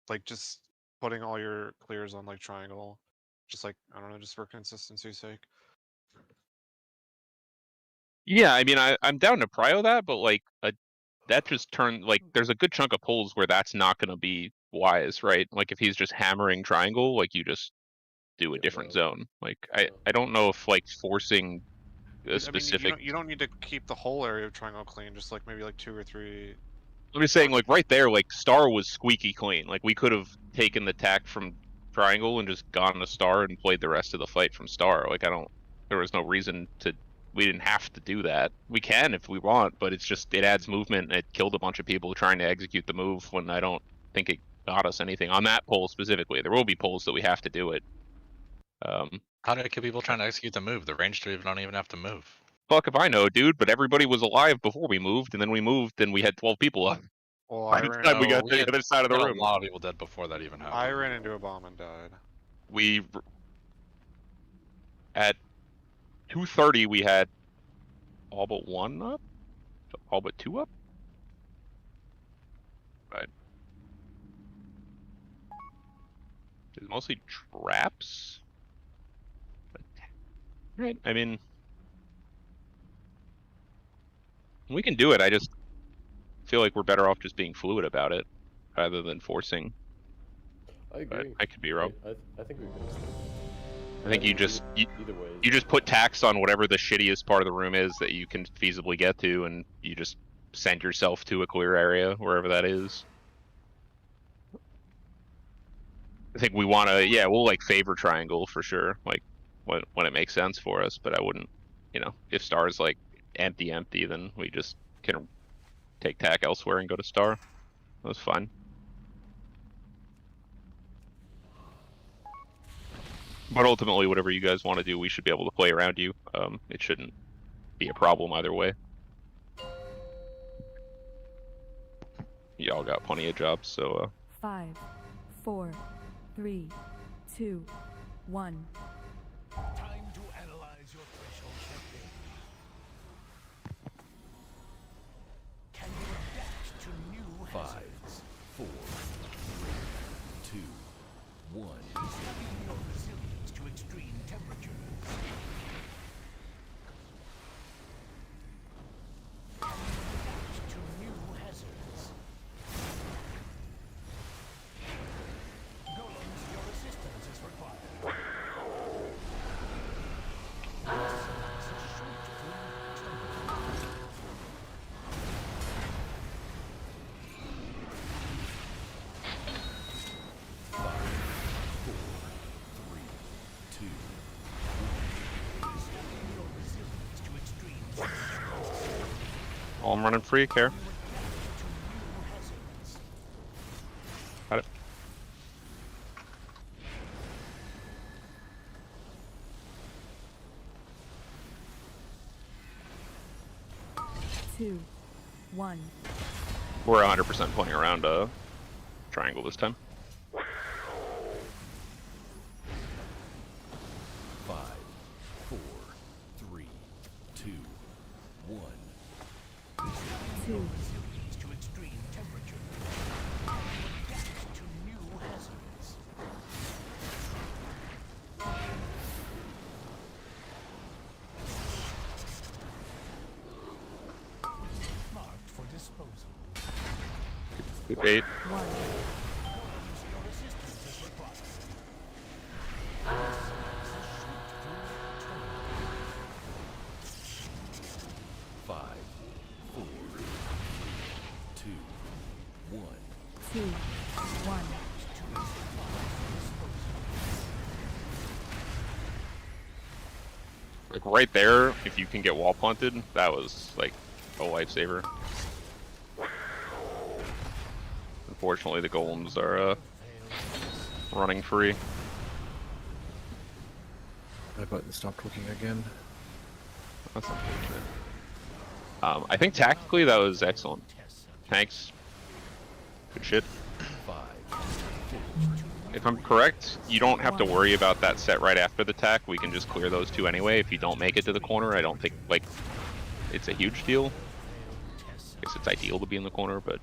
like just putting all your clears on like triangle, just like I don't know, just for consistency's sake. Yeah, I mean, I'm down to prio that, but like that just turned like there's a good chunk of pulls where that's not going to be wise, right? Like if he's just hammering triangle, like you just do a different zone. Like I don't know if like forcing a specific. I mean, you don't need to keep the whole area of triangle clean, just like maybe like 2 or 3. I'm just saying, like right there, like Star was squeaky clean. Like we could have taken the tack from triangle and just gone to Star and played the rest of the fight from Star. Like there was no reason to we didn't have to do that. We can if we want, but it's just it adds movement and it killed a bunch of people trying to execute the move when I don't think it got us anything on that poll specifically. There will be polls that we have to do it. How did it kill people trying to execute the move? The ranged don't even have to move. Fuck if I know, dude. But everybody was alive before we moved, and then we moved, and we had 12 people up. Well, By the time we got to the other side of the room, a lot of people dead before that even happened. I ran into a bomb and died. We at 2:30 we had all but one up, all but two up. Right. It's mostly traps. Right. I mean, we can do it. I just feel like we're better off just being fluid about it, rather than forcing. I agree. But I could be wrong. I think we can. I think you just either way. you just put tax on whatever the shittiest part of the room is that you can feasibly get to, and you just send yourself to a clear area wherever that is. I think we want to, yeah, we'll like favor triangle for sure, like when it makes sense for us. But I wouldn't, you know, if star is like empty, then we just can take tack elsewhere and go to star. That's fine. But ultimately, whatever you guys want to do, we should be able to play around you. It shouldn't be a problem either way. Y'all got plenty of jobs, so 5, 4, 3, 2, 1. Time to analyze your threshold campaign. Can you adapt to new 5, hazards? 4, 3, 2, 1. Studying your resilience to extreme temperatures. Can you adapt to new hazards? Golems, your assistance is required. I'm running free, care. Got it. Two, 1. We're 100% playing around triangle this time. 5, 4, 3, 2, 1. 2. Resilience to extreme temperature. Adapt to new hazards. Marked for disposal. Good bait. 1. Golems, your assistance is required. 5, 4, 3, 2, 1. 2, 1. Like right there, if you can get wall punted, that was like a lifesaver. Unfortunately, the golems are running free. My button stopped working again. That's unfortunate. I think tactically that was excellent. Thanks. Good shit. 5, 4, If I'm correct, you don't have to worry about that set right after the tack. We can just clear those two anyway. If you don't make it to the corner, I don't think like it's a huge deal. I guess it's ideal to be in the corner, but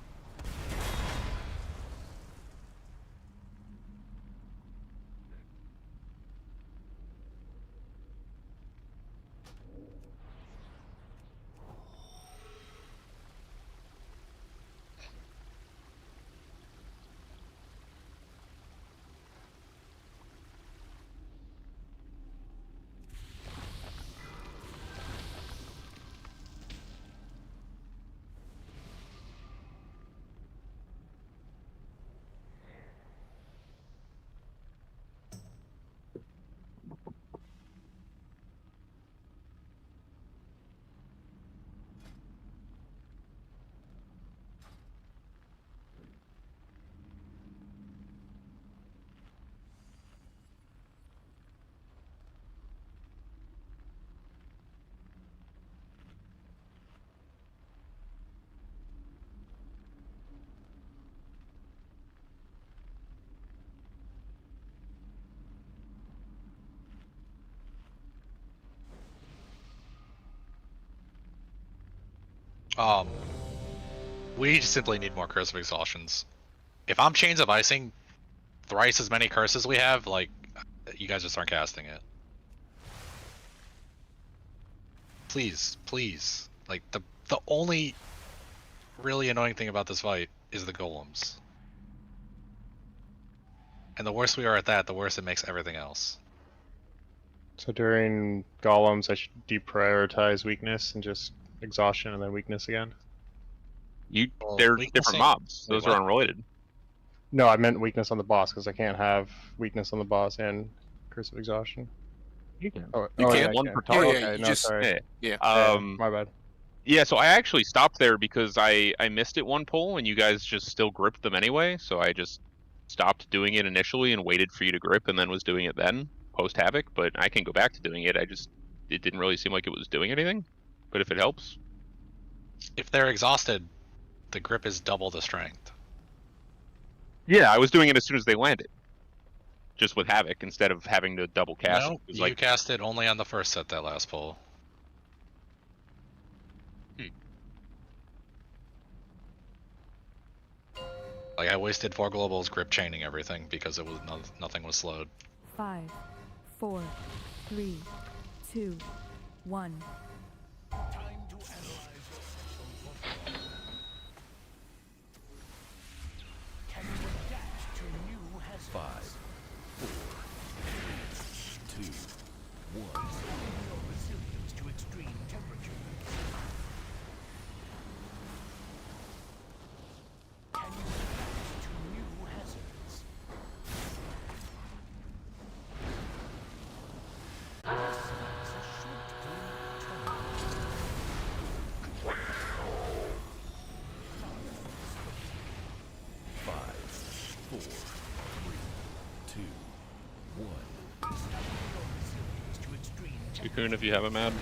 We simply need more Curse of Exhaustions. If I'm Chains of Icing thrice as many curses we have, like, you guys just aren't casting it. Please, please. Like, the only really annoying thing about this fight is the golems. And the worse we are at that, the worse it makes everything else. So during golems, I should deprioritize weakness and just exhaustion and then weakness again. They're different mobs. Those are unrelated. No, I meant weakness on the boss because I can't have weakness on the boss and Curse of Exhaustion. You can. Oh, You yeah, can. I One can. per target. Okay, You no, just, sorry. yeah. My bad. Yeah, so I actually stopped there because I missed it one pull and you guys just still gripped them anyway, so I just stopped doing it initially and waited for you to grip and then was doing it then, post Havoc, but I can go back to doing it. It didn't really seem like it was doing anything, but if it helps. If they're exhausted, the grip is double the strength. Yeah, I was doing it as soon as they landed. Just with Havoc instead of having to double cast. No, you cast it only on the first set that last pull. Like, I wasted 4 globals grip chaining everything because it was nothing was slowed. 5, 4, 3, 2, 1. Time to analyze your special. Can you adapt to new hazards? 5, 4, 3, 2, 1. Your resilience to extreme temperatures. Can you adapt to new hazards? Five, 4, 3, 2, 1. Cocoon if you have a mad.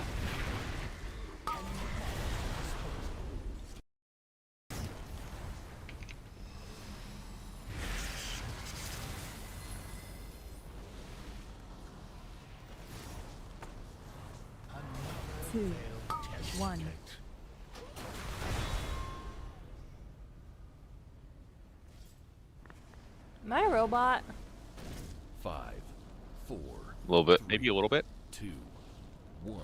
Two, 1. Am I a robot? 5, 4. A little bit, maybe a little bit. 2, 1.